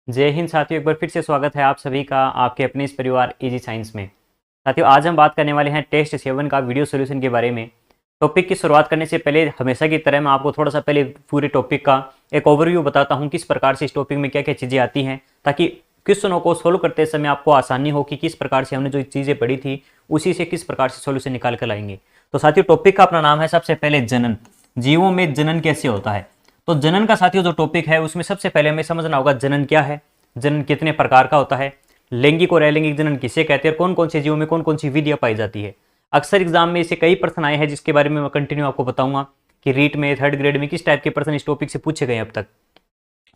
जय हिंद साथियों, एक बार फिर से स्वागत है आप सभी का आपके अपने इस परिवार इजी साइंस में। साथियों, आज हम बात करने वाले हैं टेस्ट 7 का वीडियो सॉल्यूशन के बारे में। टॉपिक की शुरुआत करने से पहले हमेशा की तरह मैं आपको थोड़ा सा पहले पूरे टॉपिक का एक ओवरव्यू बताता हूं, किस प्रकार से इस टॉपिक में क्या क्या चीज़ें आती हैं, ताकि क्वेश्चनों को सोल्व करते समय आपको आसानी हो कि किस प्रकार से हमने जो चीज़ें पढ़ी थी उसी से किस प्रकार से सोल्यूशन निकाल कर लाएंगे। तो साथियों, टॉपिक का अपना नाम है सबसे पहले जनन। जीवों में जनन कैसे होता है। तो जनन का साथियों जो टॉपिक है उसमें सबसे पहले हमें समझना होगा जनन क्या है, जनन कितने प्रकार का होता है, लैंगिक और अलैंगिक जनन किसे कहते हैं, कौन कौन से जीवों में कौन कौन सी विधियां पाई जाती है। अक्सर एग्जाम में इसे कई प्रश्न आए हैं जिसके बारे में मैं कंटिन्यू आपको बताऊंगा कि रीट में थर्ड ग्रेड में किस टाइप के प्रश्न इस टॉपिक से पूछे गए अब तक।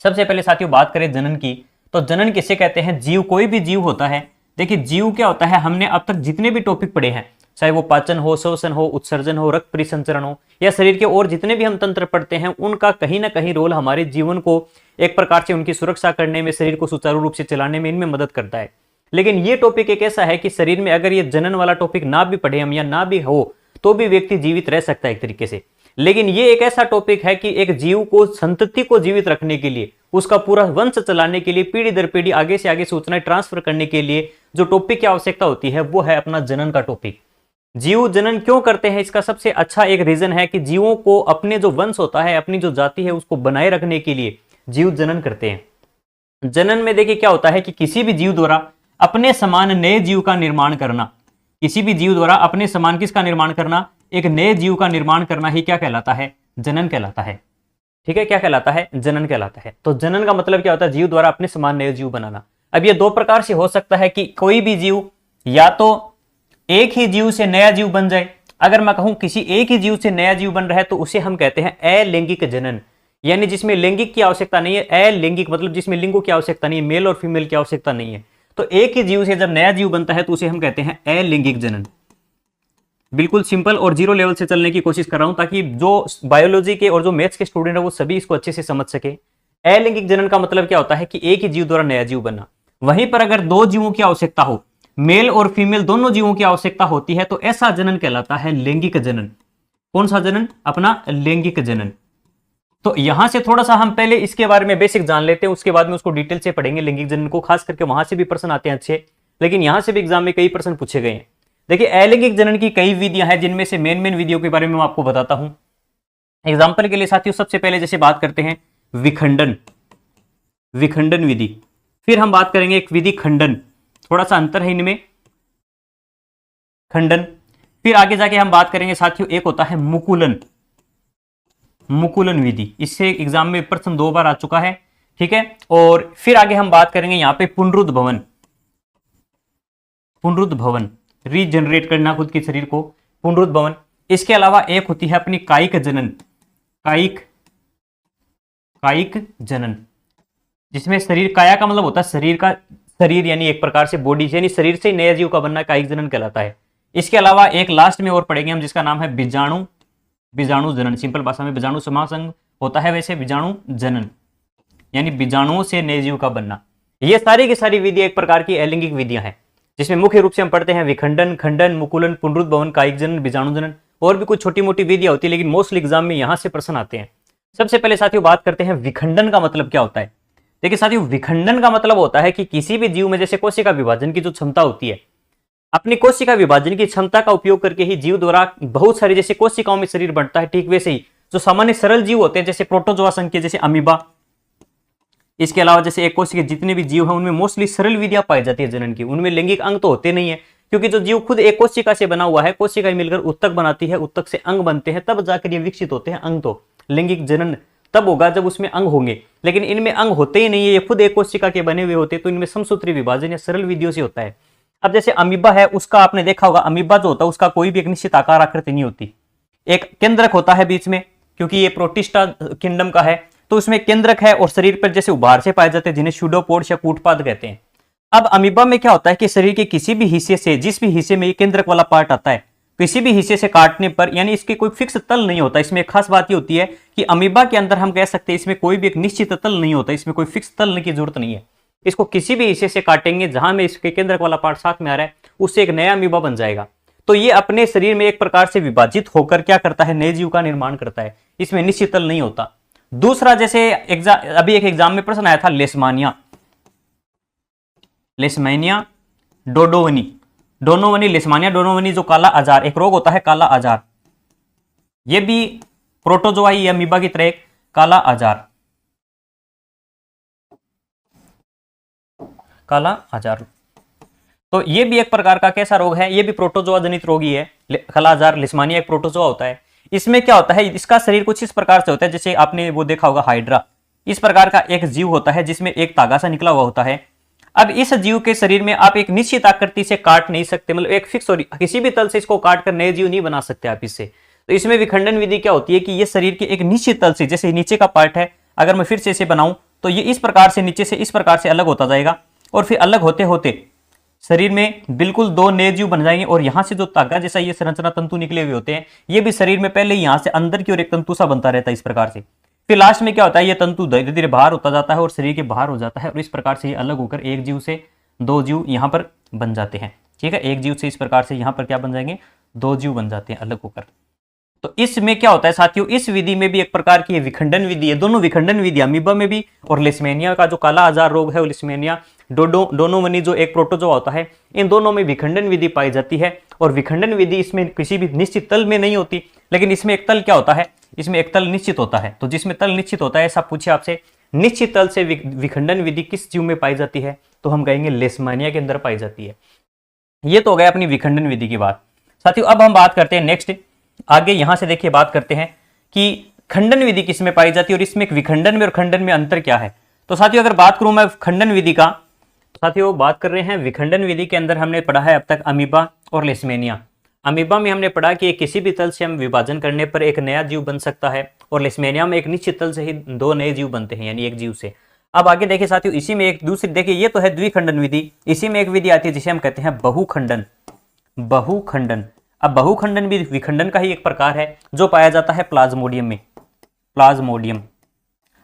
सबसे पहले साथियों बात करें जनन की, तो जनन किसे कहते हैं। जीव, कोई भी जीव होता है। देखिए जीव क्या होता है, हमने अब तक जितने भी टॉपिक पढ़े हैं, चाहे वो पाचन हो, श्वसन हो, उत्सर्जन हो, रक्त परिसंचरण हो, या शरीर के और जितने भी हम तंत्र पढ़ते हैं, उनका कहीं ना कहीं रोल हमारे जीवन को एक प्रकार से उनकी सुरक्षा करने में, शरीर को सुचारू रूप से चलाने में इनमें मदद करता है। लेकिन ये टॉपिक एक ऐसा है कि शरीर में अगर ये जनन वाला टॉपिक ना भी पढ़े हम या ना भी हो तो भी व्यक्ति जीवित रह सकता है एक तरीके से। लेकिन ये एक ऐसा टॉपिक है कि एक जीव को, संतति को जीवित रखने के लिए, उसका पूरा वंश चलाने के लिए, पीढ़ी दर पीढ़ी आगे से आगे सूचनाएं ट्रांसफर करने के लिए जो टॉपिक की आवश्यकता होती है वो है अपना जनन का टॉपिक। जीव जनन क्यों करते हैं, इसका सबसे अच्छा एक रीजन है कि जीवों को अपने जो वंश होता है, अपनी जो जाति है, उसको बनाए रखने के लिए जीव जनन करते हैं। जनन में देखिए क्या होता है कि किसी भी जीव द्वारा अपने समान नए जीव का निर्माण करना, किसी भी जीव द्वारा अपने समान किसका निर्माण करना, एक नए जीव का निर्माण करना ही क्या कहलाता है, जनन कहलाता है। ठीक है, क्या कहलाता है, जनन कहलाता है। तो जनन का मतलब क्या होता है, जीव द्वारा अपने समान नए जीव बनाना। अब ये दो प्रकार से हो सकता है कि कोई भी जीव या तो एक ही जीव से नया जीव बन जाए। अगर मैं कहूं किसी एक ही जीव से नया जीव बन रहा है तो उसे हम कहते हैं अलैंगिक जनन, यानी जिसमें लैंगिक की आवश्यकता नहीं है। अलैंगिक मतलब जिसमें लिंगों की आवश्यकता नहीं है, मेल और फीमेल की आवश्यकता नहीं है। तो एक ही जीव से जब नया जीव बनता है तो उसे हम कहते हैं अलैंगिक जनन। बिल्कुल सिंपल और जीरो लेवल से चलने की कोशिश कर रहा हूं ताकि जो बायोलॉजी के और जो मैथ्स के स्टूडेंट है वो सभी इसको अच्छे से समझ सके। अलैंगिक जनन का मतलब क्या होता है कि एक ही जीव द्वारा नया जीव बनना। वहीं पर अगर दो जीवों की आवश्यकता हो, मेल और फीमेल दोनों जीवों की आवश्यकता होती है, तो ऐसा जनन कहलाता है लैंगिक जनन। कौन सा जनन, अपना लैंगिक जनन। तो यहां से थोड़ा सा हम पहले इसके बारे में बेसिक जान लेते हैं, उसके बाद में उसको डिटेल से पढ़ेंगे लैंगिक जनन को। खास करके वहां से भी प्रश्न आते हैं अच्छे, लेकिन यहां से भी एग्जाम में कई प्रश्न पूछे गए हैं। देखिए अलैंगिक जनन की कई विधियां हैं, जिनमें से मेन विधियों के बारे में मैं आपको बताता हूं। एग्जाम्पल के लिए साथियों सबसे पहले जैसे बात करते हैं विखंडन, विखंडन विधि। फिर हम बात करेंगे एक विधि खंडन, थोड़ा सा अंतर है इनमें, खंडन। फिर आगे जाके हम बात करेंगे साथियों एक होता है मुकुलन, मुकुलन विधि। इससे एग्जाम में प्रश्न 2 बार आ चुका है। ठीक है, और फिर आगे हम बात करेंगे यहां पे पुनरुद्ध भवन, पुनरुद्ध भवन, रीजनरेट करना खुद के शरीर को, पुनरुद्ध भवन। इसके अलावा एक होती है अपनी कायिक जनन, कायिक, कायिक जनन, जिसमें शरीर, काया का मतलब होता है शरीर का, शरीर यानी एक प्रकार से बॉडी, यानी शरीर से नया जीव का बनना कायिक जनन कहलाता है। इसके अलावा एक लास्ट में और पढ़ेंगे हम जिसका नाम है बीजाणु, बीजाणु जनन। सिंपल भाषा में बीजाणु समासंग होता है, वैसे बीजाणु जनन यानी बीजाणुओं से नए जीव का बनना। ये सारी की सारी विधियां एक प्रकार की अलैंगिक विधियां हैं, जिसमें मुख्य रूप से हम पढ़ते हैं विखंडन, खंडन, मुकुलन, पुनरुद्ध भवन, कायिक जनन, बीजाणु जनन। और भी कुछ छोटी मोटी विधियां होती है, लेकिन मोस्टली एग्जाम में यहां से प्रश्न आते हैं। सबसे पहले साथियों बात करते हैं विखंडन का मतलब क्या होता है। देखिए साथियों विखंडन का मतलब होता है कि किसी भी जीव में जैसे कोशिका विभाजन की जो क्षमता होती है, अपनी कोशिका विभाजन की क्षमता का उपयोग करके ही जीव द्वारा बहुत सारी जैसे कोशिकाओं में शरीर बनता है, ठीक वैसे ही जो सामान्य सरल जीव होते हैं जैसे प्रोटोजोआ संघीय, जैसे अमीबा, इसके अलावा जैसे एक कोशिका जितने भी जीव हैं उनमें मोस्टली सरल विधियां पाई जाती है जनन की। उनमें लैंगिक अंग तो होते नहीं है, क्योंकि जो जीव खुद एक कोशिका से बना हुआ है, कोशिका मिलकर उत्तक बनाती है, उत्तक से अंग बनते हैं, तब जाकर ये विकसित होते हैं अंग। तो लैंगिक जनन तब होगा जब उसमें अंग होंगे, लेकिन इनमें अंग होते ही नहीं है, ये खुद एक कोशिका के बने हुए होते हैं। तो इनमें समसूत्री विभाजन या सरल विधियों से होता है। अब जैसे अमीबा है, उसका आपने देखा होगा, अमीबा जो होता है उसका कोई भी एक निश्चित आकार आकृति नहीं होती, एक केंद्रक होता है बीच में, क्योंकि ये प्रोटिस्टा किंगडम का है तो उसमें केंद्रक है, और शरीर पर जैसे उभार से पाए जाते हैं जिन्हें स्यूडोपोड्स या कूटपाद कहते हैं। अब अमीबा में क्या होता है कि शरीर के किसी भी हिस्से से, जिस भी हिस्से में ये केंद्रक वाला पार्ट आता है, किसी भी हिस्से से काटने पर, यानी इसके कोई फिक्स तल नहीं होता। इसमें एक खास बात ये होती है कि अमीबा के अंदर हम कह सकते हैं इसमें कोई भी एक निश्चित तल नहीं होता, इसमें कोई फिक्स तल की जरूरत नहीं है। इसको किसी भी हिस्से से काटेंगे जहां में इसके केंद्रक वाला पार्ट साथ में आ रहा है, उससे एक नया अमीबा बन जाएगा। तो ये अपने शरीर में एक प्रकार से विभाजित होकर क्या करता है, नए जीव का निर्माण करता है। इसमें निश्चित तल नहीं होता। दूसरा जैसे अभी एक एग्जाम में प्रश्न आया था लेशमानिया, लिस्मानिया डोडोवनी, डोनोवनी, लिस्मानिया डोनोवनी जो काला आजार एक रोग होता है, काला आजार, ये भी प्रोटोजोआ या अमीबा की तरह एक काला आजार, काला आजार। तो ये भी एक प्रकार का कैसा रोग है, ये भी प्रोटोजोआ जनित रोग ही है। काला आजार लिस्मानिया एक प्रोटोजोआ होता है। इसमें क्या होता है, इसका शरीर कुछ इस प्रकार से होता है, जैसे आपने वो देखा होगा हाइड्रा, इस प्रकार का एक जीव होता है जिसमें एक तागा सा निकला हुआ होता है। अब इस जीव के शरीर में आप एक निश्चित आकृति से काट नहीं सकते, मतलब एक फिक्स और किसी भी तल से इसको काट कर नए जीव नहीं बना सकते आप इससे। तो इसमें विखंडन विधि क्या होती है कि ये शरीर के एक निश्चित तल से, जैसे नीचे का पार्ट है, अगर मैं फिर से इसे बनाऊं तो ये इस प्रकार से नीचे से इस प्रकार से अलग होता जाएगा, और फिर अलग होते होते शरीर में बिल्कुल दो नए जीव बन जाएंगे। और यहां से जो तागा जैसा ये संरचना तंतु निकले हुए होते हैं, ये भी शरीर में पहले यहां से अंदर की ओर एक तंतु सा बनता रहता है इस प्रकार से। फिर लास्ट में क्या होता है, ये तंतु धीरे धीरे बाहर होता जाता है और शरीर के बाहर हो जाता है, और इस प्रकार से ये अलग होकर एक जीव से दो जीव यहां पर बन जाते हैं। ठीक है, एक जीव से इस प्रकार से यहां पर क्या बन जाएंगे, दो जीव बन जाते हैं अलग होकर। तो इसमें क्या होता है साथियों, इस विधि में भी एक प्रकार की विखंडन विधि है। दोनों विखंडन विधि अमीबा में भी, और लिस्मेनिया का जो काला आजार रोग है, लिस्मेनिया डोनोवनी जो एक प्रोटोजोआ होता है, इन दोनों में विखंडन विधि पाई जाती है। और विखंडन विधि इसमें किसी भी निश्चित तल में नहीं होती, लेकिन इसमें एक तल क्या होता है, इसमें एक तल निश्चित होता है। तो जिसमें तल निश्चित होता है, ऐसा पूछे आपसे निश्चित तल से विखंडन विधि किस जीव में पाई जाती है, तो हम कहेंगे लिस्मानिया के अंदर पाई जाती है। ये तो हो गया अपनी विखंडन विधि की बात। साथियों अब हम बात करते हैं नेक्स्ट, आगे यहां से देखिए बात करते हैं कि खंडन विधि किस में पाई जाती है और इसमें एक विखंडन में और खंडन में अंतर क्या है। तो साथियों अगर बात करूं मैं खंडन विधि का, तो साथियों बात कर रहे हैं विखंडन विधि के अंदर हमने पढ़ा है अब तक अमीबा और लिस्मेनिया। अमीबा में हमने पढ़ा कि किसी भी तल से हम विभाजन करने पर एक नया जीव बन सकता है, और लिस्मेनिया में एक निश्चित तल से ही दो नए जीव बनते हैं, यानी एक जीव से। अब आगे देखिए साथियों, इसी में एक दूसरी देखिए, ये तो है द्विखंडन विधि, इसी में एक विधि आती है जिसे हम कहते हैं बहुखंडन। बहुखंडन, अब बहुखंडन भी विखंडन का ही एक प्रकार है जो पाया जाता है प्लाज्मोडियम में। प्लाज्मोडियम,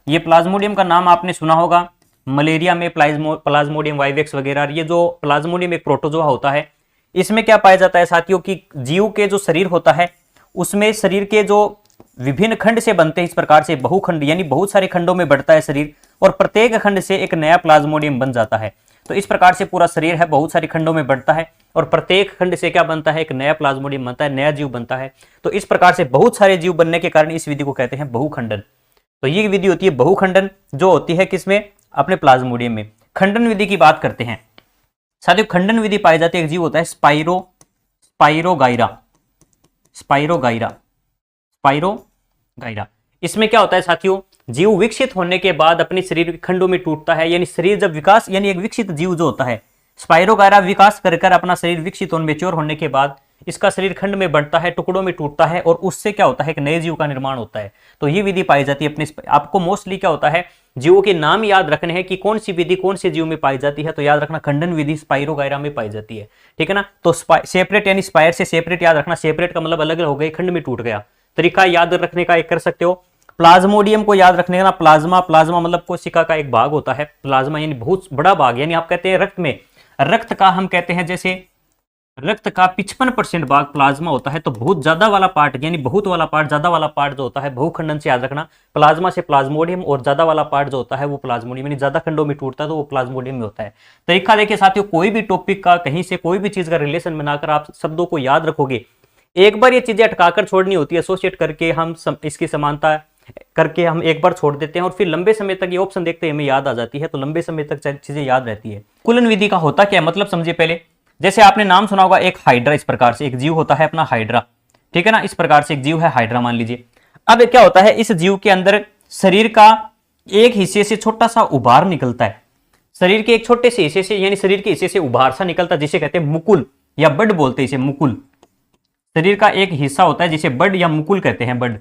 ये प्लाज्मोडियम का नाम आपने सुना होगा, मलेरिया में प्लाज्मोडियम वाइवेक्स वगैरह। ये जो प्लाज्मोडियम एक प्रोटोजोआ होता है, इसमें क्या पाया जाता है साथियों कि जीव के जो शरीर होता है उसमें शरीर के जो विभिन्न खंड से बनते हैं, इस प्रकार से बहुखंड, यानी बहुत सारे खंडों में बढ़ता है शरीर, और प्रत्येक खंड से एक नया प्लाज्मोडियम बन जाता है। तो इस प्रकार से पूरा शरीर है बहुत सारे खंडों में बढ़ता है, और प्रत्येक खंड से क्या बनता है, एक नया प्लाज्मोडियम बनता है, नया जीव बनता है। तो इस प्रकार से बहुत सारे जीव बनने के कारण इस विधि को कहते हैं बहुखंडन। तो ये विधि होती है बहुखंडन, जो होती है किसमें, अपने प्लाज्मोडियम में। खंडन विधि की बात करते हैं साथियों, खंडन विधि पाई जाती है, एक जीव होता है स्पाइरोगाइरा। स्पाइरोगाइरा, इसमें क्या होता है साथियों, जीव विकसित होने के बाद अपने शरीर के खंडों में टूटता है, यानी शरीर जब विकास, यानी एक विकसित जीव जो होता है स्पाइरोगाइरा विकास कर अपना शरीर विकसित होने मेच्योर होने के बाद इसका शरीर खंड में बढ़ता है, टुकड़ों में टूटता है, और उससे क्या होता है, एक नए जीव का निर्माण होता है। तो ये विधि पाई जाती है अपने, आपको मोस्टली क्या होता है, जीवों के नाम याद रखने हैं कि कौन सी विधि कौन से जीव में पाई जाती है। तो याद रखना खंडन विधि स्पाइरोगाइरा में पाई जाती है, ठीक है ना। तो सेपरेट यानी स्पायर से सेपरेट याद रखना, सेपरेट का मतलब अलग हो गए, खंड में टूट गया। तरीका याद रखने का एक कर सकते हो, प्लाज्मोडियम को याद रखने का ना, प्लाज्मा, प्लाज्मा मतलब कोशिका का एक भाग होता है, प्लाज्मा यानी बहुत बड़ा भाग, यानी आप कहते हैं रक्त में, रक्त का हम कहते हैं जैसे रक्त का 55% भाग प्लाज्मा होता है। तो बहुत ज्यादा वाला पार्ट, यानी बहुत वाला पार्ट, ज्यादा वाला पार्ट जो होता है बहुखंडन से याद रखना, प्लाज्मा से प्लाज्मोडियम, और ज्यादा वाला पार्ट जो होता है वो प्लाज्मोडियम, यानी ज्यादा खंडों में टूटता है तो वो प्लाज्मोडियम में होता है। तरीका देखिए साथियों, कोई भी टॉपिक का कहीं से कोई भी चीज का रिलेशन बनाकर आप शब्दों को याद रखोगे, एक बार ये चीजें अटकाकर छोड़नी होती है, एसोसिएट करके हम इसकी समानता करके हम एक बार छोड़ देते हैं, और फिर लंबे समय तक ये ऑप्शन देखते हैं हमें याद आ जाती है, तो लंबे समय तक चीजें याद रहती है। कुलन विधि का होता क्या है, मतलब समझिए पहले, जैसे आपने नाम सुना होगा एक हाइड्रा, इस प्रकार से एक जीव होता है अपना हाइड्रा, ठीक है ना, इस प्रकार से एक जीव है हाइड्रा मान लीजिए। अब क्या होता है, इस जीव के अंदर शरीर का एक हिस्से से छोटा सा उभार निकलता है, शरीर के एक छोटे से हिस्से से, यानी शरीर के हिस्से से उभार सा निकलता है, जिसे कहते हैं मुकुल या बड बोलते हैं इसे, मुकुल। शरीर का एक हिस्सा होता है जिसे बड या मुकुल कहते हैं, बड।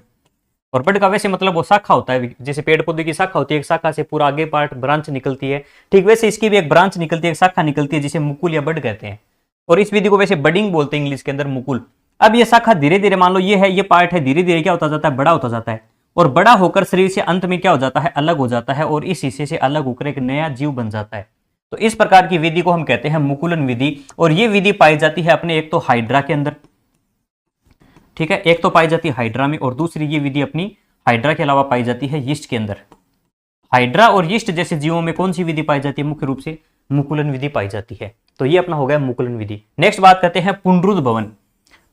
और बड का वैसे मतलब वो शाखा होता है, जैसे पेड़ पौधे की शाखा होती है, एक शाखा से पूरा आगे पार्ट ब्रांच निकलती है, ठीक वैसे इसकी भी एक ब्रांच निकलती है, एक शाखा निकलती है, जिसे मुकुल या बड कहते हैं। और इस विधि को वैसे बडिंग बोलते हैं इंग्लिश के अंदर, मुकुल। अब ये शाखा धीरे धीरे, मान लो ये है, ये पार्ट है, धीरे धीरे क्या होता जाता है, बड़ा होता जाता है, और बड़ा होकर शरीर से अंत में क्या हो जाता है, अलग हो जाता है, और इस हिस्से से अलग होकर एक नया जीव बन जाता है। तो इस प्रकार की विधि को हम कहते हैं मुकुलन विधि। और ये विधि पाई जाती है अपने एक तो हाइड्रा के अंदर, ठीक है, एक तो पाई जाती है हाइड्रा में, और दूसरी ये विधि अपनी हाइड्रा के अलावा पाई जाती है यीस्ट के अंदर। हाइड्रा और यीस्ट जैसे जीवों में कौन सी विधि पाई जाती है, मुख्य रूप से मुकुलन विधि पाई जाती है। तो ये अपना हो गया मुकुलन विधि। नेक्स्ट बात करते हैं पुनरुद्ध भवन।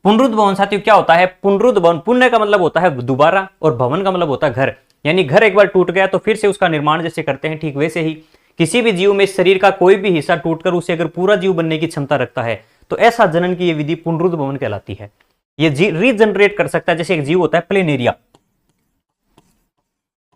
पुनरुद्ध भवन साथियों क्या होता है? पुनरुद्ध भवन, पुण्य का मतलब होता है दोबारा और भवन का मतलब होता है घर, यानी घर एक बार टूट गया तो फिर से उसका निर्माण जैसे करते हैं, ठीक वैसे ही किसी भी जीव में शरीर का कोई भी हिस्सा टूटकर उसे अगर पूरा जीव बनने की क्षमता रखता है तो ऐसा जनन की यह विधि पुनरुद्ध भवन कहलाती है। ये रीजनरेट कर सकता है। जैसे एक जीव होता है प्लेनेरिया,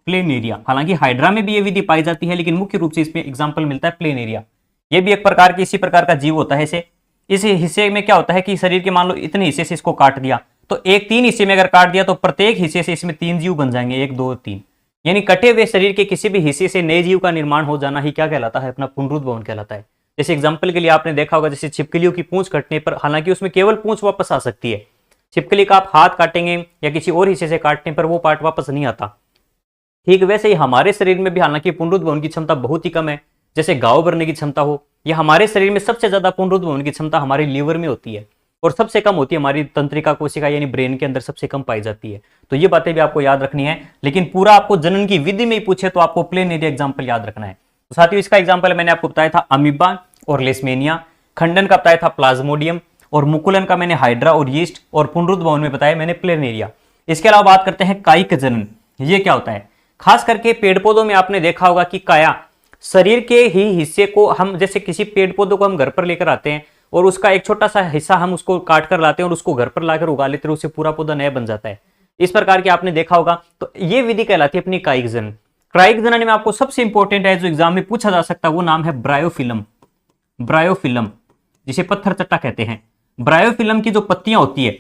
प्लेनेरिया, हालांकि हाइड्रा में भी ये विधि पाई जाती है लेकिन मुख्य रूप से इसमें एग्जांपल मिलता है प्लेनेरिया। ये भी एक प्रकार की इसी प्रकार का जीव होता है। इस हिस्से में क्या होता है कि शरीर के मान लो इतने हिस्से से इसको काट दिया तो एक 3 हिस्से में अगर काट दिया तो प्रत्येक हिस्से से इसमें 3 जीव बन जाएंगे, 1 2 3, यानी कटे हुए शरीर के किसी भी हिस्से से नए जीव का निर्माण हो जाना ही क्या कहलाता है? अपना पुनरुद्ध भवन कहलाता है। जैसे एग्जाम्पल के लिए आपने देखा होगा, जैसे छिपकलियों की पूंछ कटने पर, हालांकि उसमें केवल पूंछ वापस आ सकती है, छिपकली का आप हाथ काटेंगे या किसी और हिस्से से काटने पर वो पार्ट वापस नहीं आता। ठीक वैसे ही हमारे शरीर में भी हालांकि पुनरुद्ध भवन की क्षमता बहुत ही कम है। जैसे घाव भरने की क्षमता हो, या हमारे शरीर में सबसे ज्यादा पुनरुद्ध भवन की क्षमता हमारे लीवर में होती है और सबसे कम होती है हमारी तंत्रिका कोशिका यानी ब्रेन के अंदर सबसे कम पाई जाती है। तो ये बातें भी आपको याद रखनी है। लेकिन पूरा आपको जनन की विधि में ही पूछे तो आपको प्लेनेरिया एग्जाम्पल याद रखना है। तो साथियों इसका एग्जाम्पल मैंने आपको बताया था अमीबा और लेशमेनिया, खंडन का बताया था प्लाज्मोडियम, और मुकुलन का मैंने हाइड्रा और यीस्ट, और पुनरुद्ध भवन में बताया मैंने प्लेनेरिया। इसके अलावा बात करते हैं कायिक जनन। ये क्या होता है? खास करके पेड़ पौधों में आपने देखा होगा कि काया, शरीर के ही हिस्से को हम, जैसे किसी पेड़ पौधों को हम घर पर लेकर आते हैं और उसका एक छोटा सा हिस्सा हम उसको काट कर लाते हैं और उसको घर पर लाकर उगा लेते हैं, उससे पूरा पौधा नया बन जाता है। इस प्रकार की आपने देखा होगा। तो ये विधि कहलाती है अपनी कायिक जनन। कायिक जनन में आपको सबसे इंपॉर्टेंट है जो एग्जाम में पूछा जा सकता है वो नाम है ब्रायोफिलम। ब्रायोफिलम जिसे पत्थर चट्टा कहते हैं। ब्रायोफिलम की जो पत्तियां होती है,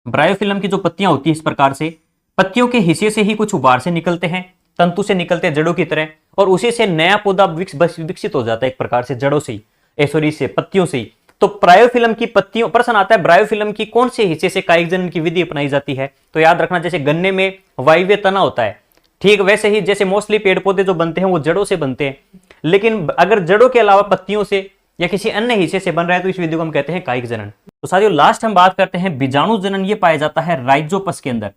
ब्रायोफिलम की जो पत्तियां होती है इस प्रकार से, पत्तियों के हिस्से से ही कुछ उबार से निकलते हैं, तंतु से निकलते हैं जड़ों की तरह, और उसी से नया पौधा विकसित हो जाता है एक प्रकार से जड़ों से ही, सॉरी से पत्तियों से ही। तो ब्रायोफिलम की पत्तियों, प्रश्न आता है ब्रायोफिलम की कौन से हिस्से से कायिक जनन की विधि अपनाई जाती है? तो याद रखना, जैसे गन्ने में वायव्य तना होता है, ठीक वैसे ही जैसे मोस्टली पेड़ पौधे जो बनते हैं वो जड़ों से बनते हैं, लेकिन अगर जड़ों के अलावा पत्तियों से या किसी अन्य हिस्से से बन रहा है तो इस विधि को हम कहते हैं कायिक जनन। तो साथियों लास्ट हम बात करते हैं बीजाणु जनन। ये पाया जाता है राइजोपस के अंदर।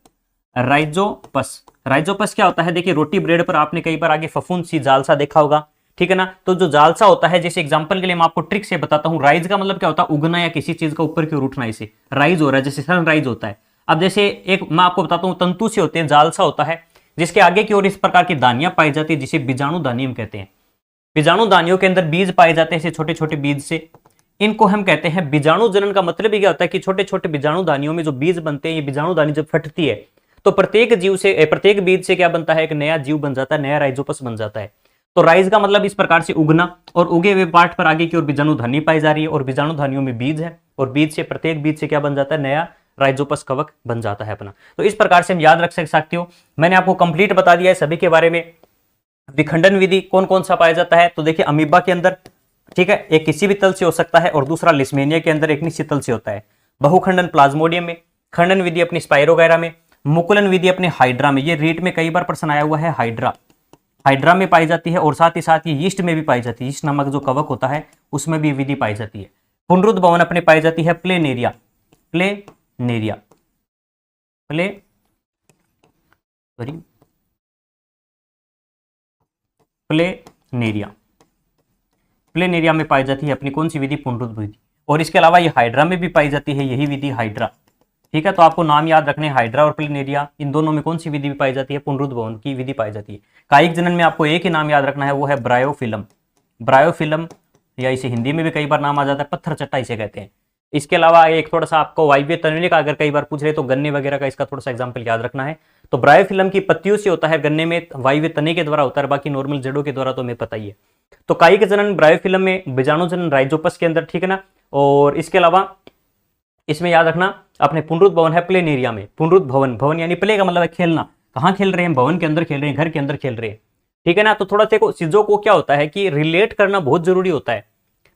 राइजोपस, राइजोपस क्या होता है? देखिए रोटी ब्रेड पर आपने कई बार आगे फफूंद सी जालसा देखा होगा, ठीक है ना। तो जो जालसा होता है, जैसे एग्जांपल के लिए मैं आपको ट्रिक से बताता हूं, राइज का मतलब क्या होता है? उगना या किसी चीज का ऊपर की ओर उठना, इसे राइज हो रहा है, जैसे सनराइज होता है। अब जैसे एक मैं आपको बताता हूं, तंतु से होते हैं, जालसा होता है जिसके आगे की ओर इस प्रकार की दानियां पाई जाती है जिसे बीजाणु दानी हम कहते हैं। बीजाणु दानियों के अंदर बीज पाए जाते हैं, छोटे छोटे बीज से, इनको हम कहते हैं बीजाणु जनन। का मतलब ही क्या होता है कि छोटे छोटे बीजाणु दानियों में जो बीज बनते हैं, ये बीजाणु दानी जब फटती है तो प्रत्येक जीव से, प्रत्येक बीज से क्या बनता है? एक नया जीव बन जाता है, नया राइजोपस बन जाता है। तो राइज का मतलब इस प्रकार से उगना, और उगे हुए पार्ट पर आगे की ओर बीजाणु धानी पाई जा रही है, और बीजाणु धानियों में बीज है, और बीज से, प्रत्येक बीज से क्या बन जाता है? नया राइजोपस कवक बन जाता है अपना। तो इस प्रकार से हम याद रख सकते हो। मैंने आपको कंप्लीट बता दिया है सभी के बारे में। विखंडन विधि कौन कौन सा पाया जाता है? तो देखिए अमीबा के अंदर, ठीक है, एक किसी भी तल से हो सकता है, और दूसरा लिस्मेनिया के अंदर एक निश्चित तल से होता है। बहुखंडन प्लाज्मोडियम में, खंडन विधि अपनी स्पाइरोगैरा में, मुकुलन विधि अपने हाइड्रा में। ये रीट में कई बार प्रश्न आया हुआ है, हाइड्रा, हाइड्रा में पाई जाती है, और साथ ही साथ ये यीस्ट में भी पाई जाती है। यीस्ट नामक जो कवक होता है उसमें भी विधि पाई जाती है। पुनरुद्ध भवन अपने पाई जाती है प्लेनेरिया, प्लेनेरिया, प्लेनेरिया, प्लेनेरिया में पाई जाती है अपनी कौन सी विधि? पुनरुद्ध विधि। और इसके अलावा ये हाइड्रा में भी पाई जाती है, यही विधि हाइड्रा, ठीक है। तो आपको नाम याद रखने, हाइड्रा और प्लेनेरिया, इन दोनों में कौन सी विधि भी पाई जाती है? पुनरुद्ध भवन की विधि पाई जाती है। कायिक जनन में आपको एक ही नाम याद रखना है, वो है ब्रायोफिलम। ब्रायोफिलम, या इसे हिंदी में भी कई बार नाम आ जाता है पत्थर चट्टा इसे कहते हैं। इसके अलावा एक थोड़ा सा आपको वायव्य तने का अगर कई बार पूछ रहे तो गन्ने वगैरह का इसका थोड़ा सा एग्जाम्पल याद रखना है। तो ब्रायोफिलम की पत्तियों से होता है, गन्ने में वायव्य तने के द्वारा होता है, बाकी नॉर्मल जड़ों के द्वारा तो हमें पता ही है। तो कायिक जनन ब्रायोफिलम में, बीजाणु जनन राइजोपस के अंदर, ठीक है ना। और इसके अलावा इसमें याद रखना अपने पुनरुद्ध भवन है प्लेनेरिया में। पुनरुद्ध भवन, भवन यानी प्ले का मतलब है खेलना। कहाँ खेल रहे हैं? भवन के अंदर खेल रहे हैं, घर के अंदर खेल रहे हैं, ठीक है ना। तो थोड़ा सा चीजों को क्या होता है कि रिलेट करना बहुत जरूरी होता है।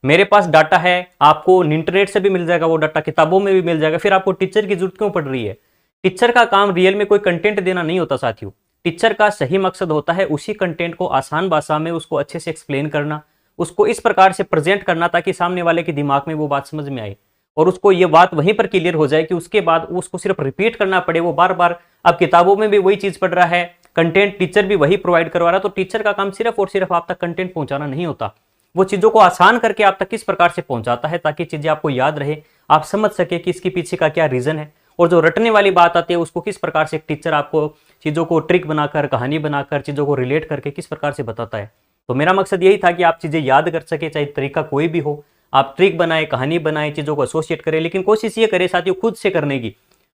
मेरे पास डाटा है, आपको इंटरनेट से भी मिल जाएगा वो डाटा, किताबों में भी मिल जाएगा, फिर आपको टीचर की जरूरत क्यों पड़ रही है? टीचर का काम रियल में कोई कंटेंट देना नहीं होता साथियों। टीचर का सही मकसद होता है उसी कंटेंट को आसान भाषा में उसको अच्छे से एक्सप्लेन करना, उसको इस प्रकार से प्रेजेंट करना ताकि सामने वाले के दिमाग में वो बात समझ में आए और उसको ये बात वहीं पर क्लियर हो जाए कि उसके बाद उसको सिर्फ रिपीट करना पड़े वो बार बार। अब किताबों में भी वही चीज पढ़ रहा है, कंटेंट टीचर भी वही प्रोवाइड करवा रहा है, तो टीचर का काम सिर्फ और सिर्फ आप तक कंटेंट पहुंचाना नहीं होता, वो चीजों को आसान करके आप तक किस प्रकार से पहुंचाता है ताकि चीजें आपको याद रहे, आप समझ सके कि इसके पीछे का क्या रीजन है। और जो रटने वाली बात आती है उसको किस प्रकार से एक टीचर आपको चीजों को ट्रिक बनाकर, कहानी बनाकर, चीजों को रिलेट करके किस प्रकार से बताता है। तो मेरा मकसद यही था कि आप चीजें याद कर सके, चाहे तरीका कोई भी हो, आप ट्रिक बनाए, कहानी बनाए, चीजों को एसोसिएट करें, लेकिन कोशिश ये करें साथियों खुद से करने की।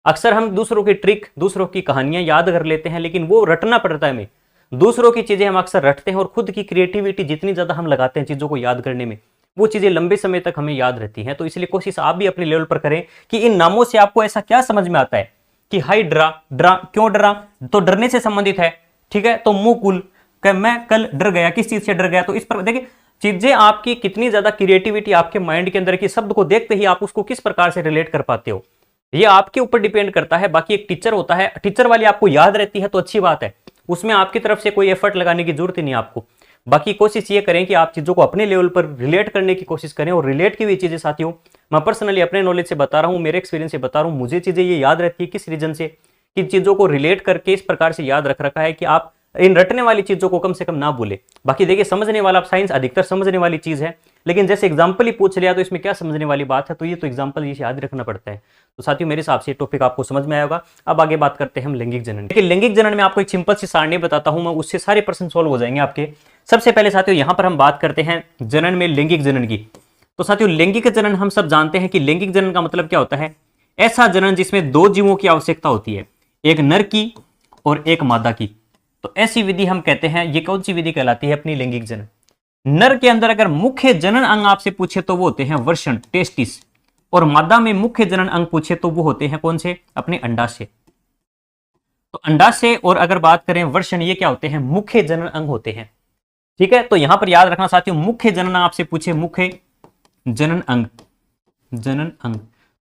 अक्सर हम दूसरों की ट्रिक, दूसरों की कहानियां याद कर लेते हैं, लेकिन वो रटना पड़ता है हमें। दूसरों की चीजें हम अक्सर रटते हैं और खुद की क्रिएटिविटी जितनी ज्यादा हम लगाते हैं चीजों को याद करने में, वो चीजें लंबे समय तक हमें याद रहती हैं। तो इसलिए कोशिश आप भी अपने लेवल पर करें कि इन नामों से आपको ऐसा क्या समझ में आता है कि हाई डरा, डरा क्यों डरा, तो डरने से संबंधित है, ठीक है। तो मुंह कुल, मैं कल डर गया, किस चीज से डर गया। तो इस पर देखिए चीजें आपकी कितनी ज्यादा क्रिएटिविटी आपके माइंड के अंदर की शब्द को देखते ही आप उसको किस प्रकार से रिलेट कर पाते हो, ये आपके ऊपर डिपेंड करता है। बाकी एक टीचर होता है, टीचर वाली आपको याद रहती है तो अच्छी बात है, उसमें आपकी तरफ से कोई एफर्ट लगाने की जरूरत ही नहीं आपको। बाकी कोशिश ये करें कि आप चीजों को अपने लेवल पर रिलेट करने की कोशिश करें। और रिलेट की हुई चीजें साथियों मैं पर्सनली अपने नॉलेज से बता रहा हूं, मेरे एक्सपीरियंस से बता रहा हूं, मुझे चीजें ये याद रहती है किस रीजन से, कि चीजों को रिलेट करके इस प्रकार से याद रख रखा है कि आप इन रटने वाली चीजों को कम से कम ना भूले। बाकी देखिए समझने वाला, साइंस अधिकतर समझने वाली चीज है, लेकिन जैसे एग्जाम्पल ही पूछ लिया तो इसमें क्या समझने वाली बात है, तो ये तो एग्जाम्पल ये याद रखना पड़ता है। तो साथियों मेरे हिसाब से टॉपिक आपको समझ में आया होगा। अब आगे बात करते हैं हम लैंगिक जनन। देखिए लैंगिक जनन में आपको एक सिंपल सी सारणी बताता हूं मैं, उससे सारे प्रश्न सॉल्व हो जाएंगे आपके। सबसे पहले साथियों यहां पर हम बात करते हैं जनन में लैंगिक जनन की। तो साथियों लैंगिक जनन हम सब जानते हैं कि लैंगिक जनन का मतलब क्या होता है, ऐसा जनन जिसमें दो जीवों की आवश्यकता होती है, एक नर की और एक मादा की। तो ऐसी विधि हम कहते हैं, ये कौन सी विधि कहलाती है, अपनी लैंगिक जनन। नर के अंदर अगर मुख्य जनन अंग आपसे पूछे तो वो होते हैं वर्षण, टेस्टिस, और मादा में मुख्य जनन अंग पूछे तो वो होते हैं कौन से, अपने अंडाशय। तो अंडाशय और अगर बात करें वर्षण, ये क्या होते हैं, मुख्य जनन अंग होते हैं, ठीक है। तो यहां पर याद रखना साथियों, मुख्य जनन आपसे पूछे, मुख्य जनन अंग, जनन अंग,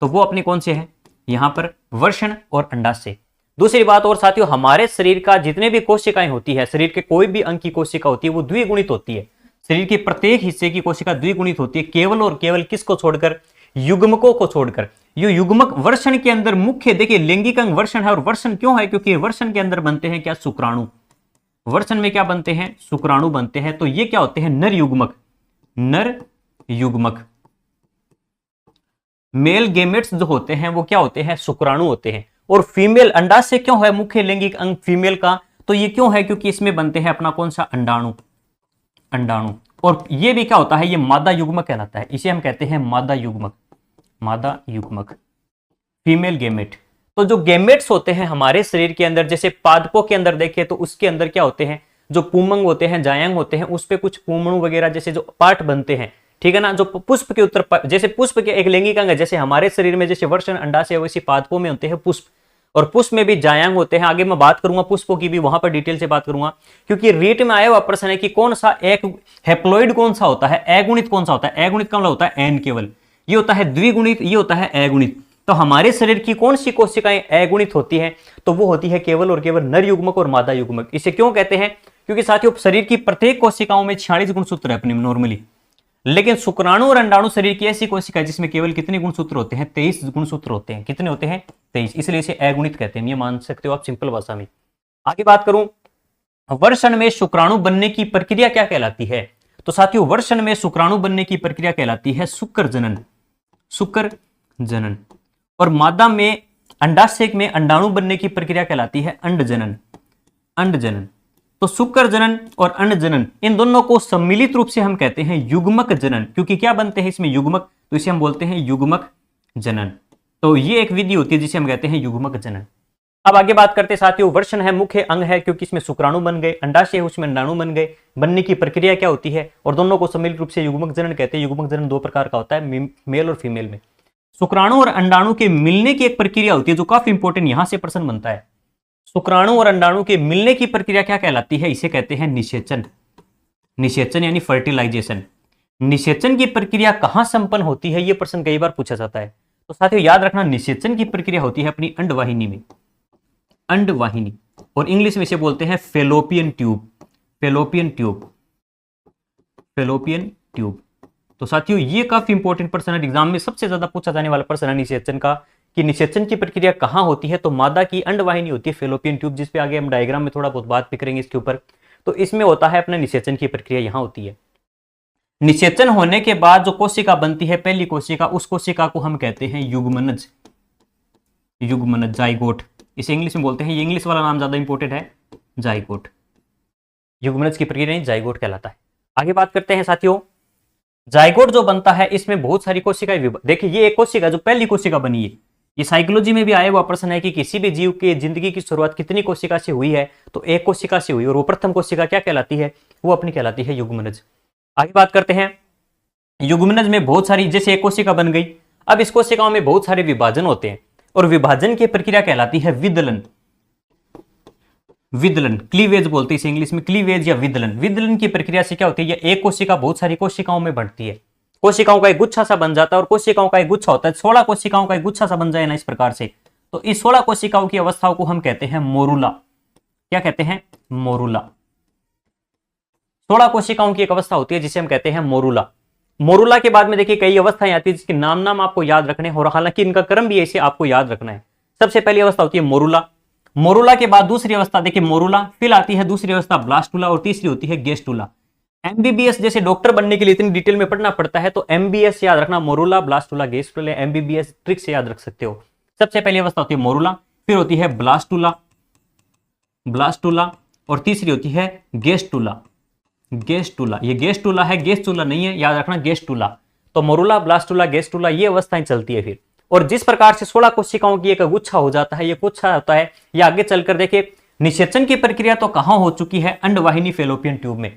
तो वो अपने कौन से हैं, यहां पर वर्षण और अंडाशय। दूसरी बात और साथियों, हमारे शरीर का जितने भी कोशिकाएं होती है, शरीर के कोई भी अंग की कोशिका होती है वो द्विगुणित होती है। शरीर के प्रत्येक हिस्से की कोशिका द्विगुणित होती है, केवल और केवल किसको छोड़कर, युग्मकों को छोड़कर। ये युग्मक वर्षण के अंदर मुख्य, देखिए लैंगिक अंग वर्षण है, और वर्षण क्यों है, क्योंकि वर्षण के अंदर बनते हैं क्या, शुक्राणु। वर्षण में क्या बनते हैं, शुक्राणु बनते हैं। तो ये क्या होते हैं, नर युग्मक, नर युग्मक। मेल गेमेट्स जो होते हैं वो क्या होते हैं, शुक्राणु होते हैं। और फीमेल अंडाशय क्यों है मुख्य लैंगिक अंग फीमेल का, तो ये क्यों है, क्योंकि इसमें बनते हैं अपना कौन सा, अंडाणु, अंडाणु। और ये भी क्या होता है, ये मादा युग्मक कहलाता है, इसे हम कहते हैं मादा युग्मक, मादा युग्मक, फीमेल गेमेट। तो जो गेमेट्स होते हैं हमारे शरीर के अंदर, जैसे पादपों के अंदर देखिए तो उसके अंदर क्या होते हैं, जो पुमंग होते हैं, जायंग होते हैं, उस पे कुछ पुमणु वगैरह जैसे जो पार्ट बनते हैं, ठीक है ना। जो पुष्प के उत्तर, जैसे पुष्प के एक लैंगिक अंग है, जैसे हमारे शरीर में जैसे वर्षण अंडाशय वैसे पादपों में होते हैं पुष्प, और पुष्प में भी जायंग होते हैं। आगे मैं बात करूंगा पुष्पों की भी, वहां पर डिटेल से बात करूंगा, क्योंकि रीट में आया हुआ प्रश्न है कि कौन सा एक हेप्लॉइड कौन सा होता है, अगुणित कौन सा होता है। अगुणित का मतलब होता है एन केवल, ये होता है द्विगुणित, ये होता है अगुणित। तो हमारे शरीर की कौन सी कोशिकाएं अगुणित होती हैं, तो वो होती है केवल और केवल नर युग्मक और मादा युग्मक। इसे क्यों कहते हैं, क्योंकि साथियों शरीर की प्रत्येक कोशिकाओं में 46 गुणसूत्र है अपने नॉर्मली, लेकिन शुक्राणु और अंडाणु शरीर की ऐसी कोशिका है जिसमें केवल कितने गुणसूत्र होते हैं, 23 गुणसूत्र होते हैं। कितने होते हैं, 23, इसलिए इसे अगुणित कहते हैं, ये मान सकते हो आप सिंपल भाषा में। आगे बात करूं, वर्षण में शुक्राणु बनने की प्रक्रिया क्या कहलाती है, तो साथियों वर्षण में शुक्राणु बनने की प्रक्रिया कहलाती है शुक्र जनन, शुक्र जनन। और मादा में अंडाशय में अंडाणु बनने की प्रक्रिया कहलाती है अंड जनन, अंड जनन। तो शुक्र जनन और अंड जनन, इन दोनों को सम्मिलित रूप से हम कहते हैं युग्मक जनन, क्योंकि क्या बनते हैं इसमें, युग्मक, तो इसे हम बोलते हैं युग्मक जनन। तो ये एक विधि होती है जिसे हम कहते हैं युग्मक जनन। अब आगे बात करते हैं साथियों, वर्षण है मुख्य अंग है क्योंकि इसमें शुक्राणु बन गए, अंडाशय है उसमें अंडाणु बन गए, बनने की प्रक्रिया क्या होती है, और दोनों को सम्मिलित रूप से युग्मक जनन कहते हैं। युग्मक जनन दो प्रकार का होता है, मेल और फीमेल में। शुक्राणु और अंडाणु के मिलने की एक प्रक्रिया होती है जो काफी इंपॉर्टेंट, यहां से प्रश्न बनता है। शुक्राणु और अंडाणु के मिलने की प्रक्रिया क्या कहलाती है, इसे कहते हैं निषेचन, निषेचन यानी फर्टिलाइजेशन। निषेचन की प्रक्रिया कहां संपन्न होती है, यह प्रश्न कई बार पूछा जाता है। तो साथियों याद रखना, निषेचन की प्रक्रिया होती है अपनी अंडवाहिनी में, अंडवाहिनी, और इंग्लिश में इसे बोलते हैं fallopian tube, fallopian tube, fallopian tube. तो साथियों ये काफी इंपॉर्टेंट प्रश्न है, एग्जाम में सबसे ज्यादा पूछा जाने वाला प्रश्न है निषेचन का, कि निषेचन की प्रक्रिया कहां होती है। तो मादा की अंडवाहिनी होती है फेलोपियन ट्यूब, जिस पे आगे हम डायग्राम में थोड़ा बहुत बात भी करेंगे इसके ऊपर। तो इसमें होता है अपने निषेचन की प्रक्रिया, यहां होती है। निषेचन होने के बाद जो कोशिका बनती है पहली कोशिका, उस कोशिका को हम कहते हैं युग्मनज। युग्मनज, जाइगोट, इसे इंग्लिश में बोलते हैं। ये इंग्लिश वाला नाम ज्यादा इंपॉर्टेंट है, जाइगोट। युग्मनज की प्रक्रिया जाइगोट कहलाता है। आगे बात करते हैं साथियों, जाइगोट जो बनता है इसमें बहुत सारी कोशिकाएं। देखिए ये एक कोशिका जो पहली कोशिका बनी है, ये साइकोलॉजी में भी आया हुआ प्रश्न है कि किसी भी जीव के जिंदगी की शुरुआत कितनी कोशिका से हुई है, तो एक कोशिका से हुई, और वो प्रथम कोशिका क्या कहलाती है, वो अपनी कहलाती है युग्मनज। आगे बात करते हैं, युग्मनज में बहुत सारी, जैसे एक कोशिका बन गई, अब इस कोशिकाओं में बहुत सारे विभाजन होते हैं, और विभाजन की प्रक्रिया कहलाती है विदलन। विदलन, क्लीवेज बोलते हैं इसे इंग्लिश में, क्लीवेज या विदलन। विदलन की प्रक्रिया से क्या होती है, एक कोशिका बहुत सारी कोशिकाओं में बढ़ती है, कोशिकाओं का एक गुच्छा सा बन जाता है, और कोशिकाओं का एक गुच्छा होता है, 16 कोशिकाओं का एक गुच्छा सा बन जाए ना इस प्रकार से, तो इस 16 कोशिकाओं की अवस्थाओं को हम कहते हैं मोरुला। क्या कहते हैं, मोरुला। 16 कोशिकाओं की एक अवस्था होती है जिसे हम कहते हैं मोरुला। मोरुला के बाद में देखिए कई अवस्थाएं आती है जिसके नाम आपको याद रखने हैं, और हालांकि इनका क्रम भी ऐसे आपको याद रखना है। सबसे पहली अवस्था होती है मोरुला, मोरुला के बाद दूसरी अवस्था देखिए मोरुला, फिर आती है दूसरी अवस्था ब्लास्टुला, और तीसरी होती है गेस्टुला। एमबीबीएस जैसे डॉक्टर बनने के लिए इतनी डिटेल में पढ़ना पड़ता है, तो एमबीएस याद रखना, मोरुला, ब्लास्टुला, गेस्टुला, एमबीबीएस ट्रिक से याद रख सकते हो। सबसे पहली अवस्था होती है मोरुला, फिर होती है ब्लास्टुला, ब्लास्टुला, और तीसरी होती है गेस्टुला। गेस्टुला, ये गेस्टुला है, गेस्टुला नहीं है, याद रखना गेस्टुला। तो मोरुला, ब्लास्टुला, गेस्टुला, ये अवस्थाएं चलती है फिर। और जिस प्रकार से 16 कोशिकाओं की एक गुच्छा हो जाता है, ये गुच्छा होता है, ये आगे चलकर देखिए निषेचन की प्रक्रिया तो कहां हो चुकी है, अंडवाहिनी फेलोपियन ट्यूब में।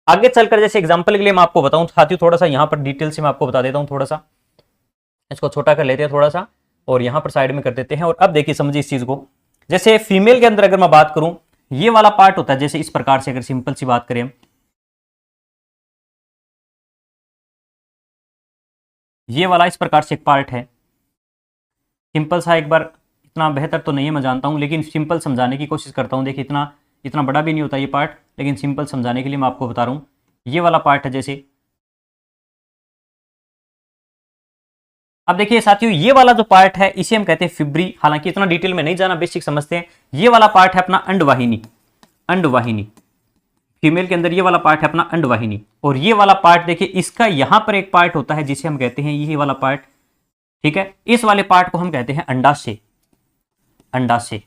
आगे चलकर जैसे एग्जांपल के लिए मैं आपको बताऊं साथियों, थोड़ा सा यहां पर डिटेल से मैं आपको बता देता हूं, थोड़ा सा इसको छोटा कर लेते हैं थोड़ा सा, और यहां पर साइड में कर देते हैं। और अब देखिए समझिए इस चीज को, जैसे फीमेल के अंदर अगर मैं बात करूं, ये वाला पार्ट होता है, जैसे इस प्रकार से अगर सिंपल सी बात करें, ये वाला इस प्रकार से एक पार्ट है, सिंपल सा, एक बार, इतना बेहतर तो नहीं है मैं जानता हूं, लेकिन सिंपल समझाने की कोशिश करता हूं। देखिए इतना इतना बड़ा भी नहीं होता ये पार्ट, लेकिन सिंपल समझाने के लिए मैं आपको बता रहा हूं। ये वाला पार्ट है जैसे, अब देखिए साथियों ये वाला जो पार्ट है इसे हम कहते हैं फिब्री, हालांकि इतना डिटेल में नहीं जाना, बेसिक समझते हैं। ये वाला पार्ट है अपना अंडवाहिनी, अंडवाहिनी, फीमेल के अंदर ये वाला पार्ट है अपना अंडवाहिनी। और ये वाला पार्ट देखिए इसका यहां पर एक पार्ट होता है जिसे हम कहते हैं ये वाला पार्ट, ठीक है, इस वाले पार्ट को हम कहते हैं अंडाशय। अंडाशय,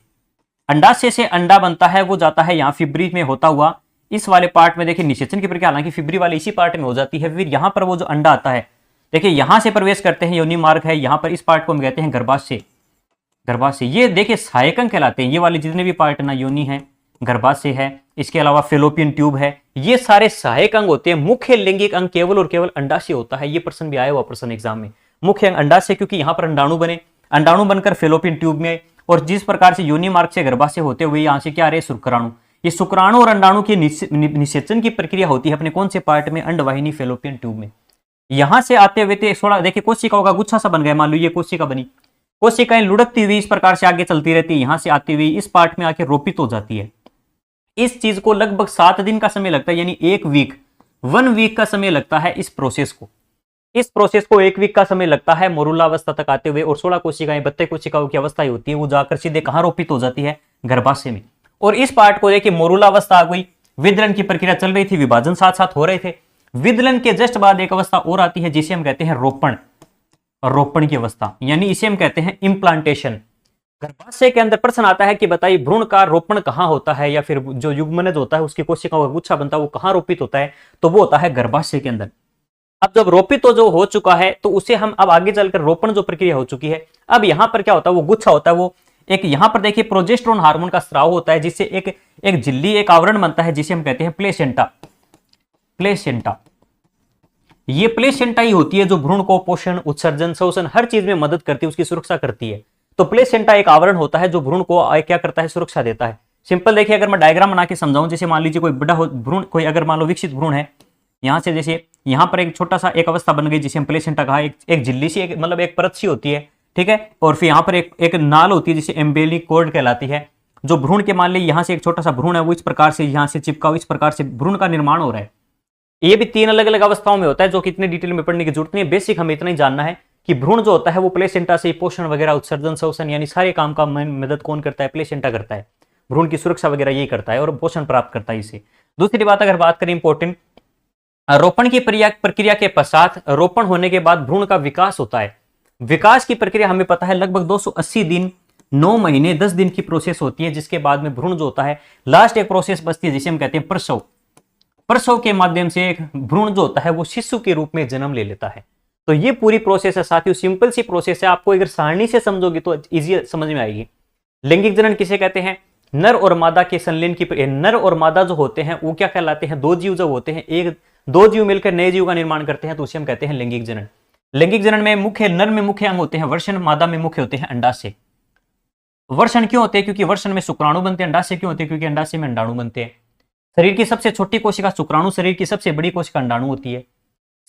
अंडाशय से अंडा बनता है, वो जाता है यहाँ फिब्री में होता हुआ इस वाले पार्ट में। देखिए निषेचन की प्रक्रिया हालांकि फिब्री वाले इसी पार्ट में हो जाती है, फिर यहाँ पर वो जो अंडा आता है, देखिए यहां से प्रवेश करते हैं, योनि मार्ग है, यहां पर इस पार्ट को हम कहते हैं गर्भाशय। गर्भाशय, ये देखिए सहायक अंग कहलाते हैं, ये वाले जितने भी पार्ट ना, योनि है, गर्भाशय है, इसके अलावा फेलोपियन ट्यूब है, ये सारे सहायक अंग होते हैं। मुख्य लैंगिक अंग केवल और केवल अंडाशय होता है। ये प्रश्न भी आया हुआ प्रश्न एग्जाम में, मुख्य अंग अंडाशय, क्योंकि यहाँ पर अंडाणु बने, अंडाणु बनकर फेलोपियन ट्यूब में, और जिस प्रकार से योनि मार्ग से गर्भाशय होते हुए यहाँ से क्या आ रहे शुक्राणु, ये शुक्राणु और अंडाणु की निषेचन की प्रक्रिया होती है अपने कौन से पार्ट में, अंडवाहिनी फेलोपियन ट्यूब में। यहां से आते हुए थोड़ा देखिए कोशिकाओं का गुच्छा सा बन गया, मान लो ये कोशिका बनी, कोशिकाएं लुढ़कती हुई इस प्रकार से आगे चलती रहती है, यहां से आती हुई इस पार्ट में आके रोपित हो जाती है। इस चीज को लगभग 7 दिन का समय लगता है, यानी 1 वीक का समय लगता है इस प्रोसेस को। इस प्रोसेस को 1 वीक का समय लगता है मोरुला अवस्था तक आते हुए, और 16 कोशिकाएं, 32 कोशिकाओं की अवस्था होती है, वो जाकर सीधे कहां रोपित हो जाती है, गर्भाशय में। और इस पार्ट को देखिए मोरुला अवस्था आ गई, विदलन की प्रक्रिया चल रही थी, विभाजन साथ साथ हो रहे थे। विदलन के जस्ट बाद एक अवस्था और आती है जिसे हम कहते हैं रोपण, रोपण की अवस्था, यानी इसे हम कहते हैं इम्प्लांटेशन। गर्भाशय के अंदर प्रश्न आता है कि बताइए भ्रूण का रोपण कहां होता है, या फिर जो युग्मनज होता है उसकी कोशिकाओं का गुच्छा बनता है वो कहां रोपित होता है, तो वो होता है गर्भाशय के अंदर। अब जब रोपित तो जो हो चुका है, तो उसे हम अब आगे चलकर रोपण जो प्रक्रिया हो चुकी है, अब यहां पर क्या होता है, वो गुच्छा होता है, वो एक यहां पर देखिए प्रोजेस्टेरोन हार्मोन का स्राव होता है, जिससे एक झिल्ली, एक आवरण बनता है जिसे हम कहते हैं प्लेसेंटा। प्लेसेंटा, ये प्लेसेंटा ही होती है जो भ्रूण को पोषण, उत्सर्जन, शोषण हर चीज में मदद करती है, उसकी सुरक्षा करती है। तो प्लेसेंटा एक आवरण होता है जो भ्रूण को क्या करता है, सुरक्षा देता है। सिंपल देखिए अगर मैं डायग्राम बना के समझाऊं, जैसे मान लीजिए कोई बड़ा भ्रूण, कोई अगर मान लो विकसित भ्रूण है, यहां से जैसे यहां पर एक छोटा सा एक अवस्था बन गई जिसे हम प्लेसेंटा कहा, एक झिल्ली सी, मतलब एक परत सी होती है, ठीक है, और फिर यहाँ पर एक नाल होती है जिसे एम्बेलिक कॉर्ड कहलाती है, जो भ्रूण के मान ली यहाँ से एक छोटा सा भ्रूण है, वो इस प्रकार से यहाँ से चिपका, इस प्रकार से भ्रूण का निर्माण हो रहा है। ये भी 3 अलग अलग अवस्थाओं में होता है, जो कितने डिटेल में पढ़ने की जरूरत नहीं है, बेसिक हमें इतना ही जानना है कि भ्रूण जो होता है वो प्लेसेंटा से पोषण वगैरह, उत्सर्जन, शोषण यानी सारे काम का मदद कौन करता है, प्लेसेंटा करता है। भ्रूण की सुरक्षा वगैरह यही करता है और पोषण प्राप्त करता है इसे। दूसरी बात अगर बात करें इंपॉर्टेंट, रोपण की प्रक्रिया के पश्चात, रोपण होने के बाद भ्रूण का विकास होता है। विकास की प्रक्रिया हमें पता है लगभग 280 दिन, 9 महीने 10 दिन की प्रोसेस होती है, जिसके बाद में भ्रूण जो होता है, लास्ट एक प्रोसेस बचती है जिसे हम कहते हैं प्रसव। प्रसव के माध्यम से एक भ्रूण जो होता है वो शिशु के रूप में जन्म ले लेता है। तो ये पूरी प्रोसेस है साथियों, सिंपल सी प्रोसेस है, आपको अगर सारणी से समझोगे तो इजी समझ में आएगी। लैंगिक जनन किसे कहते हैं? नर और मादा के संलीन की, नर और मादा जो होते हैं वो क्या कहलाते हैं? दो जीव जब होते हैं, एक दो जीव मिलकर नए जीव का निर्माण करते हैं, तो उसे हम कहते हैं लैंगिक जनन। लैंगिक जनन में मुख्य, नर में मुख्य अंग होते हैं वर्षण, मादा में मुख्य होते हैं अंडाशय। वर्षण क्यों होते हैं? क्योंकि वर्षण में शुक्राणु बनते हैं। अंडाशय क्यों होते हैं? क्योंकि अंडाशय में अंडाणु बनते हैं। शरीर की सबसे छोटी कोशिका शुक्राणु, शरीर की सबसे बड़ी कोशिका अंडाणु होती है।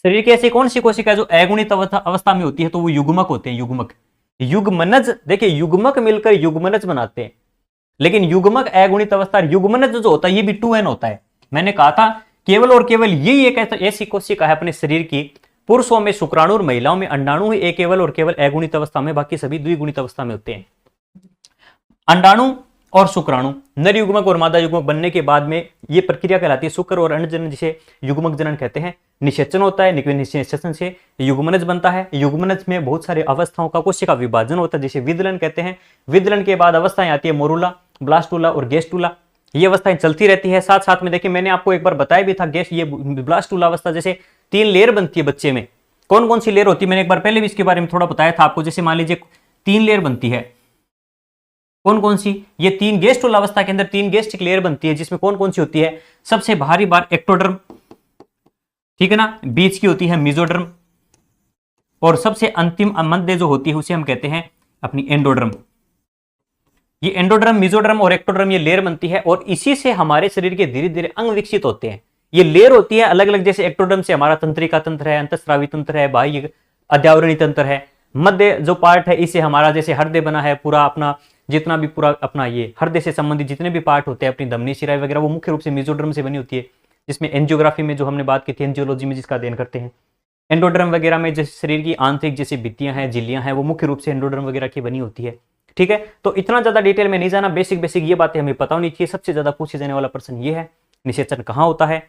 शरीर की ऐसी कौन सी कोशिका जो अगुणित अवस्था में होती है? तो वो युग्मक होते हैं। युग्मक, युग्मनज, देखिए युग्मक मिलकर युग्मनज बनाते हैं, लेकिन युग्मक अगुणित अवस्था, युग्मनज जो होता है ये भी 2n होता है। मैंने कहा था केवल और केवल यही एक ऐसी कोशिका है अपने शरीर की, पुरुषों में शुक्राणु और महिलाओं में अंडाणु है, केवल और केवल अगुणित अवस्था में, बाकी सभी द्विगुणित अवस्था में होते हैं। अंडाणु और शुक्राणु, नर युग्मक और मादा युग्मक बनने के बाद में ये प्रक्रिया कहलाती है शुक्र और अंड जनन, जिसे युग्मक जनन कहते हैं। निषेचन होता है, निषेचन से युग्मनज बनता है। युग्मनज में बहुत सारे अवस्थाओं का कोशिका विभाजन होता है, जिसे विदलन कहते हैं। विदलन के बाद अवस्थाएं आती है मोरूला, ब्लास्टूला और गेस्टूला। ये अवस्थाएं चलती रहती है। साथ साथ में देखिए मैंने आपको एक बार बताया भी था, ये ब्लास्टूला अवस्था जैसे 3 लेयर बनती है बच्चे में। कौन कौन सी लेयर होती है? मैंने एक बार पहले भी इसके बारे में थोड़ा बताया था आपको। जैसे मान लीजिए 3 लेयर बनती है, कौन कौन सी? ये 3 गेस्टूल अवस्था के अंदर 3 गेस्टिक लेयर बनती है, जिसमें कौन कौन सी होती है? सबसे बाहरी बार एक्टोडर्म, ठीक है ना, बीच की होती है मेसोडर्म, और सबसे अंतिम मध्य जो होती है उसे हम कहते हैं अपनी एंडोडर्म। ये एंडोडर्म, मेसोडर्म और एक्टोडर्म ये लेयर बनती है, और इसी से हमारे शरीर के धीरे धीरे अंग विकसित होते हैं। ये लेयर होती है अलग अलग, जैसे एक्टोडर्म से हमारा तंत्रिका तंत्र है, अंतस्रावी तंत्र है, बाह्य अध्यावरणी तंत्र है। मध्य जो पार्ट है इससे हमारा जैसे हृदय बना है, पूरा अपना जितना भी पूरा अपना ये हृदय से संबंधित जितने भी पार्ट होते हैं, अपनी धमनी शिराएं वगैरह, वो मुख्य रूप से मेसोडर्म से बनी होती है, जिसमें एंजियोग्राफी में जो हमने बात की थी, एंजियोलॉजी में जिसका अध्ययन करते हैं। एंडोडर्म वगैरह में जैसे शरीर की आंतरिक जैसे भित्तियां हैं, झिल्लियां हैं, वो मुख्य रूप से एंडोडर्म वगैरह की बनी होती है। ठीक है, तो इतना ज्यादा डिटेल में नहीं जाना, बेसिक बेसिक ये बातें हमें पता होनी चाहिए। सबसे ज्यादा पूछे जाने वाला प्रश्न ये है, निषेचन कहाँ होता है,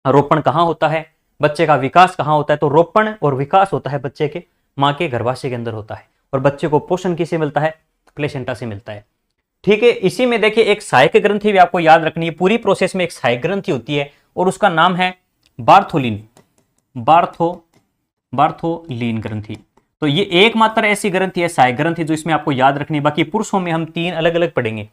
रोपण कहाँ होता है, बच्चे का विकास कहाँ होता है? तो रोपण और विकास होता है बच्चे के माँ के गर्भाशय के अंदर होता है, और बच्चे को पोषण किससे मिलता है? प्लेसेंटा से मिलता है। ठीक है, इसी में देखिए एक सहायक ग्रंथि भी आपको याद रखनी है। पूरी प्रोसेस में एक सहायक ग्रंथि होती है, और उसका नाम है बार्थोलिन, बार्थोलिन ग्रंथि। तो ये एकमात्र ऐसी ग्रंथि है सहायक ग्रंथि जो इसमें आपको याद रखनी है। बाकी पुरुषों में हम 3 अलग अलग पढ़ेंगे,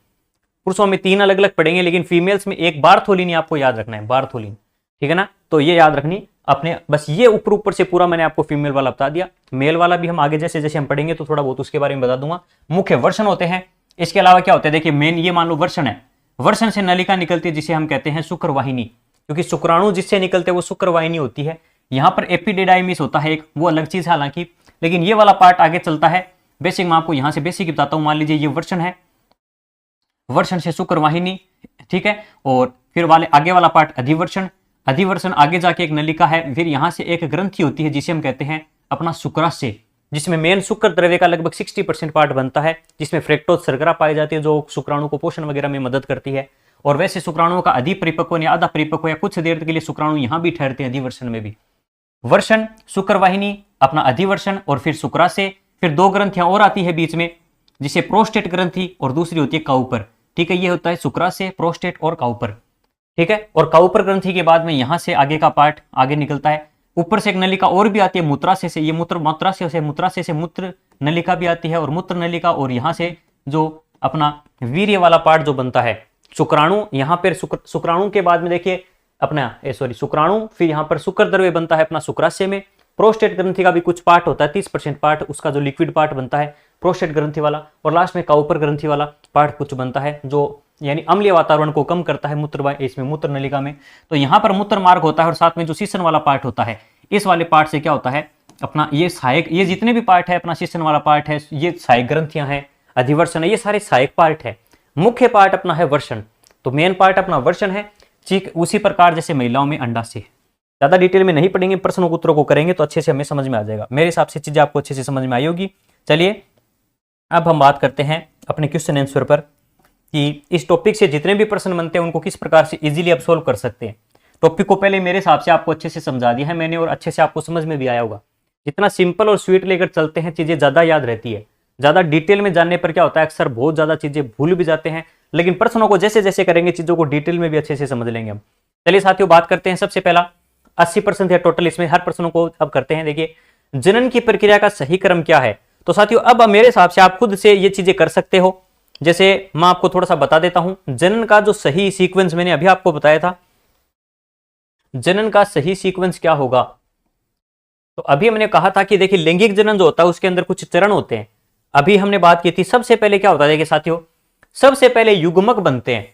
पुरुषों में 3 अलग अलग पढ़ेंगे, लेकिन फीमेल्स में एक बार्थोलिन आपको याद रखना है, बार्थोलिन। ठीक है ना, तो ये याद रखनी अपने, बस ये ऊपर ऊपर से पूरा मैंने आपको फीमेल वाला बता दिया। मेल वाला भी हम आगे जैसे जैसे हम पढ़ेंगे तो थोड़ा बहुत उसके बारे में बता दूंगा। मुख्य वर्षण होते हैं, इसके अलावा क्या होता है? देखिए मेन ये मान लो वर्षण है, वर्षण से नलिका निकलती है जिसे हम कहते हैं शुक्रवाहिनी, क्योंकि शुक्राणु जिससे निकलते हैं वो शुक्रवाहिनी होती है। यहाँ पर एपिडिडाइमिस होता है एक, वो अलग चीज है हालांकि, लेकिन ये वाला पार्ट आगे चलता है। बेसिक मैं आपको यहाँ से बेसिक बताता हूँ। मान लीजिए ये वर्षण है, वर्षण से शुक्रवाहिनी, ठीक है, और फिर वाले आगे वाला पार्ट अधिवर्षण, अधिवर्षण आगे जाके एक नलिका है, फिर यहाँ से एक ग्रंथि होती है जिसे हम कहते हैं अपना शुक्राशय, जिसमें मेन शुक्र द्रव्य का लगभग 60% पार्ट बनता है, जिसमें फ्रेक्टोज शर्करा पाई जाती है जो शुक्राणु को पोषण वगैरह में मदद करती है। और वैसे शुक्राणुओं का अधिपरिपक्व या आधा परिपक्व या कुछ देर के लिए शुक्राणु यहाँ भी ठहरते हैं अधिवर्षण में भी। वर्षण, शुक्रवाहिनी, अपना अधिवर्षण और फिर शुक्राशय, फिर 2 ग्रंथियां और आती है बीच में, जिसे प्रोस्टेट ग्रंथि और दूसरी होती है काउपर। ठीक है, ये होता है शुक्राशय, प्रोस्टेट और काउपर। ठीक है, और काउपर ग्रंथि के बाद में यहाँ से आगे का पार्ट आगे निकलता है। ऊपर से एक नलिका और भी आती है मूत्राशय से, ये मूत्राशय से मूत्र नलिका भी आती है, और मूत्र नलिका, और यहाँ से जो अपना वीर्य वाला पार्ट जो बनता है शुक्राणु, यहाँ पर शुक्राणु के बाद में देखिए अपना शुक्राणु, फिर यहाँ पर शुक्र द्रव्य बनता है अपना शुक्राशय में। प्रोस्टेट ग्रंथि का भी कुछ पार्ट होता है, 30% पार्ट उसका जो लिक्विड पार्ट बनता है प्रोस्टेट ग्रंथि वाला, और लास्ट में काउपर ग्रंथि वाला पार्ट कुछ बनता है जो यानी अम्लीय वातावरण को कम करता है मूत्र, इसमें मूत्र नलिका में। तो यहाँ पर मूत्र मार्ग होता है, और साथ में जो शीशन वाला पार्ट होता है, इस वाले पार्ट से क्या होता है अपना ये सहायक, ये जितने भी पार्ट है अपना शीशन वाला पार्ट है, ये सहायक ग्रंथियां हैं, अधिवर्षण है, ये सारे सहायक पार्ट है। मुख्य पार्ट अपना है वर्षण, तो मेन पार्ट अपना वर्षण है। ठीक उसी प्रकार जैसे महिलाओं में अंडाशय, ज्यादा डिटेल में नहीं पढ़ेंगे, प्रश्नों को उत्तरों को करेंगे तो अच्छे से हमें समझ में आ जाएगा। मेरे हिसाब से चीजें आपको अच्छे से समझ में आई होगी। चलिए अब हम बात करते हैं अपने क्वेश्चन आंसर पर, कि इस टॉपिक से जितने भी प्रश्न बनते हैं उनको किस प्रकार से इजीली आप सोल्व कर सकते हैं। टॉपिक को पहले मेरे हिसाब से आपको अच्छे से समझा दिया है मैंने और अच्छे से आपको समझ में भी आया होगा। जितना सिंपल और स्वीट लेकर चलते हैं चीजें ज्यादा याद रहती है। ज्यादा डिटेल में जानने पर क्या होता है, अक्सर बहुत ज्यादा चीजें भूल भी जाते हैं, लेकिन प्रश्नों को जैसे जैसे करेंगे चीजों को डिटेल में भी अच्छे से समझ लेंगे हम। चलिए साथियों बात करते हैं। सबसे पहला 80% है टोटल, इसमें हर प्रश्नों को अब करते हैं। देखिए जनन की प्रक्रिया का सही क्रम क्या है। तो साथियों अब मेरे हिसाब से आप खुद से ये चीजें कर सकते हो। जैसे मैं आपको थोड़ा सा बता देता हूं, जनन का जो सही सीक्वेंस मैंने अभी आपको बताया था, जनन का सही सीक्वेंस क्या होगा। तो अभी हमने कहा था कि देखिए लैंगिक जनन जो होता है उसके अंदर कुछ चरण होते हैं। अभी हमने बात की थी सबसे पहले क्या होता है, देखिए साथियों सबसे पहले युग्मक बनते हैं।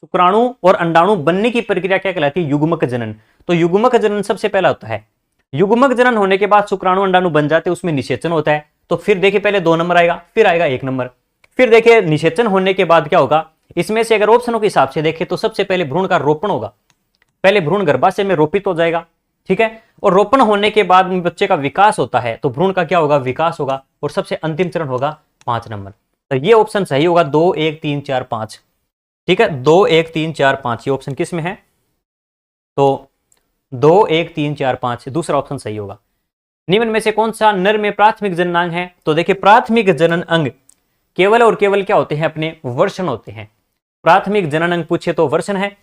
शुक्राणु और अंडाणु बनने की प्रक्रिया क्या कहलाती है, युग्मक जनन। तो युग्मक जनन सबसे पहला होता है। युग्मक जनन होने के बाद शुक्राणु अंडाणु बन जाते हैं, उसमें निषेचन होता है। तो फिर देखिए पहले 2 नंबर आएगा, फिर आएगा 1 नंबर। फिर देखिए निषेचन होने के बाद क्या होगा, इसमें से अगर ऑप्शनों के हिसाब से देखें तो सबसे पहले भ्रूण का रोपण होगा। पहले भ्रूण गर्भाशय में रोपित हो जाएगा, ठीक है, और रोपण होने के बाद बच्चे का विकास होता है, तो भ्रूण का क्या होगा, विकास होगा, और सबसे अंतिम चरण होगा 5 नंबर। तो ये ऑप्शन सही होगा 2 1 3 4 5, ठीक है, 2 1 3 4 5 ये ऑप्शन किस में है, तो 2 1 3 4 5 दूसरा ऑप्शन सही होगा। निम्न में से कौन सा नर में प्राथमिक जननांग है। तो देखिए प्राथमिक जनन अंग केवल और केवल क्या होते हैं, अपने वर्षण होते हैं। प्राथमिक जनन अंग पूछे तो वर्षण है,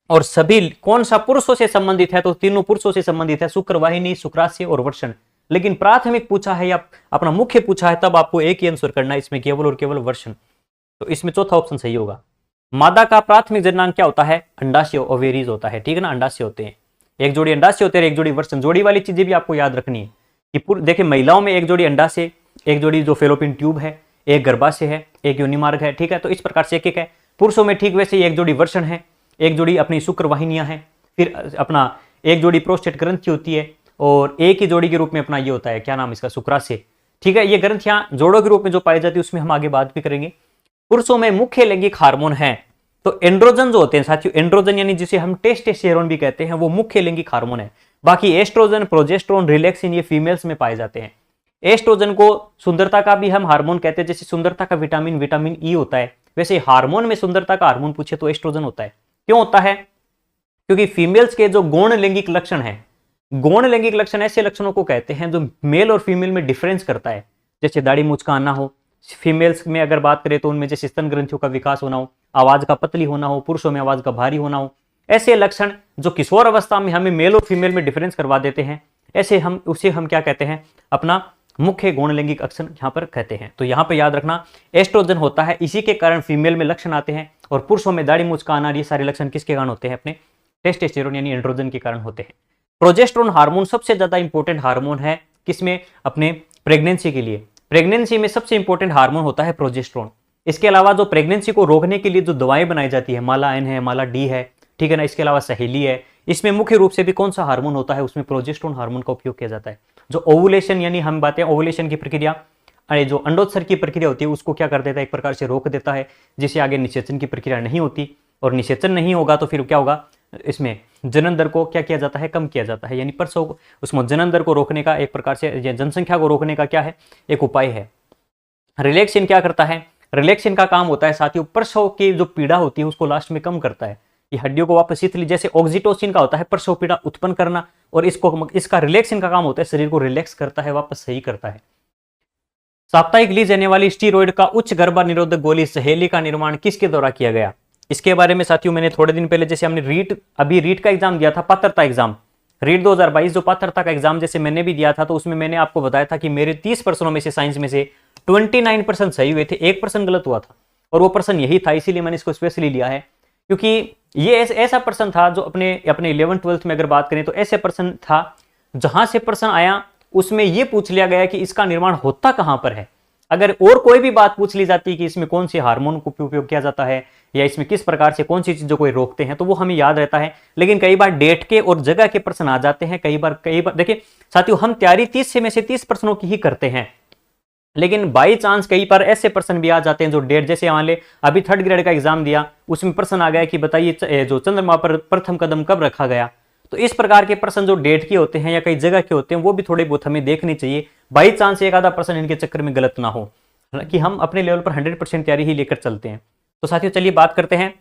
और सभी कौन सा पुरुषों से संबंधित है, तो तीनों पुरुषों से संबंधित है, शुक्रवाहिनी, शुक्राशय और वर्षण। लेकिन प्राथमिक पूछा है या अपना मुख्य पूछा है तब आपको एक ही आंसर करना है, इसमें केवल और केवल वर्षण। तो इसमें चौथा ऑप्शन सही होगा। मादा का प्राथमिक जननांग क्या होता है, अंडाशय ओवेरीज होता है, ठीक है ना, अंडाशय होते हैं। एक जोड़ी अंडाशय होते हैं, एक जोड़ी वर्षण। जोड़ी वाली चीजें भी आपको याद रखनी है कि देखिए महिलाओं में एक जोड़ी अंडाशय, एक जोड़ी जो फेलोपियन ट्यूब है, एक गर्भाशय है, एक योनि मार्ग है, ठीक है, तो इस प्रकार से एक एक है। पुरुषों में ठीक वैसे एक जोड़ी वर्षण है, एक जोड़ी अपनी शुक्रवाहिनियां हैं, फिर अपना एक जोड़ी प्रोस्टेट ग्रंथि होती है, और एक ही जोड़ी के रूप में अपना ये होता है, क्या नाम इसका, शुक्राशय, ठीक है। ये ग्रंथियां जोड़ों के रूप में जो पाई जाती है उसमें हम आगे बात भी करेंगे। पुरुषों में मुख्य लैंगिक हार्मोन है, तो एंड्रोजन जो होते हैं साथियों, एंड्रोजन यानी जिसे हम टेस्टोस्टेरोन भी कहते हैं, वो मुख्य लैंगिक हार्मोन है। बाकी एस्ट्रोजन, प्रोजेस्टेरोन, रिलैक्सिन ये फीमेल्स में पाए जाते हैं। एस्ट्रोजन को सुंदरता का भी हम हार्मोन कहते हैं, जैसे सुंदरता का विटामिन विटामिन ई होता है, वैसे हार्मोन में सुंदरता का हार्मोन पूछे तो एस्ट्रोजन होता है। क्यों होता है, क्योंकि फीमेल्स के जो गौण लैंगिक लक्षण है, गौण लैंगिक लक्षण ऐसे लक्षणों को कहते हैं जो मेल और फीमेल में डिफरेंस करता है। जैसे दाढ़ी मूंछ का आना हो, फीमेल्स में अगर बात करें तो उनमें जैसे स्तन ग्रंथियों का विकास होना हो, आवाज का पतली होना हो, पुरुषों में आवाज का भारी होना हो, ऐसे लक्षण जो किशोर अवस्था में हमें मेल और फीमेल में डिफरेंस करवा देते हैं, ऐसे उसे हम क्या कहते हैं, अपना मुख्य गौण लैंगिक लक्षण यहाँ पर कहते हैं। तो यहाँ पर याद रखना एस्ट्रोजन होता है, इसी के कारण फीमेल में लक्षण आते हैं, और पुरुषों में दाढ़ी मूंछ का आना, ये सारे लक्षण किसके कारण होते हैं, अपने टेस्टोस्टेरोन यानी एंड्रोजन के कारण होते हैं। प्रोजेस्टेरोन हार्मोन सबसे ज्यादा इंपॉर्टेंट हार्मोन है, किसमें, अपने प्रेगनेंसी के लिए। प्रेगनेंसी में सबसे इंपॉर्टेंट हार्मोन होता है प्रोजेस्टेरोन। इसके अलावा जो प्रेगनेंसी को रोकने के लिए जो दवाएं बनाई जाती है, माला एन है, माला डी है, ठीक है ना, इसके अलावा सहेली है, इसमें मुख्य रूप से भी कौन सा हार्मोन होता है, उसमें प्रोजेस्टेरोन हार्मोन का उपयोग किया जाता है। जो ओवुलेशन यानी हम बातें ओवुलेशन की प्रक्रिया, जो अंडोत्सर्ग की प्रक्रिया होती है उसको क्या कर देता है, एक प्रकार से रोक देता है, जिससे आगे निषेचन की प्रक्रिया नहीं होती, और निषेचन नहीं होगा तो फिर क्या होगा, इसमें जनन दर को क्या किया जाता है, कम किया जाता है। यानी प्रसव उसमें जनन दर को रोकने का एक प्रकार से, जनसंख्या को रोकने का क्या है, एक उपाय है। रिलैक्सिन क्या करता है, रिलैक्सिन का काम होता है साथियों प्रसव की जो पीड़ा होती है उसको लास्ट में कम करता है, ये हड्डियों को वापस शिथिल, जैसे ऑक्सीटोसिन का होता है प्रसव पीड़ा उत्पन्न करना, और इसका रिलैक्सिन का काम होता है शरीर को रिलैक्स करता है, वापस सही करता है। साप्ताहिक ली जाने वाली स्टीरॉयड का उच्च गर्भानिरोधक गोली सहेली का निर्माण किसके द्वारा किया गया। इसके बारे में साथियों मैंने थोड़े दिन पहले, जैसे हमने रीट का एग्जाम दिया था, पात्रता एग्जाम, रीट 2022 जो पात्रता का एग्जाम जैसे मैंने भी दिया था, तो उसमें मैंने आपको बताया था कि मेरे 30 प्रश्नों में से साइंस में से 29% सही हुए थे, 1% गलत हुआ था, और वो प्रश्न यही था, इसीलिए मैंने इसको स्पेशली लिया है, क्योंकि ये ऐसा प्रश्न था जो अपने 11th 12th में अगर बात करें तो ऐसे प्रश्न था, जहां से प्रश्न आया उसमें यह पूछ लिया गया कि इसका निर्माण होता कहां पर है। अगर और कोई भी बात पूछ ली जाती है कि इसमें कौन से हार्मोन को उपयोग किया जाता है, या इसमें किस प्रकार से कौन सी चीजों को रोकते हैं, तो वो हमें याद रहता है। लेकिन कई बार डेट के और जगह के प्रश्न आ जाते हैं, कई बार देखिए साथियों, हम तैयारी 30 में से 30 प्रश्नों की ही करते हैं, लेकिन बाई चांस कई बार ऐसे प्रश्न भी आ जाते हैं जो डेट, जैसे मान ले अभी 3rd ग्रेड का एग्जाम दिया, उसमें प्रश्न आ गया कि बताइए जो चंद्रमा पर प्रथम कदम कब रखा गया। तो इस प्रकार के प्रश्न जो डेट के होते हैं या कई जगह के होते हैं, वो भी थोड़े बहुत हमें देखने चाहिए, बाई चांस एक आधा प्रश्न इनके चक्कर में गलत ना हो, कि हम अपने लेवल पर 100% तैयारी ही लेकर चलते हैं। तो साथियों चलिए बात करते हैं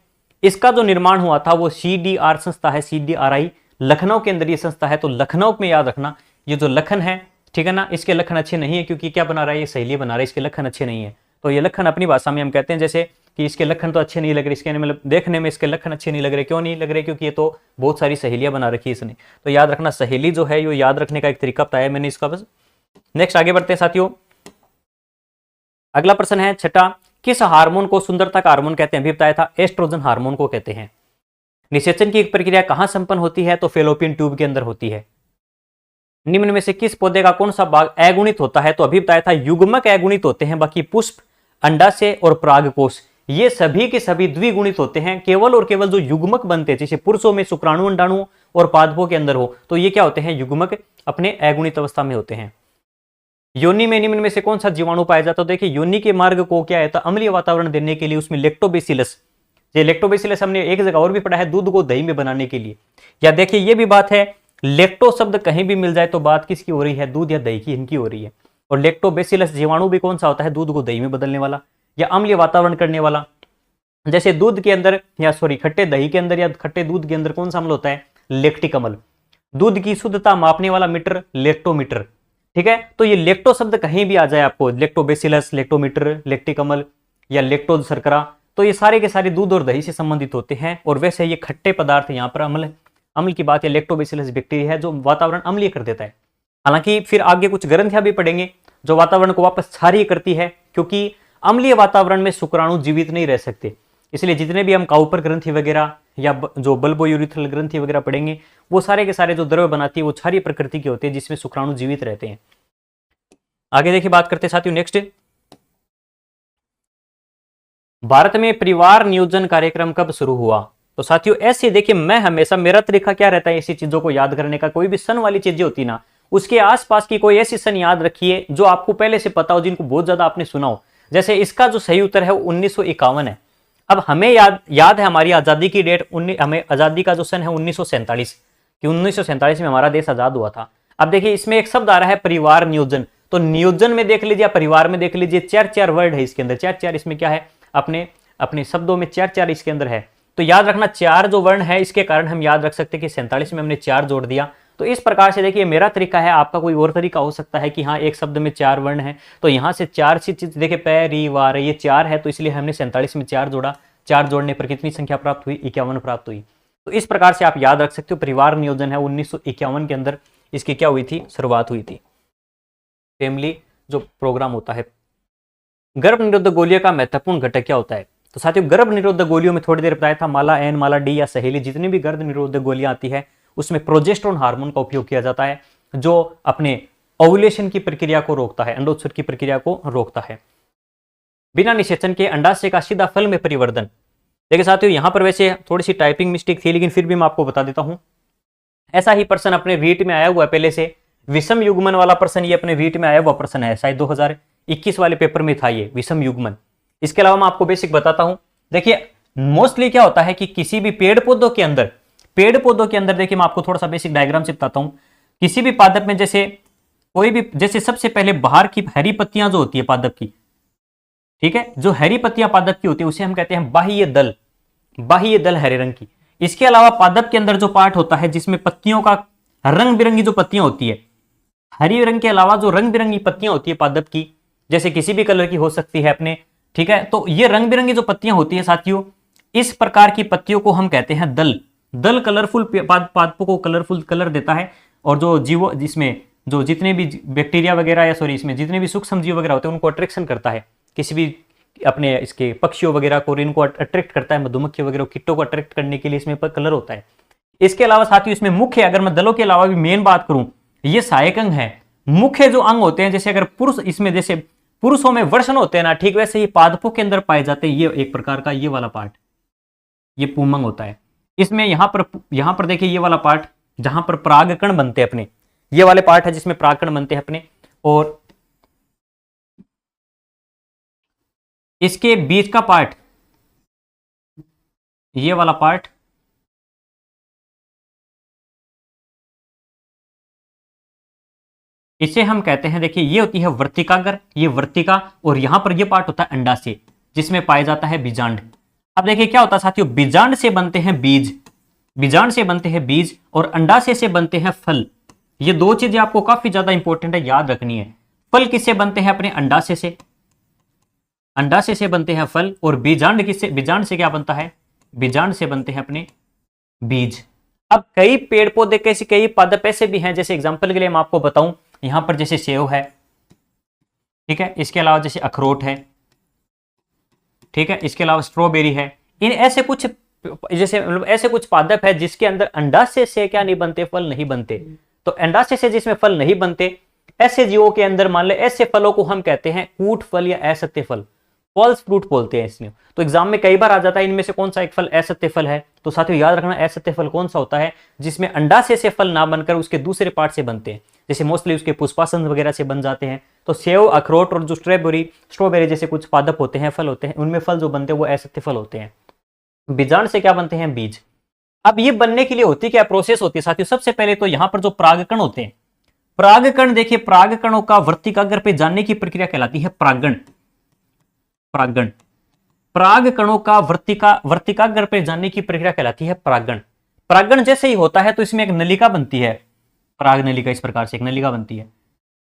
इसका जो निर्माण हुआ था वो CDR संस्था है, CDRI लखनऊ के अंदर ये संस्था है। तो लखनऊ में याद रखना, ये जो लखन है, ठीक है ना, इसके लखन अच्छे नहीं है क्योंकि क्या बना रहा है, ये सहेली बना रहा है, इसके लखन अच्छे नहीं है। तो ये लखन अपनी भाषा में हम कहते हैं जैसे कि इसके लखन तो अच्छे नहीं लग रहे, इसके मतलब देखने में इसके लखन अच्छे नहीं लग रहे। क्यों नहीं लग रहे? क्योंकि ये तो बहुत सारी सहेलियां बना रखी है इसने। तो याद रखना, सहेली जो है ये याद रखने का एक तरीका बताया मैंने इसका। बस नेक्स्ट आगे बढ़ते हैं साथियों। अगला प्रश्न है छठा, किस हार्मोन को सुंदरता का हार्मोन कहते हैं? अभी बताया था, एस्ट्रोजन हार्मोन को कहते हैं। निषेचन की एक प्रक्रिया कहां संपन्न होती है? तो फेलोपियन ट्यूब के अंदर होती है। निम्न में से किस पौधे का कौन सा भाग अगुणित होता है? तो अभी बताया था युग्मक अगुणित होते हैं, बाकी पुष्प, अंडाशय और परागकोश ये सभी के सभी द्विगुणित होते हैं। केवल और केवल जो युग्मक बनते हैं, जैसे पुरुषों में शुक्राणु, अंडाणु और पादपों के अंदर हो, तो ये क्या होते हैं? युग्मक अपने अगुणित अवस्था में होते हैं। योनि में निम्न में से कौन सा जीवाणु पाया जाता है? देखिए योनि के मार्ग को क्या है, तो अम्लीय वातावरण देने के लिए उसमें लैक्टोबैसिलस, ये लैक्टोबैसिलस हमने एक जगह और भी पढ़ा है, दूध को दही में बनाने के लिए। या देखिए ये भी बात है, लैक्टो शब्द कहीं भी मिल जाए तो बात किसकी हो रही है? दूध या दही की, इनकी हो रही है। और लैक्टोबैसिलस जीवाणु भी कौन सा होता है? दूध को दही में बदलने वाला या अम्लीय वातावरण करने वाला। जैसे दूध के अंदर या सॉरी खट्टे दही के अंदर या खट्टे दूध के अंदर कौन सा अम्ल होता है? लैक्टिक अम्ल। दूध की शुद्धता मापने वाला मीटर लैक्टोमीटर, ठीक है। तो ये लैक्टो शब्द कहीं भी आ जाए आपको, लैक्टोबैसिलस, लैक्टोमीटर, लैक्टिक अम्ल या लैक्टोज शर्करा, तो ये सारे के सारे दूध और दही से संबंधित होते हैं। और वैसे ये खट्टे पदार्थ, यहाँ पर अम्ल की बात है, लैक्टोबैसिलस बैक्टीरिया है जो वातावरण अम्लीय कर देता है। हालांकि फिर आगे कुछ ग्रंथियां भी पढ़ेंगे जो वातावरण को वापस क्षारीय करती है, क्योंकि अम्लीय वातावरण में शुक्राणु जीवित नहीं रह सकते। इसलिए जितने भी हम काउपर ग्रंथि वगैरह या जो बल्बोयूरिथ्रल ग्रंथि वगैरह पढ़ेंगे, वो सारे के सारे जो द्रव्य बनाती है वो क्षारीय प्रकृति के होते हैं, जिसमें शुक्राणु जीवित रहते हैं। आगे देखिए बात करते हैं साथियों नेक्स्ट, भारत में परिवार नियोजन कार्यक्रम कब शुरू हुआ? तो साथियों ऐसे देखिए, मैं हमेशा, मेरा तरीका क्या रहता है ऐसी चीजों को याद करने का, कोई भी सन वाली चीजें होती ना, उसके आसपास की कोई ऐसी सन याद रखिए जो आपको पहले से पता हो, जिनको बहुत ज्यादा आपने सुना हो। जैसे इसका जो सही उत्तर है वो 1951 है। अब हमें याद है हमारी आजादी की डेट, हमें आजादी का जो सन है 1947, कि 1947 में हमारा देश आजाद हुआ था। अब देखिए इसमें एक शब्द आ रहा है परिवार नियोजन, तो नियोजन में देख लीजिए, परिवार में देख लीजिए, चार वर्ड है इसके अंदर, चार इसमें क्या है, अपने अपने शब्दों में चार इसके अंदर है। तो याद रखना, चार जो वर्ण है इसके कारण हम याद रख सकते हैं कि 47 में हमने 4 जोड़ दिया। तो इस प्रकार से देखिए मेरा तरीका है, आपका कोई और तरीका हो सकता है कि हाँ एक शब्द में 4 वर्ण है, तो यहां से 4 चीज देखिए, परिवार ये 4 है, तो इसलिए हमने 47 में 4 जोड़ा। 4 जोड़ने पर कितनी संख्या प्राप्त हुई? 51 प्राप्त हुई। तो इस प्रकार से आप याद रख सकते हो, परिवार नियोजन है 1951 के अंदर इसकी क्या हुई थी? शुरुआत हुई थी, फैमिली जो प्रोग्राम होता है। गर्भ निरोधक गोलियों का महत्वपूर्ण घटक क्या होता है? तो साथियों गर्भ निरोधक गोलियों में थोड़ी देर बताया था, माला एन, माला डी या सहेली, जितनी भी गर्भ निरोधक गोलियां आती है उसमें प्रोजेस्टेरोन हार्मोन का उपयोग किया जाता है, जो अपने ओव्यूलेशन की प्रक्रिया को रोकता है, अंडोत्सर्ग की प्रक्रिया को रोकता है। बिना निषेचन के अंडाशय का सीधा फल में परिवर्तन। देखिए साथियों यहां पर वैसे थोड़ी सी टाइपिंग मिस्टेक थी, लेकिन फिर भी मैं आपको बता देता हूं। ऐसा ही प्रश्न अपने रीट में आया हुआ है पहले से, विषम युग्मन वाला प्रश्न ये अपने रीट में आया हुआ प्रश्न है, शायद 2021 वाले पेपर में था ये विषम युग्मन। इसके अलावा मैं आपको बेसिक बताता हूं। देखिए मोस्टली क्या होता है कि किसी भी पेड़ पौधों के अंदर देखिए मैं आपको थोड़ा सा बेसिक डायग्राम से बताता हूं। किसी भी पादप में जैसे कोई भी, जैसे सबसे पहले बाहर की हरी पत्तियां जो होती है पादप की, ठीक है, जो हरी पत्तियां पादप की होती है उसे हम कहते हैं बाह्य दल, बाह्य दल हरे रंग की। इसके अलावा पादप के अंदर जो पार्ट होता है जिसमें पत्तियों का रंग बिरंगी जो पत्तियां होती है, हरी रंग के अलावा जो रंग बिरंगी पत्तियां होती है पादप की, जैसे किसी भी कलर की हो सकती है अपने, ठीक है, तो ये रंग बिरंगी जो पत्तियां होती है साथियों, इस प्रकार की पत्तियों को हम कहते हैं दल। दल कलरफुल पादपों को कलरफुल कलर देता है, और जो जीवो जिसमें जो जितने भी बैक्टीरिया वगैरह या सॉरी इसमें जितने भी सूक्ष्म जीव वगैरह होते हैं उनको अट्रैक्शन करता है, किसी भी अपने इसके पक्षियों वगैरह को इनको अट्रैक्ट करता है, मधुमक्खी वगैरह कीटों को अट्रैक्ट करने के लिए इसमें कलर होता है। इसके अलावा साथियों इसमें मुख्य, अगर मैं दलों के अलावा भी मेन बात करूं, ये सहायक अंग है। मुख्य जो अंग होते हैं, जैसे अगर पुरुष, इसमें जैसे पुरुषों में वर्षण होते हैं ना, ठीक वैसे ही पादपों के अंदर पाए जाते हैं ये एक प्रकार का ये वाला पार्ट, ये पुंमंग होता है। इसमें यहां पर देखिए ये वाला पार्ट जहां पर परागकण बनते हैं अपने, ये वाले पार्ट है जिसमें परागकण बनते हैं अपने, और इसके बीच का पार्ट, ये वाला पार्ट, इसे हम कहते हैं, देखिए ये होती है वर्तिकाग्र, ये वर्तिका, और यहां पर ये पार्ट होता है अंडाशय जिसमें पाया जाता है बीजांड। अब देखिए क्या होता है साथियों, बीजांड से बनते हैं बीज, बीजांड से बनते हैं बीज, और अंडाशय से बनते हैं फल। ये दो चीजें आपको काफी ज्यादा इंपॉर्टेंट है, याद रखनी है। फल किससे बनते हैं, अपने अंडाशय से, अंडाशय से बनते हैं फल। और बीजांड किससे, बीजांड से क्या बनता है, बीजांड से बनते हैं अपने बीज। अब कई पेड़ पौधे कैसे, कई पादप ऐसे भी हैं, जैसे एग्जांपल के लिए मैं आपको बताऊं, यहां पर जैसे सेव है, ठीक है, इसके अलावा जैसे अखरोट है, ठीक है, इसके अलावा स्ट्रॉबेरी है। इन ऐसे कुछ, जैसे मतलब ऐसे कुछ पादप है जिसके अंदर अंडाशय से क्या नहीं बनते, फल नहीं बनते। तो अंडाशय से जिसमें फल नहीं बनते, ऐसे जीवों के अंदर मान ले, ऐसे फलों को हम कहते हैं कूट फल या असत्य फल, फॉल्स फ्रूट बोलते हैं इसमें। तो एग्जाम में कई बार आ जाता है इनमें से कौन सा एक फल असत्य फल है। तो साथियों याद रखना, असत्य फल कौन सा होता है, जिसमें अंडाशय से फल ना बनकर उसके दूसरे पार्ट से बनते हैं, जैसे मोस्टली उसके पुष्पासन वगैरह से बन जाते हैं। तो सेव, अखरोट और जो स्ट्रॉबेरी जैसे कुछ पादप होते हैं, फल होते हैं, उनमें फल जो बनते हैं वो असत्य फल होते हैं। बीजांड से क्या बनते हैं, बीज। अब ये बनने के लिए होती क्या प्रोसेस होती है साथियों, सबसे पहले तो यहां पर जो परागकण होते हैं, परागकण देखिए, परागकणों का वर्तिकाग्र पे जानने की प्रक्रिया कहलाती है परागण। परागण, परागकणों का वर्तिकाग्र पे जानने की प्रक्रिया कहलाती है परागण। परागण जैसे ही होता है तो इसमें एक नलिका बनती है, पराग नलिका, इस प्रकार से एक नलिका बनती है,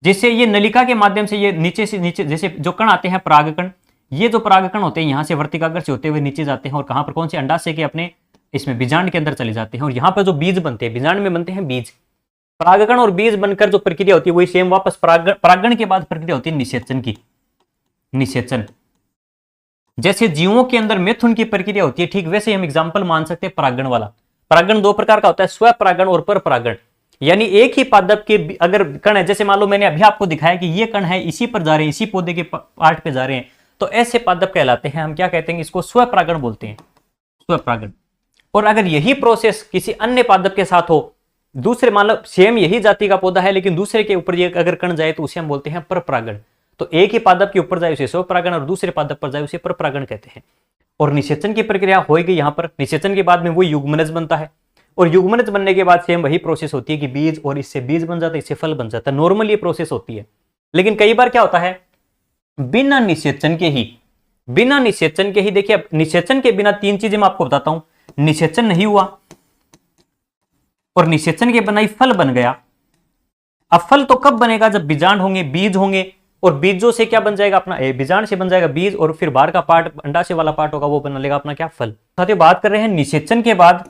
जिससे ये नलिका के माध्यम से ये नीचे से नीचे, जैसे जो कण आते हैं परागकण, ये जो परागकण होते हैं यहां से वर्तिकाग्र से होते हुए नीचे जाते हैं, और कहां पर, कौन से, अंडाशय के अपने इसमें बीजांड के अंदर चले जाते हैं, और यहां पर जो बीज बनते हैं, बीजांड में बनते हैं बीज। परागकण और बीज बनकर जो प्रक्रिया होती है वही सेम वापस परागण के बाद प्रक्रिया होती है निषेचन की, निषेचन। जैसे जीवों के अंदर मिथुन की प्रक्रिया होती है, ठीक वैसे हम एग्जांपल मान सकते हैं परागण वाला। परागण दो प्रकार का होता है, स्वपरागण और परपरागण। यानी एक ही पादप के अगर कण है, जैसे मान लो मैंने अभी आपको दिखाया कि ये कण है, इसी पर जा रहे हैं, इसी पौधे के पार्ट पे जा रहे हैं, तो ऐसे पादप कहलाते हैं, हम क्या कहते हैं, इसको स्वपरागण बोलते हैं, स्वपरागण। और अगर यही प्रोसेस किसी अन्य पादप के साथ हो, दूसरे, मान लो सेम यही जाति का पौधा है लेकिन दूसरे के ऊपर ये अगर कण जाए तो उसे हम बोलते हैं परपरागण। तो एक ही पादप के ऊपर जाए उसे स्वपरागण, और दूसरे पादप पर जाए उसे परपरागण कहते हैं। और निषेचन की प्रक्रिया होगी यहां पर, निषेचन के बाद में वो युग्मनज बनता है, और युग्मनज बनने के बाद सेम वही प्रोसेस होती है कि बीज, और इससे बीज बन जाता है, इससे फल बन जाता है। नॉर्मल ये प्रोसेस होती है, लेकिन कई बार क्या होता है, बिना निषेचन के ही, बिना निषेचन के ही, देखिए अब निषेचन के बिना तीन चीजें मैं आपको बताता हूं, निषेचन नहीं हुआ और निषेचन के बिना ही फल बन गया। अब फल तो कब बनेगा, जब बीजांड होंगे, बीज होंगे, और बीजों से क्या बन जाएगा अपना, बीजांड से बन जाएगा बीज, और फिर बाहर का पार्ट, अंडाशय वाला पार्ट होगा, वो बना लेगा अपना क्या, फल। साथियों बात कर रहे हैं निषेचन के बाद,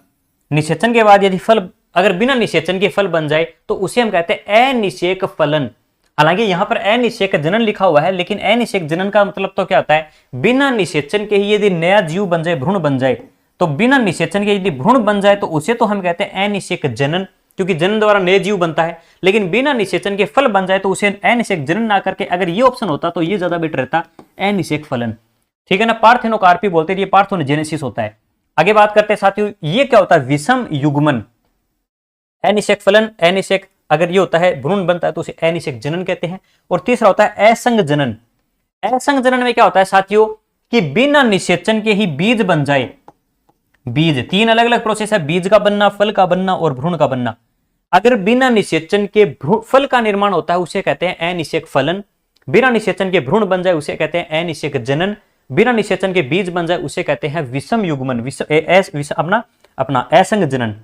निषेचन के बाद यदि फल, अगर बिना निषेचन के फल बन जाए तो उसे हम कहते हैं अनिषेक फलन। हालांकि यहां पर अनिषेक जनन लिखा हुआ है, लेकिन अनिषेक जनन का मतलब तो क्या होता है, बिना निषेचन के ही यदि नया जीव बन जाए, भ्रूण बन जाए, तो बिना निषेचन के यदि भ्रूण बन जाए तो उसे तो हम कहते हैं अनिषेक जनन, क्योंकि जनन द्वारा नए जीव बनता है। लेकिन बिना निषेचन के फल बन जाए तो उसे अनिषेक जनन ना करके अगर ये ऑप्शन होता तो ये ज्यादा बेटर रहता, अनिषेक फलन, ठीक है ना। पार्थेनोकार्पी बोलते हैं, ये पार्थेनोजेनेसिस होता है। आगे बात करते हैं साथियों, ये क्या होता है, विषम युग्मन। अनिषेक फलन, अनिषेक, अगर ये होता है भ्रूण बनता है तो उसे अनिषेक जनन कहते हैं। और तीसरा होता है असंग जनन। असंग जनन में क्या होता है साथियों, कि बिना निषेचन के ही बीज बन जाए, बीज, तीन अलग अलग प्रोसेस है, बीज का बनना, फल का बनना और भ्रूण का बनना। अगर बिना निषेचन के फल का निर्माण होता है उसे कहते हैं अनिषेक फलन, बिना निषेचन के भ्रूण बन जाए उसे कहते हैं अनिषेक जनन, बिना निषेचन के बीज बन जाए उसे कहते हैं विषम युग्मन, अपना असंग जनन।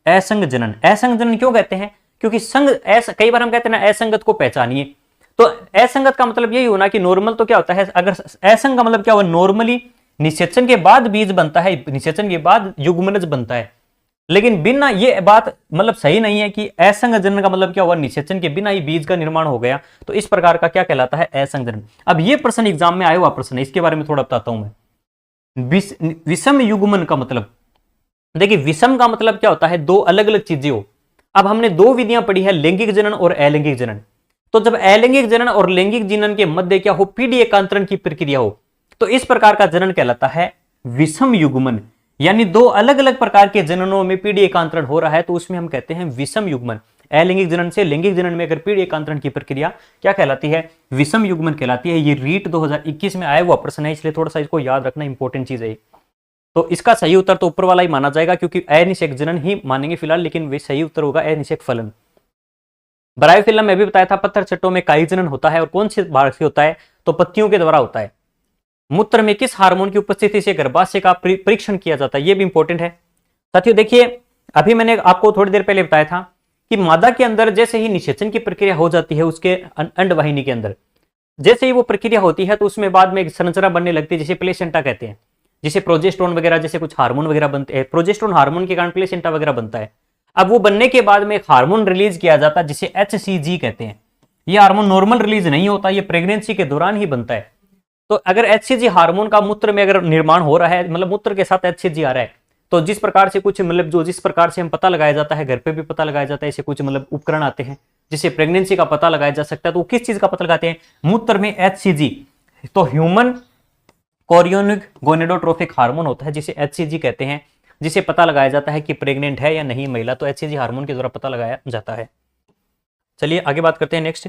असंग जनन, असंग जनन क्यों कहते हैं, क्योंकि संग, कई बार हम कहते हैं ना असंगत को पहचानिए, तो असंगत का मतलब यही होना कि नॉर्मल तो क्या होता है, अगर असंग का मतलब क्या हुआ, नॉर्मली निषेचन के बाद बीज बनता है, निषेचन के बाद युग्मनज बनता है। लेकिन बिना, ये बात मतलब सही नहीं है कि असंग जनन का मतलब क्या हुआ, निषेचन के बिना ही बीज का निर्माण हो गया, तो इस प्रकार का क्या कहलाता है, असंग जनन। अब ये प्रश्न एग्जाम में आया हुआ प्रश्न है, इसके बारे में थोड़ा बताता हूं मैं। विषम युग्मन का मतलब, देखिए विषम का मतलब क्या होता है, दो अलग अलग चीजें हो। अब हमने दो विधियां पढ़ी है, लैंगिक जनन और अलैंगिक जनन। तो जब अलैंगिक जनन और लैंगिक जनन के मध्य क्या हो, पीढ़ी एकांतरण की प्रक्रिया हो, तो इस प्रकार का जनन कहलाता है विषम युग्मन। यानी दो अलग अलग प्रकार के जननों में पीढ़ी एकांतरण हो रहा है तो उसमें हम कहते हैं विषम युग्मन। अलैंगिक जनन से लैंगिक जनन में अगर पीढ़ी एकांतरण की प्रक्रिया क्या कहलाती है, विषम युग्मन कहलाती है। ये रीट 2021 में आया हुआ प्रश्न है, इसलिए थोड़ा सा इसको याद रखना इंपॉर्टेंट चीज है। तो इसका सही उत्तर तो ऊपर वाला ही माना जाएगा, क्योंकि अनिषेक जनन ही मानेंगे फिलहाल, लेकिन वे सही उत्तर होगा अनिषेक फलन। ब्रायोफिल्म में भी बताया था, पत्थर चट्टों में काई जनन होता है, और कौन से भाग से होता है, तो पत्तियों के द्वारा होता है। मूत्र में किस हार्मोन की उपस्थिति से गर्भाशय का परीक्षण किया जाता है, ये भी इंपॉर्टेंट है। साथियों देखिए, अभी मैंने आपको थोड़ी देर पहले बताया था कि मादा के अंदर जैसे ही निषेचन की प्रक्रिया हो जाती है उसके अंडवाहिनी के अंदर, जैसे ही वो प्रक्रिया होती है तो उसमें बाद में एक संरचना बनने लगती है जिसे प्लेसेंटा कहते हैं, जिसे प्रोजेस्टेरोन वगैरह जैसे कुछ हार्मोन वगैरह बनते हैं, प्रोजेस्टेरोन हार्मोन के कारण प्लेसेंटा वगैरह बनता है। अब वो बनने के बाद में एक हार्मोन रिलीज किया जाता है जिसे HCG कहते हैं। ये हार्मोन नॉर्मल रिलीज नहीं होता, ये प्रेगनेंसी के दौरान ही बनता है। तो अगर HCG हार्मोन का मूत्र में अगर निर्माण हो रहा है, मतलब मूत्र के साथ HCG आ रहा है, तो जिस प्रकार से कुछ मतलब जो जिस प्रकार से हम पता लगाया जाता है, घर पे भी पता लगाया जाता है, ऐसे कुछ मतलब उपकरण आते हैं जिससे प्रेगनेंसी का पता लगाया जा सकता है। तो किस चीज का पता लगाते हैं? मूत्र में HCG। तो ह्यूमन कोरियोनिक गोनेडोट्रोफिक हार्मोन होता है जिसे HCG कहते हैं, जिसे पता लगाया जाता है कि प्रेग्नेंट है या नहीं महिला, तो HCG हार्मोन के द्वारा पता लगाया जाता है। चलिए आगे बात करते हैं। नेक्स्ट,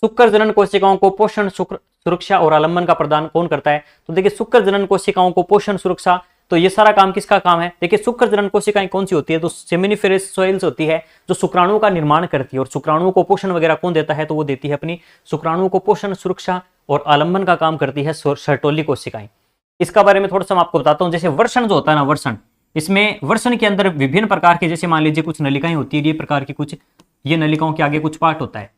शुक्र जनन कोशिकाओं को पोषण, सुरक्षा और आलंबन का प्रदान कौन करता है? तो देखिए, शुक्र जनन कोशिकाओं को पोषण, सुरक्षा, तो ये सारा काम किसका काम है? देखिए, शुक्र जनन कोशिकाएं कौन सी होती है? तो सेमिनिफेरस सॉइल्स होती है जो शुक्राणुओं का निर्माण करती है, और शुक्राणुओं को पोषण वगैरह कौन देता है? तो वो देती है अपनी शुक्राणुओं को पोषण, सुरक्षा और आलंबन का काम करती है सर्टोली कोशिकाएं। इसका बारे में थोड़ा सा मैं आपको बताता हूं। जैसे वर्षण जो होता है ना, वर्षण, इसमें वर्षण के अंदर विभिन्न प्रकार के, जैसे मान लीजिए कुछ नलिकाएं होती है, ये प्रकार की कुछ, ये नलिकाओं के आगे कुछ पार्ट होता है,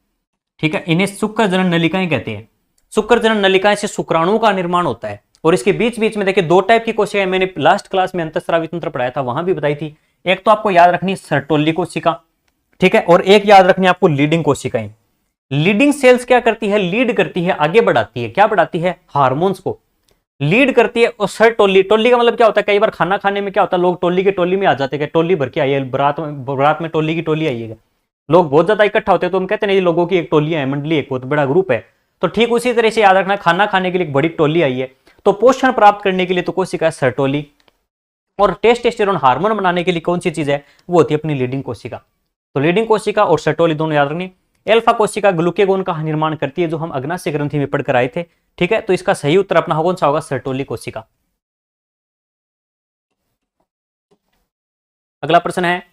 ठीक है, इन्हें शुक्र जनन नलिकाएं कहते हैं। शुक्र जनन नलिकाएं से शुक्राणुओं का निर्माण होता है, और इसके बीच बीच में देखिए दो टाइप की कोशिकाएं, मैंने लास्ट क्लास में अंतःस्रावी तंत्र पढ़ाया था, वहां भी बताई थी। एक तो आपको याद रखनी सर्टोली कोशिका, ठीक है, और एक याद रखनी आपको लीडिंग कोशिकाएं। लीडिंग सेल्स क्या करती है? लीड करती है, आगे बढ़ाती है। क्या बढ़ाती है? हार्मोन्स को लीड करती है। और सर्टोली, टोली का मतलब क्या होता है? कई बार खाना खाने में क्या होता है, लोग टोली के टोली में आ जाते हैं, टोली भर के आइए, बारात में टोली की टोली आइएगा, लोग बहुत ज्यादा इकट्ठा होते हैं तो हम कहते हैं ये लोगों की एक टोली है, मंडली, एक बहुत बड़ा ग्रुप है। तो ठीक उसी तरह से याद रखना, खाना खाने के लिए एक बड़ी टोली आई है, तो पोषण प्राप्त करने के लिए तो कोशिका सर्टोली, और टेस्टोस्टेरोन हार्मोन बनाने के लिए कौन सी चीज है? वो होती है अपनी लीडिंग कोशिका। तो लीडिंग कोशिका और सर्टोली दोनों याद रखनी। एल्फा कोशिका ग्लूकेगोन का निर्माण करती है, जो हम अग्नाशय ग्रंथि में पढ़कर आए थे, ठीक है। तो इसका सही उत्तर अपना कौन सा होगा? सर्टोली कोशिका। अगला प्रश्न है,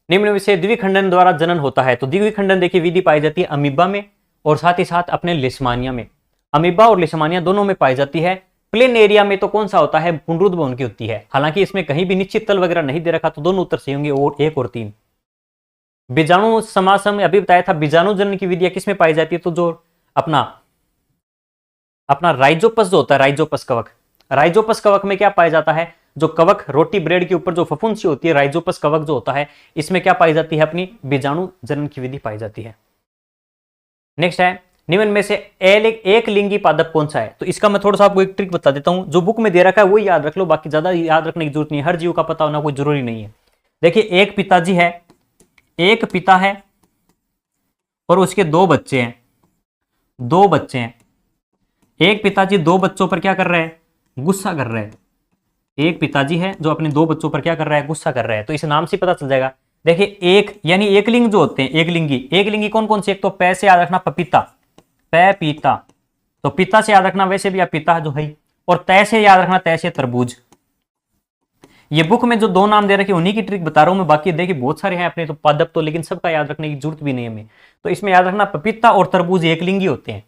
निम्न में से द्विखंडन द्वारा जनन होता है? तो द्विखंडन देखिए विधि पाई जाती है अमीबा में और साथ ही साथ अपने लिस्मानिया में। अमीबा और लिस्मानिया दोनों में पाई जाती है। प्लेन एरिया में तो कौन सा होता है? पुनरुद्भवन की होती है। हालांकि इसमें कहीं भी निश्चित तल वगैरह नहीं दे रखा, तो दोनों उत्तर सही होंगे, और 1 और 3। बीजाणु समासम में अभी बताया था, बीजाणु जनन की विधियां किसमें पाई जाती है? तो जो अपना राइजोपस जो होता है, राइजोपस कवक, राइजोपस कवक में क्या पाया जाता है? जो कवक रोटी ब्रेड के ऊपर जो फफूंदी होती है, राइजोपस कवक जो होता है, इसमें क्या पाई जाती है? अपनी बीजाणु जनन की विधि पाई जाती है। नेक्स्ट है, निम्न में से एक लिंगी पादप कौन सा है? तो इसका मैं थोड़ा सा आपको एक ट्रिक बता देता हूं, जो बुक में दे रखा है वही याद रख लो, बाकी ज्यादा याद रखने की जरूरत नहीं है, हर जीव का पता होना कोई जरूरी नहीं है। देखिए, एक पिताजी है, एक पिता है और उसके 2 बच्चे हैं, 2 बच्चे हैं। एक पिताजी 2 बच्चों पर क्या कर रहे हैं? गुस्सा कर रहे हैं। एक पिताजी है जो अपने 2 बच्चों पर क्या कर रहा है? गुस्सा कर रहा है। तो इस नाम से पता चल जाएगा। देखिए, एक यानी एकलिंग जो होते हैं, एकलिंगी कौन कौन से? एक तो पै से याद रखना पपीता, पै पीता, तो पिता से याद रखना वैसे भी आप पिता जो है, और तय से याद रखना तय से तरबूज। ये बुक में जो 2 नाम दे रखे उन्हीं की ट्रिक बता रहा हूं मैं, बाकी देखिए बहुत सारे हैं अपने तो पादप, तो लेकिन सबका याद रखने की जरूरत भी नहीं है हमें। तो इसमें याद रखना पपीता और तरबूज एकलिंगी होते हैं,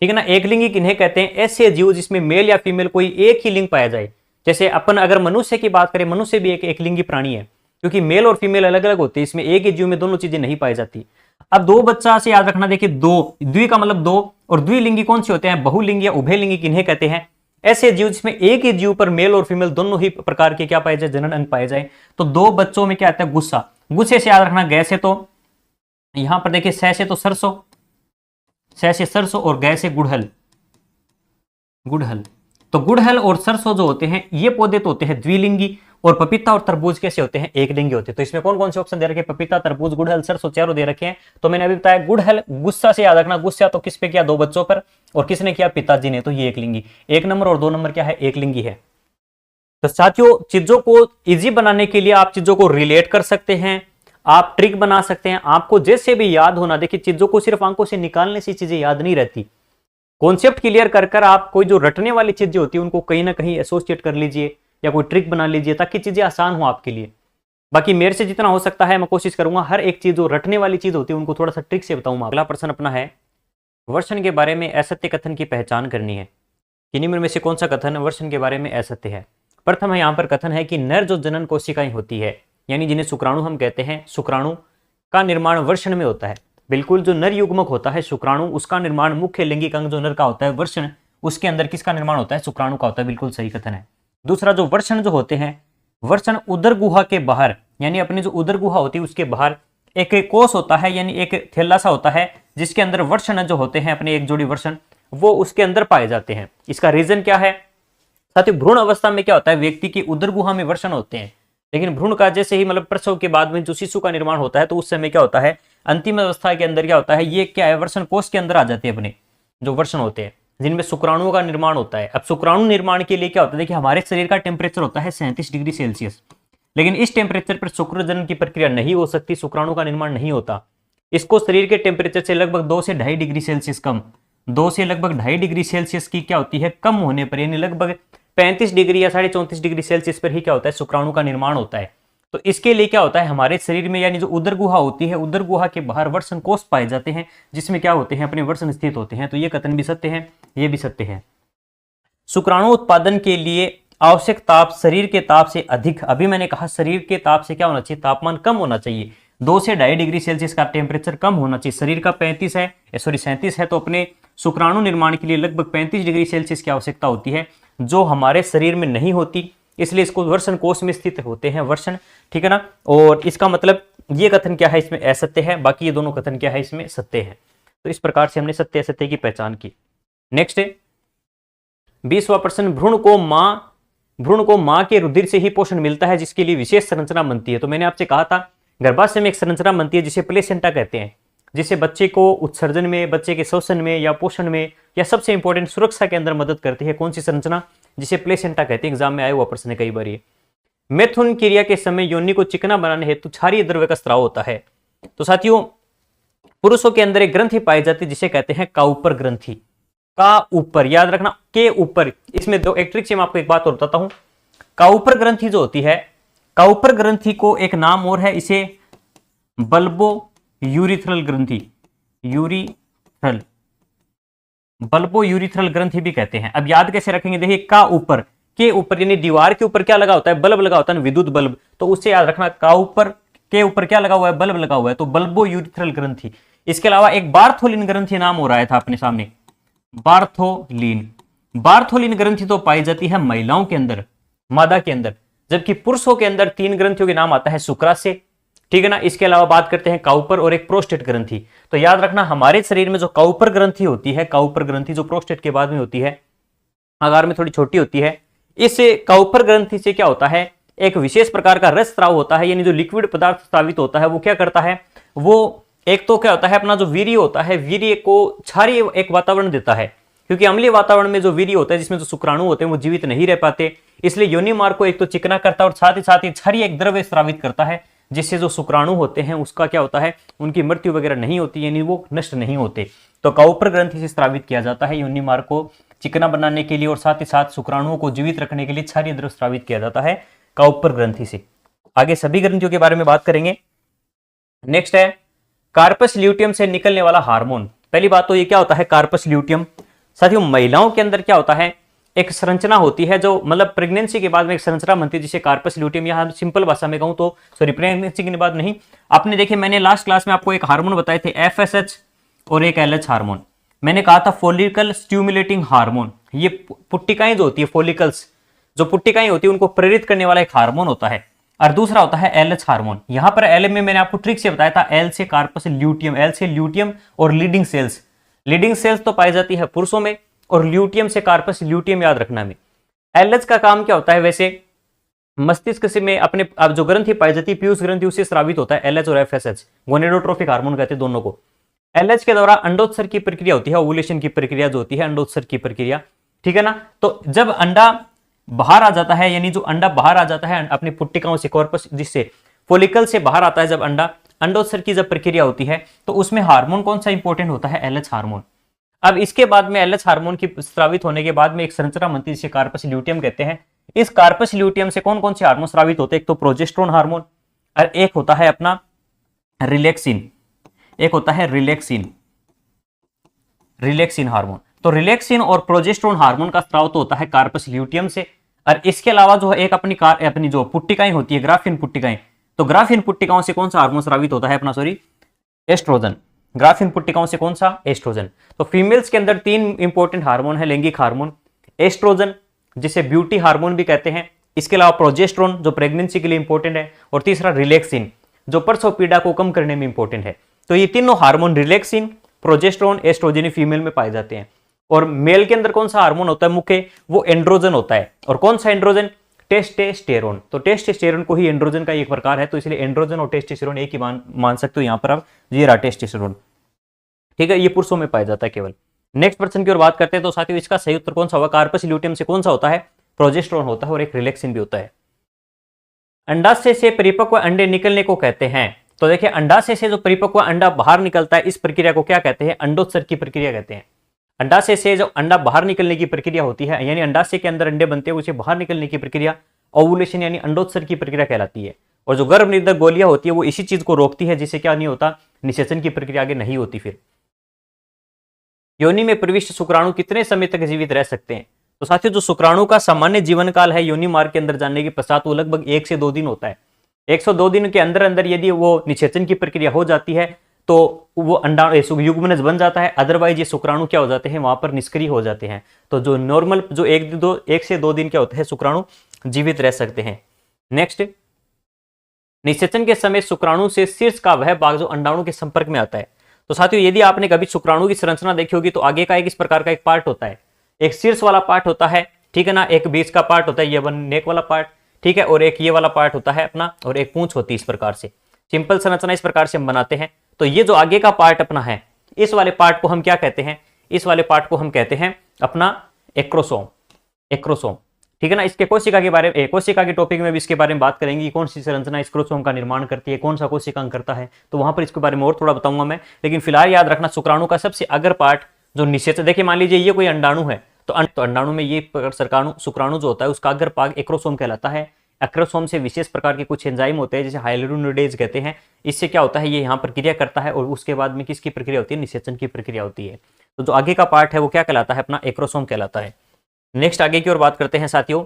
ठीक है ना। एकलिंगी किन्हें कहते हैं? ऐसे जीव जिसमें मेल या फीमेल कोई एक ही लिंग पाया जाए। जैसे अपन अगर मनुष्य की बात करें, मनुष्य भी एक एकलिंगी प्राणी है, क्योंकि मेल और फीमेल अलग अलग होते हैं, इसमें एक ही जीव में दोनों चीजें नहीं पाई जाती। अब 2 बच्चा से याद रखना, देखिए 2, द्वि का मतलब 2, और द्विलिंगी कौन से होते हैं? बहुलिंगी या उभयलिंगी किन्हें कहते हैं? ऐसे जीव जिसमें एक ही जीव पर मेल और फीमेल दोनों ही प्रकार के क्या पाए जाए? जनन अंग पाए जाए। तो 2 बच्चों में क्या आता है? गुस्सा। गुस्से से याद रखना गै से, तो यहां पर देखिए सह से तो सरसों, सह से सरसों, और गै से गुड़हल, गुड़हल। तो गुड़हल और सरसों जो होते हैं ये पौधे तो होते हैं द्विलिंगी, और पपीता और तरबूज कैसे होते हैं? एकलिंगी होते हैं। तो इसमें कौन कौन से ऑप्शन दे रखे हैं? पपीता, तरबूज, गुड़हल, सरसों, चारों दे रखे हैं। तो मैंने अभी बताया गुड़हल, गुस्सा से याद रखना, गुस्सा तो किस पे किया? 2 बच्चों पर, और किसने किया? पिताजी ने, तो ये एकलिंगी। 1 नंबर और 2 नंबर क्या है? एकलिंगी है। तो साथियों, चीजों को इजी बनाने के लिए आप चीजों को रिलेट कर सकते हैं, आप ट्रिक बना सकते हैं, आपको जैसे भी याद होना। देखिए, चीजों को सिर्फ आंखों से निकालने से चीजें याद नहीं रहती, कॉन्सेप्ट क्लियर कर आप कोई जो रटने वाली चीजें होती है उनको कहीं ना कहीं एसोसिएट कर लीजिए, या कोई ट्रिक बना लीजिए, ताकि चीजें आसान हो आपके लिए। बाकी मेरे से जितना हो सकता है मैं कोशिश करूंगा हर एक चीज जो रटने वाली चीज होती है उनको थोड़ा सा ट्रिक से बताऊंगा। अगला प्रश्न अपना है, वर्षण के बारे में असत्य कथन की पहचान करनी है। किन्हीं में से कौन सा कथन वर्षण के बारे में असत्य है? प्रथम है यहाँ पर कथन है कि नर जो जनन कोशिकाएं होती है, यानी जिन्हें शुक्राणु हम कहते हैं, शुक्राणु का निर्माण वर्षण में होता है। बिल्कुल, जो नर युग्मक होता है शुक्राणु, उसका निर्माण मुख्य लैंगिक अंग जो नर का होता है वर्षण, उसके अंदर किसका निर्माण होता है? शुक्राणु का होता है। बिल्कुल सही कथन है। दूसरा, जो वर्षण जो होते हैं, वर्षण उदर गुहा के बाहर, यानी अपनी जो उदर गुहा होती है उसके बाहर एक कोष होता है, यानी एक थैला सा होता है जिसके अंदर वर्षण जो होते हैं अपने एक जोड़ी वर्षण, वो उसके अंदर पाए जाते हैं। इसका रीजन क्या है? साथियों, भ्रूण अवस्था में क्या होता है, व्यक्ति की उदर गुहा में वर्षण होते हैं, लेकिन भ्रूण का जैसे ही मतलब प्रसव के बाद में जो शिशु का निर्माण होता है तो उस समय क्या होता है, अंतिम अवस्था के अंदर क्या होता है, ये क्या है, वर्षण कोष के अंदर आ जाते हैं अपने जो वर्षण होते हैं, जिनमें शुक्राणुओं का निर्माण होता है। अब शुक्राणु निर्माण के लिए क्या होता है, देखिए हमारे शरीर का टेम्परेचर होता है 37 डिग्री सेल्सियस, लेकिन इस टेम्परेचर पर शुक्रजनन की प्रक्रिया नहीं हो सकती, शुक्राणु का निर्माण नहीं होता। इसको शरीर के टेम्परेचर से लगभग 2 से 2.5 डिग्री सेल्सियस कम, 2 से लगभग 2.5 डिग्री सेल्सियस की क्या होती है, कम होने पर, यानी लगभग 35 डिग्री या 34.5 डिग्री सेल्सियस पर ही क्या होता है, शुक्राणु का निर्माण होता है। तो इसके लिए क्या होता है, हमारे शरीर में यानी जो उदर गुहा होती है, उदर गुहा के बाहर वर्षण कोष पाए जाते हैं, जिसमें क्या होते हैं, अपने वर्षण स्थित होते हैं। तो ये कथन भी सत्य है, ये भी सत्य है। शुक्राणु उत्पादन के लिए आवश्यक ताप शरीर के ताप से अधिक, अभी मैंने कहा शरीर के ताप से क्या होना चाहिए, तापमान कम होना चाहिए, 2 से 2.5 डिग्री सेल्सियस का टेम्परेचर कम होना चाहिए। शरीर का 37 है, तो अपने शुक्राणु निर्माण के लिए लगभग 35 डिग्री सेल्सियस की आवश्यकता होती है, जो हमारे शरीर में नहीं होती, इसलिए इसको वर्षण कोष में स्थित होते हैं वर्षण, ठीक है ना। और इसका मतलब ये कथन क्या है, इसमें असत्य है, बाकी ये दोनों कथन क्या है, इसमें सत्य है। तो इस प्रकार से हमने सत्य असत्य की पहचान की। नेक्स्ट है 20वां प्रश्न, भ्रूण को मां के रुधिर से ही पोषण मिलता है, जिसके लिए विशेष संरचना बनती है। तो मैंने आपसे कहा था गर्भाशय में एक संरचना बनती है जिसे प्लेसेंटा कहते हैं, जिसे बच्चे को उत्सर्जन में, बच्चे के शोषण में या पोषण में, या सबसे इंपॉर्टेंट सुरक्षा के अंदर मदद करती है। कौन सी संरचना? जिसे प्लेसेंटा कहते हैं। एग्जाम में आया हुआ प्रश्न है कई बार ये। मैथुन क्रिया के समय योनि को चिकना बनाने हेतु क्षारीय द्रव्य का स्राव होता है। तो साथियों, पुरुषों के अंदर एक ग्रंथि पाई जाती है जिसे कहते हैं काउपर ग्रंथि। का ऊपर, याद रखना, के ऊपर। इसमें दो एक ट्रिक से मैं आपको एक बात और बताता हूं। काउपर ग्रंथि जो होती है, काउपर ग्रंथि को एक नाम और है, इसे बल्बो यूरिथ्रल ग्रंथि, यूरिथ्रल, बल्बो यूरिथ्रल ग्रंथि भी कहते हैं। अब याद कैसे रखेंगे, देखिए का ऊपर, के ऊपर, यानी दीवार के ऊपर क्या लगा होता है, बल्ब लगा होता है, विद्युत बल्ब, तो उससे याद रखना का ऊपर, के ऊपर क्या लगा हुआ है, बल्ब लगा हुआ है, तो बल्बो यूरिथ्रल ग्रंथि। इसके अलावा एक बार्थोलिन ग्रंथि नाम हो रहा है था अपने सामने, बार्थोलिन। बार्थोलिन ग्रंथि तो पाई जाती है महिलाओं के अंदर, मादा के अंदर, जबकि पुरुषों के अंदर 3 ग्रंथियों के नाम आता है शुक्राशय, ठीक है ना। इसके अलावा बात करते हैं काउपर और एक प्रोस्टेट ग्रंथि। तो याद रखना हमारे शरीर में जो काउपर ग्रंथि होती है, काउपर ग्रंथि जो प्रोस्टेट के बाद में होती है, आकार में थोड़ी छोटी होती है, इस काउपर ग्रंथि से क्या होता है, एक विशेष प्रकार का रस स्राव होता है, यानी जो लिक्विड पदार्थ स्रावित होता है वो क्या करता है, वो एक तो क्या होता है, अपना जो वीर्य होता है, वीर्य को क्षारीय एक वातावरण देता है, क्योंकि अम्लीय वातावरण में जो वीर्य होता है, जिसमें जो शुक्राणु होते हैं वो जीवित नहीं रह पाते, इसलिए योनि मार्ग को एक तो चिकना करता है और साथ ही क्षारीय एक द्रव्य स्रावित करता है, जिससे जो शुक्राणु होते हैं उसका क्या होता है, उनकी मृत्यु वगैरह नहीं होती, यानी वो नष्ट नहीं होते। तो काउपर ग्रंथि से स्रावित किया जाता है योनि मार्ग को चिकना बनाने के लिए, और साथ ही साथ शुक्राणुओं को जीवित रखने के लिए क्षारीय द्रव्य स्रावित किया जाता है काउपर ग्रंथि से। आगे सभी ग्रंथियों के बारे में बात करेंगे। नेक्स्ट है कार्पस ल्यूटियम से निकलने वाला हार्मोन। पहली बात तो ये क्या होता है कार्पस ल्यूटियम। साथियों, महिलाओं के अंदर क्या होता है, एक संरचना होती है जो मतलब प्रेगनेंसी के बाद में एक संरचना बनती है जिसे कार्पस ल्यूटियम, या सिंपल भाषा में कहूं तो सॉरी प्रेगनेंसी के बाद नहीं, आपने देखे मैंने लास्ट क्लास में आपको एक हार्मोन बताए थे एफएसएच और एक एलएच हार्मोन। मैंने कहा था फोलिकल स्टिमुलेटिंग हार्मोन, ये पुट्टिकाएं जो होती है, फोलिकल्स जो पुट्टिकाएं होती है उनको प्रेरित करने वाला एक हार्मोन होता है, और दूसरा होता है एलएच हार्मोन। यहां पर एल में मैंने आपको ट्रिक से बताया था, एल से कार्पस ल्यूटियम, एल से ल्यूटियम और लीडिंग सेल्स। लीडिंग सेल्स तो पाई जाती है पुरुषों में, और ल्यूटियम से कार्पस ल्यूटियम याद रखना में। एलएच का काम क्या होता है, वैसे मस्तिष्क से में अपने अब जो ग्रंथि पाई जाती है पीयूष ग्रंथि, उससे स्रावित होता है एलएच और एफएसएच, गोनेडोट्रोफिक हार्मोन कहते हैं दोनों को। एलएच के द्वारा अंडोत्सर्ग की प्रक्रिया होती है, ओवुलेशन की प्रक्रिया जो होती है, अंडोत्सर्ग की प्रक्रिया, ठीक है ना। तो जब अंडा बाहर आ जाता है, यानी जो अंडा बाहर आ जाता है अपनी पुट्टिकाओं से, कॉर्पस जिससे फोलिकल से बाहर आता है, जब अंडा अंडोत्सर्ग की जब प्रक्रिया होती है, तो उसमें हार्मोन कौन सा इंपॉर्टेंट होता है, एलएच हार्मोन। अब इसके बाद में एलएच हार्मोन की स्रावित होने के बाद में एक संरचना बनती है जिसे कार्पस ल्यूटियम कहते हैं। इस कार्पस ल्यूटियम से कौन कौन से हार्मोन स्रावित होते हैं, एक तो प्रोजेस्टेरोन हार्मोन, और एक होता है अपना रिलैक्सिन, एक होता है रिलैक्सिन, रिलैक्सिन हार्मोन। तो रिलैक्सिन और प्रोजेस्टेरोन हार्मोन का स्राव तो होता है कार्पस ल्यूटियम से, और इसके अलावा जो है एक अपनी जो पुट्टिकाएं होती है, ग्राफिन पुट्टिकाएं, तो ग्राफिन पुट्टिकाओं से कौन सा हार्मोन स्रावित होता है अपना, सॉरी, एस्ट्रोजन। ग्राफिन पुट्टिकाओं से कौन सा, एस्ट्रोजन। तो फीमेल्स के अंदर 3 इंपॉर्टेंट हार्मोन है लैंगिक हार्मोन, एस्ट्रोजन जिसे ब्यूटी हार्मोन भी कहते हैं, इसके अलावा प्रोजेस्टेरोन जो प्रेगनेंसी के लिए इंपॉर्टेंट है, और तीसरा रिलैक्सिन जो प्रसव पीड़ा को कम करने में इंपॉर्टेंट है। तो ये तीनों hormone relaxin, progesterone, estrogen female में पाए जाते हैं। और मेल के अंदर कौन सा हार्मोन होता है मुख्य, वो एंड्रोजन होता है। और कौन सा एंड्रोजन, टेस्टोस्टेरोन। तो टेस्टोस्टेरोन को ही एंड्रोजन का एक प्रकार है, तो इसलिए एंड्रोजन और टेस्टोस्टेरोन एक ही मान सकते हो यहां पर आप, ये रहा टेस्टोस्टेरोन, ठीक है, ये पुरुषों में पाया जाता है केवल। नेक्स्ट पर्सन की ओर बात करते हैं, तो साथियों इसका सही उत्तर कौन सा होगा, कार्पस ल्यूटियम से कौन सा होता है, प्रोजेस्टेरोन होता है, और एक रिलैक्सिन भी होता है। अंडाशय से परिपक्व अंडे निकलने को कहते हैं। तो देखिए अंडाशय से जो परिपक्व अंडा बाहर निकलता है, इस प्रक्रिया को क्या कहते हैं, अंडोत्सर्ग की प्रक्रिया कहते हैं। अंडाशय से जो अंडा बाहर निकलने की प्रक्रिया होती है, यानी अंडाशय के अंदर अंडे बनते हैं, उसे बाहर निकलने की प्रक्रिया ओवुलेशन यानी अंडोत्सर्ग की प्रक्रिया कहलाती है। और जो गर्भ निरोधक गोलियां होती है वो इसी चीज को रोकती है, जिससे क्या नहीं होता, निषेचन की प्रक्रिया आगे नहीं होती। फिर योनि में प्रविष्ट शुक्राणु कितने समय तक जीवित रह सकते हैं। तो साथियों जो शुक्राणु का सामान्य जीवन काल है योनि मार्ग के अंदर जाने के पश्चात वो लगभग 1 से 2 दिन होता है। 102 दिन के अंदर अंदर यदि वो निषेचन की प्रक्रिया हो जाती है तो वो अंडा युग्मनज बन जाता है, अदरवाइज ये शुक्राणु क्या हो जाते हैं, वहां पर निष्क्रिय हो जाते हैं। तो जो नॉर्मल जो 1 से 2 दिन क्या होते हैं, शुक्राणु जीवित रह सकते हैं। नेक्स्ट, निषेचन के समय शुक्राणु से शीर्ष का वह भाग जो अंडाणु के संपर्क में आता है। तो साथियों यदि आपने कभी शुक्राणु की संरचना देखी होगी तो आगे का एक इस प्रकार का एक पार्ट होता है, एक शीर्ष वाला पार्ट होता है, ठीक है ना, एक बीच का पार्ट होता है ये नेक वाला पार्ट, ठीक है, और एक ये वाला पार्ट होता है अपना, और एक पूंछ होती है। इस प्रकार से सिंपल संरचना इस प्रकार से हम बनाते हैं। तो ये जो आगे का पार्ट अपना है, इस वाले पार्ट को हम क्या कहते हैं, इस वाले पार्ट को हम कहते हैं अपना एक्रोसोम, एक्रोसोम, ठीक है ना। इसके कोशिका के बारे में, कोशिका के टॉपिक में भी इसके बारे में बात करेंगे, कौन सी संरचना इस क्रोमोसोम का निर्माण करती है, कौन सा कोशिकांग करता है, तो वहां पर इसके बारे में और थोड़ा बताऊंगा मैं। लेकिन फिलहाल याद रखना शुक्राणु का सबसे अगर पार्ट जो निषेचन, देखिए मान लीजिए ये कोई अंडाणु है, तो अंडाणु में ये शुक्राणु जो होता है उसका अगर भाग एक्रोसोम कहलाता है। एक्रोसोम से विशेष प्रकार के कुछ एंजाइम होते हैं जिसे हाइलुरोनिडेज कहते हैं। इससे क्या होता है, ये यहाँ प्रक्रिया करता है और उसके बाद में किसकी प्रक्रिया होती है, निषेचन की प्रक्रिया होती है। तो जो आगे का पार्ट है वो क्या कहलाता है, अपना एक्रोसोम कहलाता है। नेक्स्ट आगे की ओर बात करते हैं साथियों,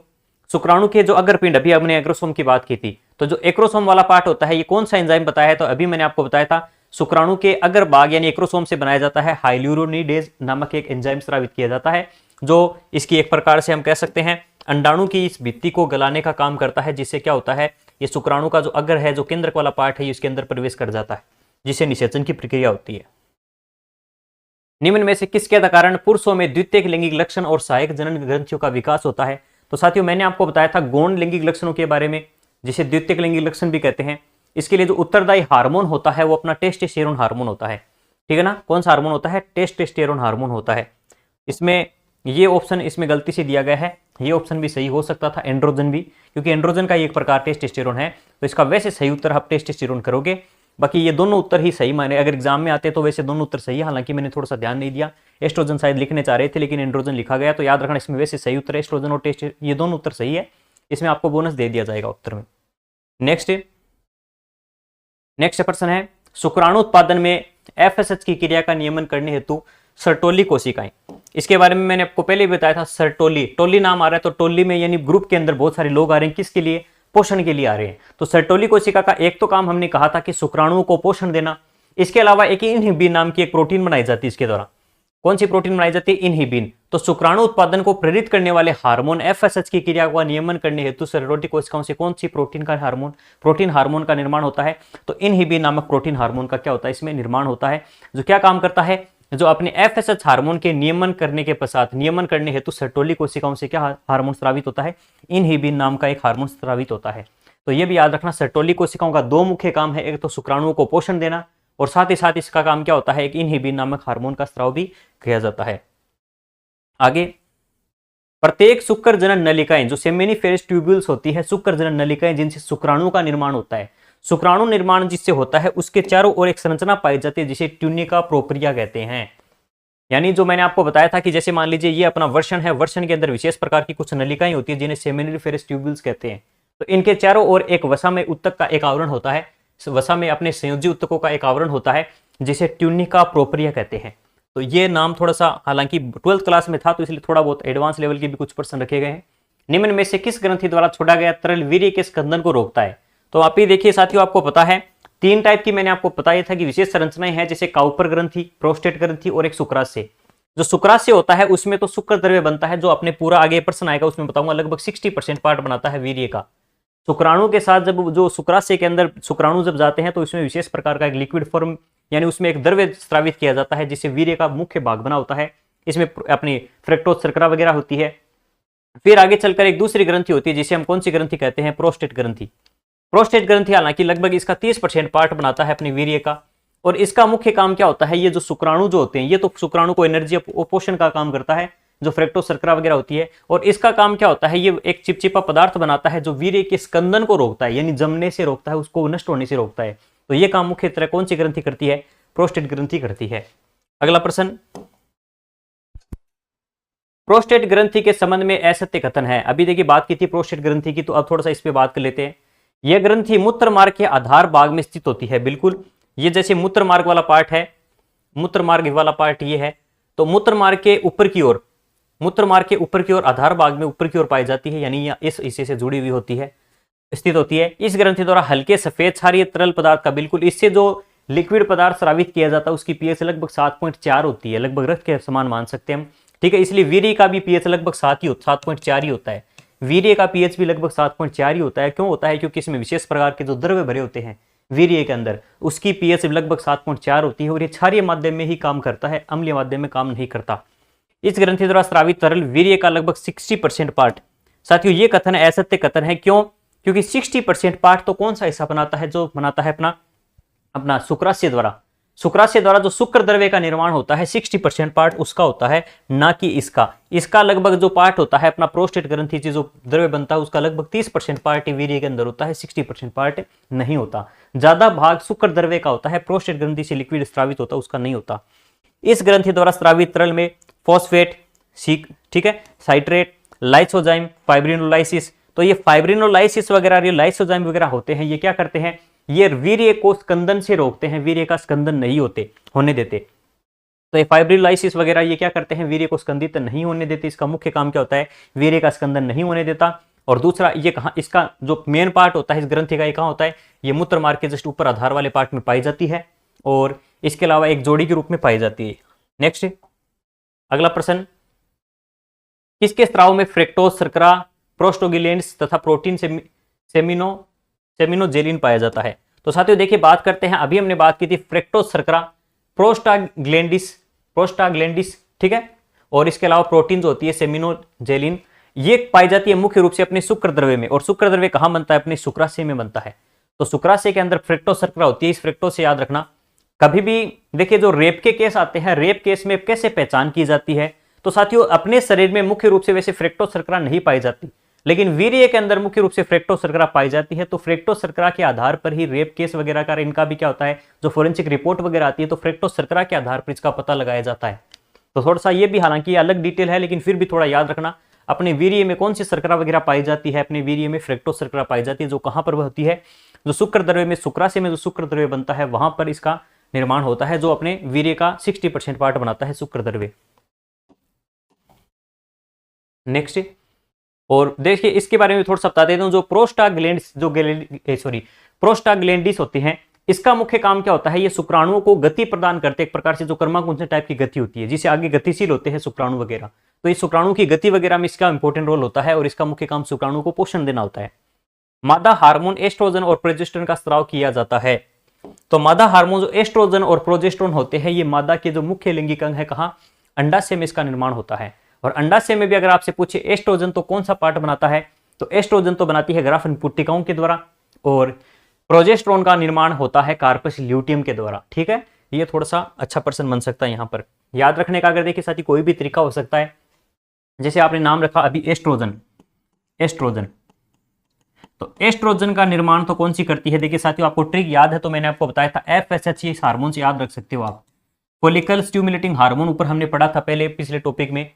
शुक्राणु के जो अग्रपिंड, अभी हमने एक्रोसोम की बात की थी, तो जो एक्रोसोम वाला पार्ट होता है ये कौन सा एंजाइम बताया है, तो अभी मैंने आपको बताया था शुक्राणु के अग्र भाग यानी एक्रोसोम से बनाया जाता है हाइलुरोनिडेज नामक एक एंजाइम स्रावित किया जाता है, जो इसकी एक प्रकार से हम कह सकते हैं अंडाणु की इस भित्ति को गलाने का काम करता है, जिससे क्या होता है, ये शुक्राणु का जो अग्र है, जो केंद्रक वाला पार्ट है, ये इसके अंदर प्रवेश कर जाता है, जिससे निषेचन की प्रक्रिया होती है। निम्न में से किसके कारण पुरुषों में द्वितीयक लैंगिक लक्षण और सहायक जनन ग्रंथियों का विकास होता है। तो साथियों मैंने आपको बताया था गौण लैंगिक लक्षणों के बारे में, जिसे द्वितीयक लैंगिक लक्षण भी कहते हैं। इसके लिए जो उत्तरदायी हार्मोन होता है वो अपना टेस्टोस्टेरोन हार्मोन होता है, ठीक है ना। कौन सा हार्मोन होता है, टेस्टोस्टेरोन हार्मोन होता है। इसमें ये ऑप्शन इसमें गलती से दिया गया है, ये ऑप्शन भी सही हो सकता था, एंड्रोजन भी, क्योंकि एंड्रोजन का एक प्रकार टेस्टोस्टेरोन है, तो इसका वैसे सही उत्तर आप टेस्टोस्टेरोन करोगे। बाकी ये दोनों उत्तर ही सही माने, अगर एग्जाम में आते तो वैसे दोनों उत्तर सही है, हालांकि मैंने थोड़ा सा ध्यान नहीं दिया, एस्ट्रोजन शायद लिखने चाह रहे थे लेकिन एंड्रोजन लिखा गया, तो याद रखना इसमें वैसे सही उत्तर एस्ट्रोजन और टेस्ट, ये दोनों उत्तर सही है, इसमें आपको बोनस दे दिया जाएगा उत्तर में। नेक्स्ट प्रश्न है, शुक्राणु उत्पादन में एफएसएच की क्रिया का नियमन करने हेतु सर्टोली कोशिकाएं, इसके बारे में मैंने आपको पहले भी बताया था। सर्टोली, टोली नाम आ रहा है, तो टोली में यानी ग्रुप के अंदर बहुत सारे लोग आ रहे हैं, किसके लिए, पोषण के लिए आ रहे हैं। तो सर्टोली कोशिका का एक तो काम हमने कहा था कि शुक्राणुओं को पोषण देना, इसके अलावा एक इनहिबिन नाम की एक प्रोटीन बनाई जाती है इसके द्वारा। कौन सी प्रोटीन बनाई जाती है, इनहिबिन। तो शुक्राणु उत्पादन को प्रेरित करने वाले हार्मोन एफएसएच की क्रिया का नियमन करने हेतु सर्टोली कोशिकाओं से कौन सी प्रोटीन हार्मोन का निर्माण होता है, तो इनहिबिन नामक प्रोटीन हार्मोन का क्या होता है, इसमें निर्माण होता है, जो क्या काम करता है, जो अपने एफएसएच हार्मोन के नियमन करने के पश्चात नियमन करने हेतु सर्टोली कोशिकाओं से क्या हार्मोन स्रावित होता है, इनहिबिन नाम का एक हार्मोन स्रावित होता है। तो ये भी याद रखना, सर्टोली कोशिकाओं का दो मुख्य काम है, एक तो शुक्राणुओं को पोषण देना और साथ ही साथ इसका काम क्या होता है, एक इनहिबिन नामक हार्मोन का स्राव भी किया जाता है। आगे, प्रत्येक शुक्र जनन नलिकाएं जो सेमिनिफेरस ट्यूब्यूल्स होती है, शुक्र जनन नलिकाएं जिनसे शुक्राणु का निर्माण होता है, शुक्राणु निर्माण जिससे होता है उसके चारों ओर एक संरचना पाई जाती है जिसे ट्यूनिका प्रोप्रिया कहते हैं। यानी जो मैंने आपको बताया था कि जैसे मान लीजिए ये अपना वर्षण है, वर्षण के अंदर विशेष प्रकार की कुछ नलिकाएं होती है जिन्हें सेमिनिफेरस ट्यूब्यूल्स कहते हैं। तो इनके चारों ओर एक वसा में उत्तक का एक आवरण होता है, वसा में अपने संयोजी उत्तकों का एक आवरण होता है जिसे ट्यूनिका प्रोप्रिया कहते हैं। तो ये नाम थोड़ा सा, हालांकि 12th क्लास में था तो इसलिए थोड़ा बहुत एडवांस लेवल के भी कुछ प्रश्न रखे गए हैं। निम्न में से किस ग्रंथि द्वारा छोड़ा गया तरल वीर्य के स्कंदन को रोकता है? तो आप ही देखिए साथियों, आपको पता है 3 टाइप की मैंने आपको बताया था कि विशेष संरचनाएं हैं, जैसे काउपर ग्रंथि, प्रोस्टेट ग्रंथि और एक शुक्राशय। जो शुक्राशय होता है उसमें तो शुक्र द्रव्य बनता है, जो अपने पूरा आगे प्रश्न आएगा उसमें बताऊंगा, लगभग 60% पार्ट बनाता है वीर्य का। शुक्राणु के साथ जब जो शुक्राशय के अंदर शुक्राणु जब जाते हैं तो इसमें विशेष प्रकार का एक लिक्विड फॉर्म यानी उसमें एक द्रव्य स्रावित किया जाता है, जिससे वीर्य का मुख्य भाग बना होता है। इसमें अपनी फ्रक्टोज शर्करा वगैरह होती है। फिर आगे चलकर एक दूसरी ग्रंथि होती है जिसे हम कौन सी ग्रंथि कहते हैं? प्रोस्टेट ग्रंथि। प्रोस्टेट ग्रंथि हालांकि लगभग इसका 30% पार्ट बनाता है अपने वीर्य का, और इसका मुख्य काम क्या होता है? ये जो शुक्राणु जो होते हैं, ये तो शुक्राणु को एनर्जी पोषण का काम करता है, जो फ्रक्टोज शर्करा वगैरह होती है, और इसका काम क्या होता है? ये एक चिपचिपा पदार्थ बनाता है जो वीर्य के स्कंदन को रोकता है, यानी जमने से रोकता है, उसको नष्ट होने से रोकता है। तो ये काम मुख्य तरह कौन सी ग्रंथि करती है? प्रोस्टेट ग्रंथि करती है। अगला प्रश्न, प्रोस्टेट ग्रंथि के संबंध में असत्य कथन है। अभी देखिए बात की थी प्रोस्टेट ग्रंथि की, तो अब थोड़ा सा इस पे बात कर लेते हैं। यह ग्रंथि मूत्र मार्ग के आधार भाग में स्थित होती है। बिल्कुल, ये जैसे मूत्र मार्ग वाला पार्ट है, मूत्र मार्ग वाला पार्ट ये है, तो मूत्र मार्ग के ऊपर की ओर, मूत्र मार्ग के ऊपर की ओर आधार भाग में ऊपर की ओर पाई जाती है, यानी इस हिस्से से जुड़ी हुई होती है, स्थित होती है। इस ग्रंथि द्वारा हल्के सफेद क्षारीय तरल पदार्थ का, बिल्कुल इससे जो लिक्विड पदार्थ स्रावित किया जाता है उसकी पीएच लगभग 7.4 होती है, लगभग रक्त के समान मान सकते हैं हम, ठीक है। इसलिए वीर्य का भी पीएच लगभग 7.4 ही होता है। वीर्य का पीएच भी लगभग 7.4 ही होता है। क्यों होता है? क्योंकि इसमें विशेष प्रकार के जो द्रव्य भरे होते हैं वीर्य के अंदर, उसकी पीएच लगभग 7.4 होती है, और ये क्षारीय माध्यम में ही काम करता है, अम्लीय माध्यम में काम नहीं करता। इस ग्रंथि द्वारा स्रावित तरल वीर्य का लगभग 60% पार्ट। साथियों ये कथन असत्य कथन है। क्यों? क्योंकि 60% पार्ट तो कौन सा हिस्सा बनाता है? जो बनाता है अपना शुक्राशय द्वारा। शुक्राशय द्वारा जो शुक्र द्रव्य का निर्माण होता है 60% पार्ट उसका होता है, ना कि इसका लगभग जो पार्ट होता है अपना प्रोस्टेट ग्रंथि से जो द्रव्य बनता है उसका लगभग 30% पार्ट वीर्य के अंदर होता है, 60% पार्ट नहीं होता। ज्यादा भाग शुक्र द्रव्य का होता है, प्रोस्टेट ग्रंथि से लिक्विड स्रावित होता है उसका नहीं होता। इस ग्रंथि द्वारा स्रावित तरल में फॉस्फेट, ठीक है, साइट्रेट, लाइसोजाइम, फाइब्रिनोलाइसिस, तो ये फाइब्रिनोलाइसिस वगैरह, ये लाइसोजाइम वगैरह होते हैं, ये क्या करते हैं? ये वीर्य को स्कंदन से रोकते हैं, वीर्य का स्कंदन नहीं होने देते। तो ये फाइब्रिनोलाइसिस वगैरह ये क्या करते हैं? वीर्य को स्कंदित नहीं होने देते। इसका मुख्य काम क्या होता है? वीर्य का स्कंदन नहीं होने देता। और दूसरा ये कहाँ, इसका जो मेन पार्ट होता है इस ग्रंथि का, ये कहाँ होता है? ये मूत्र मार्ग के जस्ट ऊपर आधार वाले पार्ट में पाई जाती है, और इसके अलावा एक जोड़ी के रूप में पाई जाती है। नेक्स्ट अगला प्रश्न, किसके स्राव में फ्रक्टोज शर्करा, प्रोस्टोगिलेंड्स तथा प्रोटीन सेमिनोजेलिन पाया जाता है? तो साथियों देखिए बात करते हैं, अभी हमने बात की थी फ्रक्टोज शर्करा, प्रोस्टाग्लैंडिस, ठीक है, और इसके अलावा प्रोटीन जो होती है सेमिनोजेलिन, ये पाई जाती है मुख्य रूप से अपने शुक्र द्रव्य में। और शुक्र द्रव्य कहां बनता है? अपने शुक्राशय में बनता है। तो शुक्राशय के अंदर फ्रक्टोज शर्करा होती है। इस फ्रक्टोज से याद रखना, कभी भी देखिए जो रेप के केस आते हैं, रेप केस में कैसे पहचान की जाती है? तो साथियों अपने शरीर में मुख्य रूप से वैसे फ्रक्टोज शर्करा नहीं पाई जाती, लेकिन वीर्य के अंदर मुख्य रूप से फ्रक्टोज शर्करा पाई जाती है। तो फ्रक्टोज शर्करा के आधार पर ही रेप केस वगैरह का इनका भी क्या होता है? जो फोरेंसिक रिपोर्ट वगैरह आती है तो फ्रक्टोज शर्करा के आधार पर इसका पता लगाया जाता है। तो थोड़ा सा ये भी, हालांकि अलग डिटेल है, लेकिन फिर भी थोड़ा याद रखना, अपने वीर्य में कौन सी शर्करा वगैरह पाई जाती है? अपने वीर्य में फ्रक्टोज शर्करा पाई जाती है, जो कहां पर होती है? जो शुक्र द्रव्य में, शुक्राशय में जो शुक्र द्रव्य बनता है वहां पर इसका निर्माण होता है, जो अपने वीर्य का 60% पार्ट बनाता है शुक्र द्रव्य। नेक्स्ट, और देखिए इसके बारे में थोड़ा सा बता देता हूं। जो प्रोस्टाग्लैंडिस होती हैं, इसका मुख्य काम क्या होता है? ये शुक्राणुओं को गति प्रदान करते, एक प्रकार से जो कर्माकुंचन टाइप की गति होती है, जिसे आगे गतिशील होते हैं शुक्राणु वगैरह, तो इस शुक्राणु की गति वगैरह में इसका इंपॉर्टेंट रोल होता है, और इसका मुख्य काम शुक्राणु को पोषण देना होता है। मादा हार्मोन एस्ट्रोजन और प्रोजेस्टेरोन का स्राव किया जाता है। तो मादा हार्मोन जो एस्ट्रोजन और प्रोजेस्टेरोन होते हैं, ये मादा के जो मुख्य लैंगिक अंग है, कहां? अंडाशय में इसका निर्माण होता है। और अंडाशय में भी अगर आपसे पूछे एस्ट्रोजन तो कौन सा पार्ट बनाता है? तो एस्ट्रोजन तो बनाती है ग्राफन पुट्टिकाओं के द्वारा, और प्रोजेस्टेरोन का निर्माण होता है कार्पस ल्यूटियम के द्वारा, ठीक है। ये थोड़ा सा अच्छा प्रश्न बन सकता है यहां पर याद रखने का। अगर देखिए साथी कोई भी तरीका हो सकता है, जैसे आपने नाम रखा अभी एस्ट्रोजन, तो एस्ट्रोजन का निर्माण तो कौन सी करती है? देखिए साथियों आपको ट्रिक याद है तो मैंने आपको बताया था, FSH इस हार्मोन से याद रख सकते हो आप, फोलिकल स्टिमुलेटिंग हार्मोन, ऊपर हमने पढ़ा था पहले पिछले टॉपिक में,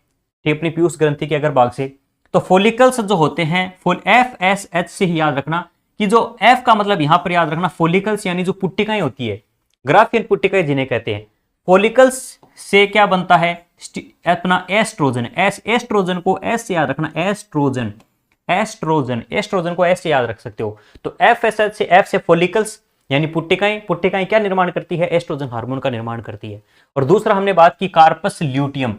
ठीक, अपनी पीयूष ग्रंथि के अगर भाग से। तो फोलिकल्स जो होते हैं, FSH से ही याद रखना कि जो F का मतलब यहां पर याद रखना फोलिकल्स, यानी जो पुट्टिकाएं होती है, ग्राफियन पुट्टिकाएं जिन्हें कहते हैं, फॉलिकल्स से क्या बनता है अपना एस्ट्रोजन। एस्ट्रोजन को एस से याद रखना, एस्ट्रोजन, एस्ट्रोजन, एस्ट्रोजन को एस से याद रख सकते हो। तो एफएसएच से, एफ से फॉलिकल्स यानी पुट्टिकाएं, पुट्टिकाएं क्या निर्माण करती है, एस्ट्रोजन हार्मोन का निर्माण करती है। और दूसरा हमने बात की कार्पस ल्यूटियम,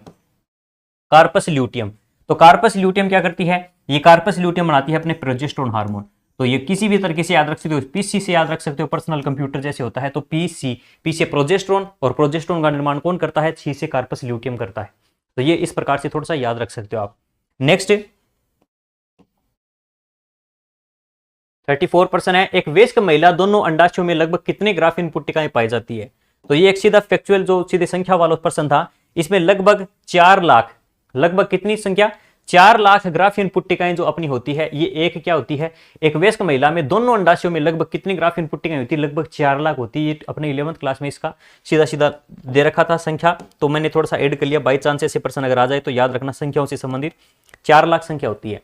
कार्पस ल्यूटियम। तो कार्पस ल्यूटियम क्या करती है, ये कार्पस ल्यूटियम बनाती है अपने प्रोजेस्टेरोन हार्मोन। तो ये किसी भी तरीके से याद रख सकते हो, पीसी से याद रख सकते हो, पर्सनल कंप्यूटर जैसे होता है। तो पीसी, पी से प्रोजेस्टेरोन, और प्रोजेस्टेरोन का निर्माण कौन करता है, सी से कार्पस ल्यूटियम करता है। तो ये इस प्रकार से थोड़ा सा याद रख सकते हो आप। नेक्स्ट 34% है। एक वयस्क महिला दोनों अंडाशयों में लगभग कितने ग्राफीन पुट्टिकाएं पाई जाती है। तो ये एक सीधा फैक्चुअल जो सीधे संख्या वाला प्रश्न था। इसमें लगभग 4 लाख, लगभग कितनी संख्या, 4 लाख ग्राफीन पुट्टिकाएं जो अपनी होती है। ये एक क्या होती है, एक वयस्क महिला में दोनों अंडाशयों में लगभग कितनी ग्राफीन पुट्टिकाएं होती है, लगभग 4 लाख होती है। ये अपने 11th क्लास में इसका सीधा सीधा दे रखा था संख्या, तो मैंने थोड़ा सा ऐड कर लिया। बाई चांस ऐसे प्रश्न अगर आ जाए तो याद रखना, संख्याओं से संबंधित 4 लाख संख्या होती है।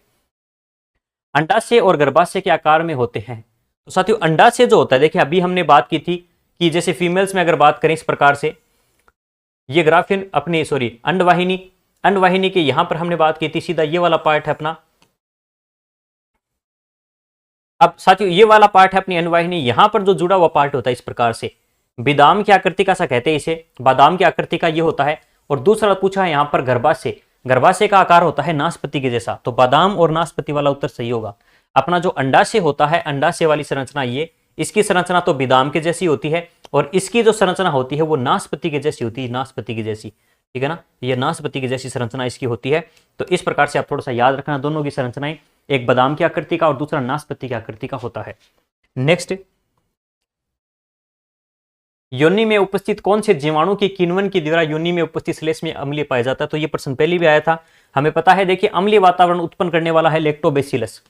अंडाशय और गर्भाशय के आकार में होते हैं। तो साथियों अंडाशय जो होता है, देखिए अभी हमने बात की थी कि जैसे फीमेल्स में अगर बात करें इस प्रकार से, ये ग्राफीन अपनी अंडवाहिनी, अंडवाहिनी के यहां पर हमने बात की थी, सीधा ये वाला पार्ट है अपना। अब साथियों ये वाला पार्ट है अपनी अंडवाहिनी, यहां पर जो जुड़ा हुआ पार्ट होता है इस प्रकार से बादाम की आकृति का सा कहते हैं इसे, बादाम की आकृति का ये होता है। और दूसरा पूछा है यहां पर गर्भाशय, गर्भाशय का आकार होता है नाशपाती के जैसा। तो बादाम और नाशपाती वाला उत्तर सही होगा। अपना जो अंडाशय होता है, अंडाशय वाली संरचना ये, इसकी संरचना तो बादाम के जैसी होती है, और इसकी जो संरचना होती है वो नाशपाती के जैसी होती है, नाशपाती की जैसी, ठीक है ना, ये नाशपाती की जैसी संरचना इसकी होती है। तो इस प्रकार से आप थोड़ा सा याद रखना, दोनों की संरचनाएं, एक बादाम की आकृति का और दूसरा नाशपाती की आकृति का होता है। नेक्स्ट, योनि में उपस्थित कौन से जीवाणु की किण्वन के द्वारा योनि में उपस्थित श्लेष्म में अम्लीय पाया जाता है। तो ये प्रश्न पहले भी आया था, हमें पता है। देखिए अम्लीय वातावरण उत्पन्न करने वाला है लैक्टोबैसिलस,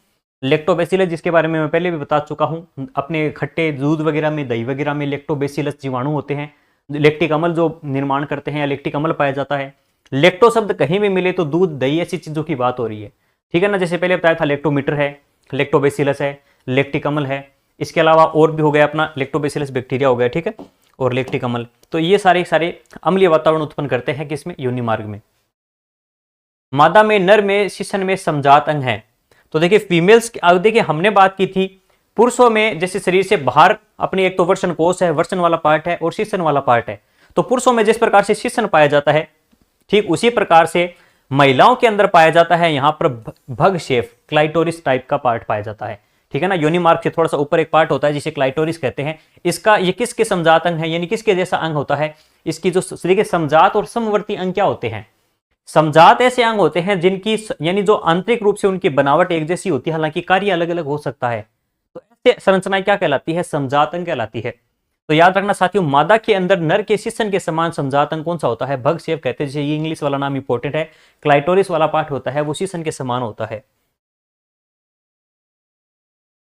लैक्टोबैसिलस जिसके बारे में मैं पहले भी बता चुका हूं। अपने खट्टे दूध वगैरह में, दही वगैरह में लैक्टोबैसिलस जीवाणु होते हैं, लैक्टिक अम्ल जो निर्माण करते हैं या लैक्टिक अम्ल पाया जाता है। लैक्टो शब्द कहीं भी मिले तो दूध, दही ऐसी चीजों की बात हो रही है, ठीक है ना। जैसे पहले बताया था लैक्टोमीटर है, लैक्टोबैसिलस है, लैक्टिक अम्ल है, इसके अलावा और भी हो गया अपना लैक्टोबैसिलस बैक्टीरिया हो गया, ठीक है, और लैक्टिक अम्ल। तो ये सारे अम्लीय वातावरण उत्पन्न करते हैं किसमें, योनि मार्ग में। मादा में, नर में, शिशन में समजात अंग है। तो देखिए फीमेल्स, देखिए हमने बात की थी पुरुषों में जैसे शरीर से बाहर अपनी एक तो वर्षण कोष है, वर्षण वाला पार्ट है, और शिशन वाला पार्ट है। तो पुरुषों में जिस प्रकार से शिशन पाया जाता है, ठीक उसी प्रकार से महिलाओं के अंदर पाया जाता है यहाँ पर भग शेफ, क्लाइटोरिस टाइप का पार्ट पाया जाता है, ठीक है ना। योनि मार्ग से थोड़ा सा ऊपर एक पार्ट होता है जिसे क्लाइटोरिस कहते हैं। इसका ये किसके समजात अंग है, यानी किसके जैसा अंग होता है, इसकी जो देखिए समजात और समवर्ती अंग क्या होते हैं। समजात ऐसे अंग होते हैं जिनकी यानी जो आंतरिक रूप से उनकी बनावट एक जैसी होती है, हालांकि कार्य अलग अलग हो सकता है। तो ऐसे संरचनाएं क्या कहलाती है, समजात अंग कहलाती है। तो याद रखना साथियों, मादा के अंदर नर के शिशन के समान समजात अंग कौन सा होता है, भग शेफ कहते हैं। जैसे ये इंग्लिश वाला नाम इंपॉर्टेंट है, क्लाइटोरिस वाला पार्ट होता है वो शिशन के समान होता है।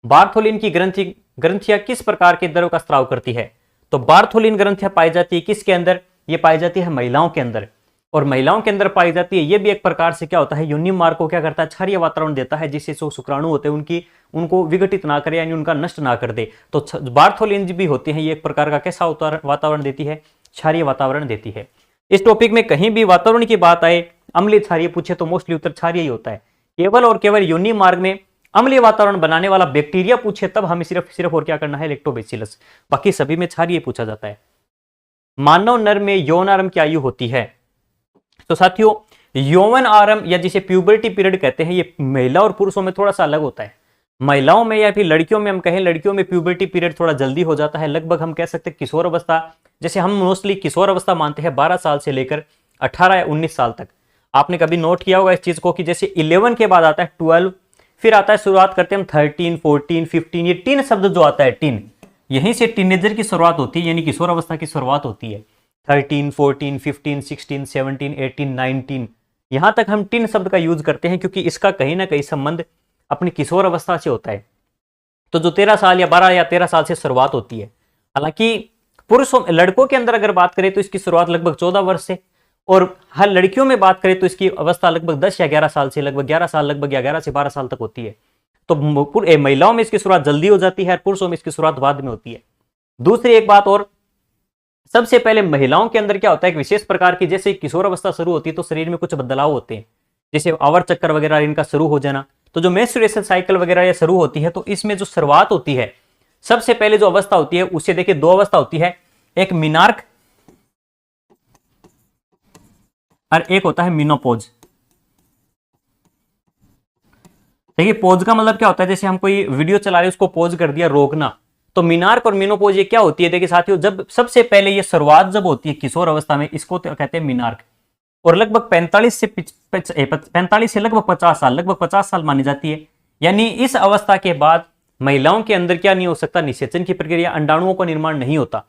बार्थोलिन की ग्रंथियां किस प्रकार के द्रव का स्राव करती है। तो बार्थोलिन ग्रंथियां पाई जाती है किसके अंदर, ये पाई जाती है महिलाओं के अंदर, और महिलाओं के अंदर पाई जाती है। ये भी एक प्रकार से क्या होता है, योनि मार्ग को क्या करता है, क्षारीय वातावरण देता है, जिससे जो शुक्राणु होते हैं उनको विघटित ना करे, यानी उनका नष्ट ना कर दे। तो बार्थोलिन भी होती है, ये एक प्रकार का कैसा वातावरण देती है, क्षारीय वातावरण देती है। इस टॉपिक में कहीं भी वातावरण की बात आए, अम्लीय क्षारीय पूछे तो मोस्टली उत्तर क्षारीय ही होता है। केवल और केवल योनि मार्ग में अम्लीय वातावरण बनाने वाला बैक्टीरिया पूछे तब हमें सिर्फ और क्या करना है, लैक्टोबैसिलस। बाकी सभी में क्षारीय पूछा जाता है। मानव नर में यौन आरंभ की आयु होती है। तो साथियों यौवन आरंभ या जिसे प्यूबर्टी पीरियड कहते हैं, ये महिला और पुरुषों में थोड़ा सा अलग होता है। महिलाओं में या फिर लड़कियों में हम कहें, लड़कियों में प्यूबर्टी पीरियड थोड़ा जल्दी हो जाता है, लगभग हम कह सकते हैं किशोर अवस्था, जैसे हम मोस्टली किशोर अवस्था मानते हैं 12 साल से लेकर 18 या 19 साल तक। आपने कभी नोट किया होगा इस चीज को कि जैसे 11 के बाद आता है 12, फिर आता है शुरुआत करते हैं हम 13, 14, 15, ये टीन शब्द जो आता है, टीन, यहीं से टीनेजर की शुरुआत होती है, यानी किशोर अवस्था की शुरुआत होती है। 13, 14, 15, 16, 17, 18, 19, यहां तक हम टीन शब्द का यूज करते हैं, क्योंकि इसका कहीं ना कहीं संबंध अपनी किशोर अवस्था से होता है। तो जो 13 साल या 12 या 13 साल से शुरुआत होती है। हालांकि पुरुषों, लड़कों के अंदर अगर बात करें तो इसकी शुरुआत लगभग 14 वर्ष से, और हर लड़कियों में बात करें तो इसकी अवस्था लगभग 10 या 11 साल से, लगभग 11 साल, लगभग 11 से 12 साल तक होती है। तो महिलाओं में इसकी शुरुआत जल्दी हो जाती है, पुरुषों में इसकी शुरुआत बाद में होती है। दूसरी एक बात और, सबसे पहले महिलाओं के अंदर क्या होता है, एक विशेष प्रकार की जैसे किशोर अवस्था शुरू होती है तो शरीर में कुछ बदलाव होते हैं, जैसे आवर चक्कर वगैरह इनका शुरू हो जाना। तो जो मेंस्ट्रुएशन साइकिल वगैरह ये शुरू होती है तो इसमें जो शुरुआत होती है, सबसे पहले जो अवस्था होती है उससे देखिए दो अवस्था होती है, एक मिनार्क और एक होता है मिनोपोज। देखिए पोज का मतलब क्या होता है, जैसे हम कोई वीडियो चला रहे हैं उसको पोज कर दिया, रोकना। तो मिनार्क और मिनोपोज ये क्या होती है, देखिए साथियों, जब सबसे पहले ये शुरुआत जब होती है किशोर अवस्था में, इसको तो कहते हैं मिनार्क। और लगभग 45 से लगभग 50 साल, लगभग 50 साल मानी जाती है। यानी इस अवस्था के बाद महिलाओं के अंदर क्या नहीं हो सकता, निषेचन की प्रक्रिया, अंडाणुओं का निर्माण नहीं होता।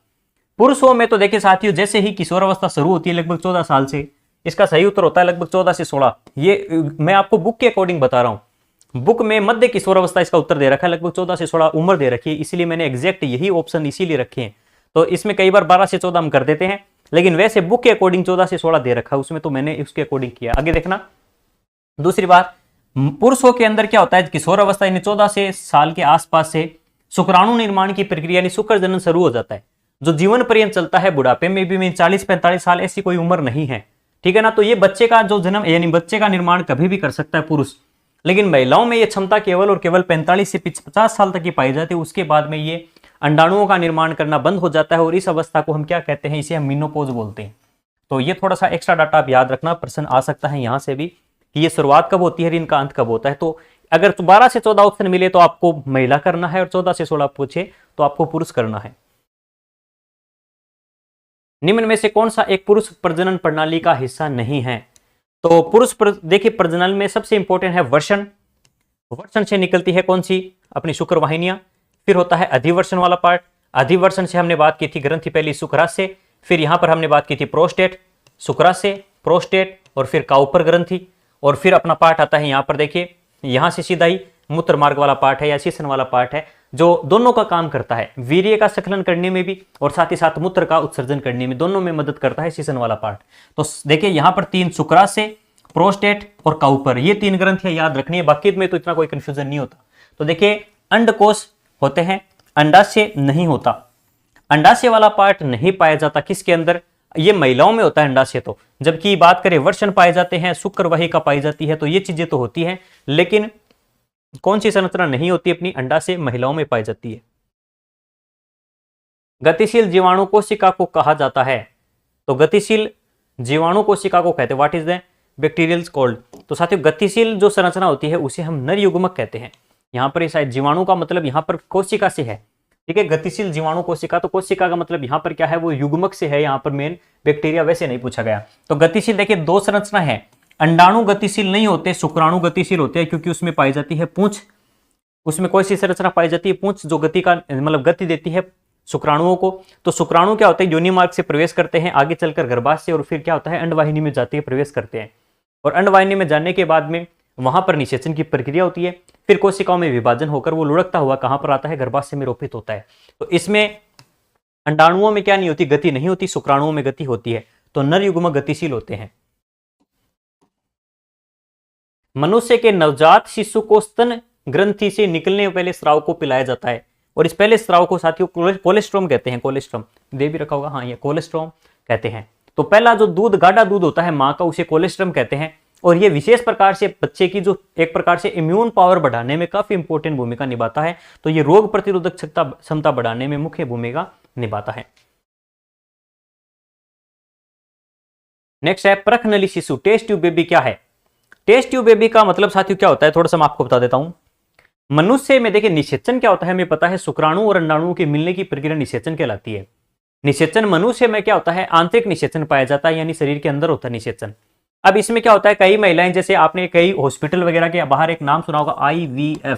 पुरुषों में तो देखिए साथियों, जैसे ही किशोर अवस्था शुरू होती है लगभग 14 साल से, इसका सही उत्तर होता है लगभग 14 से 16। ये मैं आपको बुक के अकॉर्डिंग बता रहा हूं, बुक में मध्य किशोर अवस्था इसका उत्तर दे रखा है, लगभग 14 से 16 उम्र दे रखी है, इसीलिए मैंने एग्जैक्ट यही ऑप्शन इसीलिए रखे हैं। तो इसमें कई बार 12 से 14 हम कर देते हैं, लेकिन वैसे बुक के अकॉर्डिंग 14 से 16 दे रखा है, उसमें तो मैंने उसके अकॉर्डिंग किया। आगे देखना, दूसरी बात, पुरुषों के अंदर क्या होता है, किशोर अवस्था यानी 14 से साल के आसपास से शुक्राणु निर्माण की प्रक्रिया यानी शुक्र जनन शुरू हो जाता है, जो जीवन पर्यंत चलता है। बुढ़ापे में भी 40-45 साल ऐसी कोई उम्र नहीं है, ठीक है ना। तो ये बच्चे का जो जन्म यानी बच्चे का निर्माण कभी भी कर सकता है पुरुष, लेकिन महिलाओं में ये क्षमता केवल और केवल 45 से 50 साल तक की पाई जाती है। उसके बाद में ये अंडाणुओं का निर्माण करना बंद हो जाता है और इस अवस्था को हम क्या कहते हैं, इसे हम मेनोपॉज बोलते हैं। तो ये थोड़ा सा एक्स्ट्रा डाटा आप याद रखना, प्रश्न आ सकता है यहां से भी कि ये शुरुआत कब होती है, इनका अंत कब होता है। तो अगर 12 से 14 ऑप्शन मिले तो आपको महिला करना है, और 14 से 16 पूछे तो आपको पुरुष करना है। निम्न में से कौन सा एक पुरुष प्रजनन प्रणाली का हिस्सा नहीं है? तो पुरुष देखिए प्रजनन में सबसे इंपॉर्टेंट है वर्षण। वर्षण से निकलती है कौन सी, अपनी शुक्र वाहिनियां। फिर होता है अधिवर्षण वाला पार्ट, अधिवर्षण से हमने बात की थी ग्रंथि पहली शुक्राशय, फिर यहां पर हमने बात की थी प्रोस्टेट, शुक्राशय, प्रोस्टेट और फिर काउपर ग्रंथि। और फिर अपना पार्ट आता है यहां पर, देखिए यहां से सीधा ही मूत्र मार्ग वाला पार्ट है या शीशन वाला पार्ट है, जो दोनों का काम करता है, वीर्य का स्खलन करने में भी और साथ ही साथ मूत्र का उत्सर्जन करने में, दोनों में मदद करता है शीशन वाला पार्ट। तो देखिए यहां पर 3 शुक्राशय, प्रोस्टेट और काउपर, ये 3 ग्रंथियां याद रखनी है, बाकी में तो इतना कोई कंफ्यूजन नहीं होता। तो देखिए अंडकोश होते हैं, अंडाशय नहीं होता, अंडाशय वाला पार्ट नहीं पाया जाता किसके अंदर, ये महिलाओं में होता है अंडाशय। तो जबकि बात करें वर्षण पाए जाते हैं, शुक्र वाहिका पाई जाती है, तो ये चीजें तो होती हैं, लेकिन कौन सी संरचना नहीं होती अपनी, अंडाशय महिलाओं में पाई जाती है। गतिशील जीवाणु कोशिका को कहा जाता है, तो गतिशील जीवाणु कोशिका को कहते हैं what is the bacterial cold. तो साथियों गतिशील जो संरचना होती है उसे हम नर युग्मक कहते हैं। यहां पर शायद जीवाणु का मतलब यहां पर कोशिका से है, ठीक है, गतिशील जीवाणु कोशिका, तो कोशिका का मतलब यहां पर क्या है, वो युग्मक से है, यहां पर मेन बैक्टीरिया वैसे नहीं पूछा गया। तो गतिशील देखिए 2 संरचना है, अंडाणु गतिशील नहीं होते, शुक्राणु गतिशील होते हैं, क्योंकि उसमें पाई जाती है पूंछ, उसमें कोई सी संरचना पाई जाती है पूंछ, जो गति का मतलब गति देती है शुक्राणुओं को। तो शुक्राणु क्या होते हैं, योनि मार्ग से प्रवेश करते हैं, आगे चलकर गर्भाशय और फिर क्या होता है अंडवाहिनी में जाते हैं, प्रवेश करते हैं, और अंडवाहिनी में जाने के बाद में वहां पर निषेचन की प्रक्रिया होती है, फिर कोशिकाओं में विभाजन होकर वो लुढ़कता हुआ कहां पर आता है, गर्भाशय में रोपित होता है। तो इसमें अंडाणुओं में क्या नहीं होती, गति नहीं होती, शुक्राणुओं में गति होती है। तो नर युग्मक गतिशील होते हैं। मनुष्य के नवजात शिशु को स्तन ग्रंथि से निकलने पहले स्राव को पिलाया जाता है, और इस पहले स्राव को साथियों कोलेस्ट्रॉम कहते हैं, कोलेस्ट्रॉम दे भी रखा होगा, हाँ ये कोलेस्ट्रॉम कहते हैं। तो पहला जो दूध गाढ़ा दूध होता है मां का, उसे कोलेस्ट्रम कहते हैं, और ये विशेष प्रकार से बच्चे की जो एक प्रकार से इम्यून पावर बढ़ाने में काफी इंपॉर्टेंट भूमिका निभाता है। तो ये रोग प्रतिरोधक क्षमता बढ़ाने में मुख्य भूमिका निभाता है। नेक्स्ट है परख नली शिशु, टेस्ट ट्यूब बेबी क्या है? टेस्ट ट्यूब बेबी का मतलब साथियों क्या होता है, थोड़ा सा मैं आपको बता देता हूं। मनुष्य में देखिए निषेचन क्या होता है, हमें पता है शुक्राणु और अंडाणुओं के मिलने की प्रक्रिया निषेचन कहलाती है। निषेचन मनुष्य में क्या होता है, आंतरिक निषेचन पाया जाता है, यानी शरीर के अंदर होता है निषेचन। अब इसमें क्या होता है, कई महिलाएं, जैसे आपने कई हॉस्पिटल वगैरह के बाहर एक नाम सुना होगा IVF,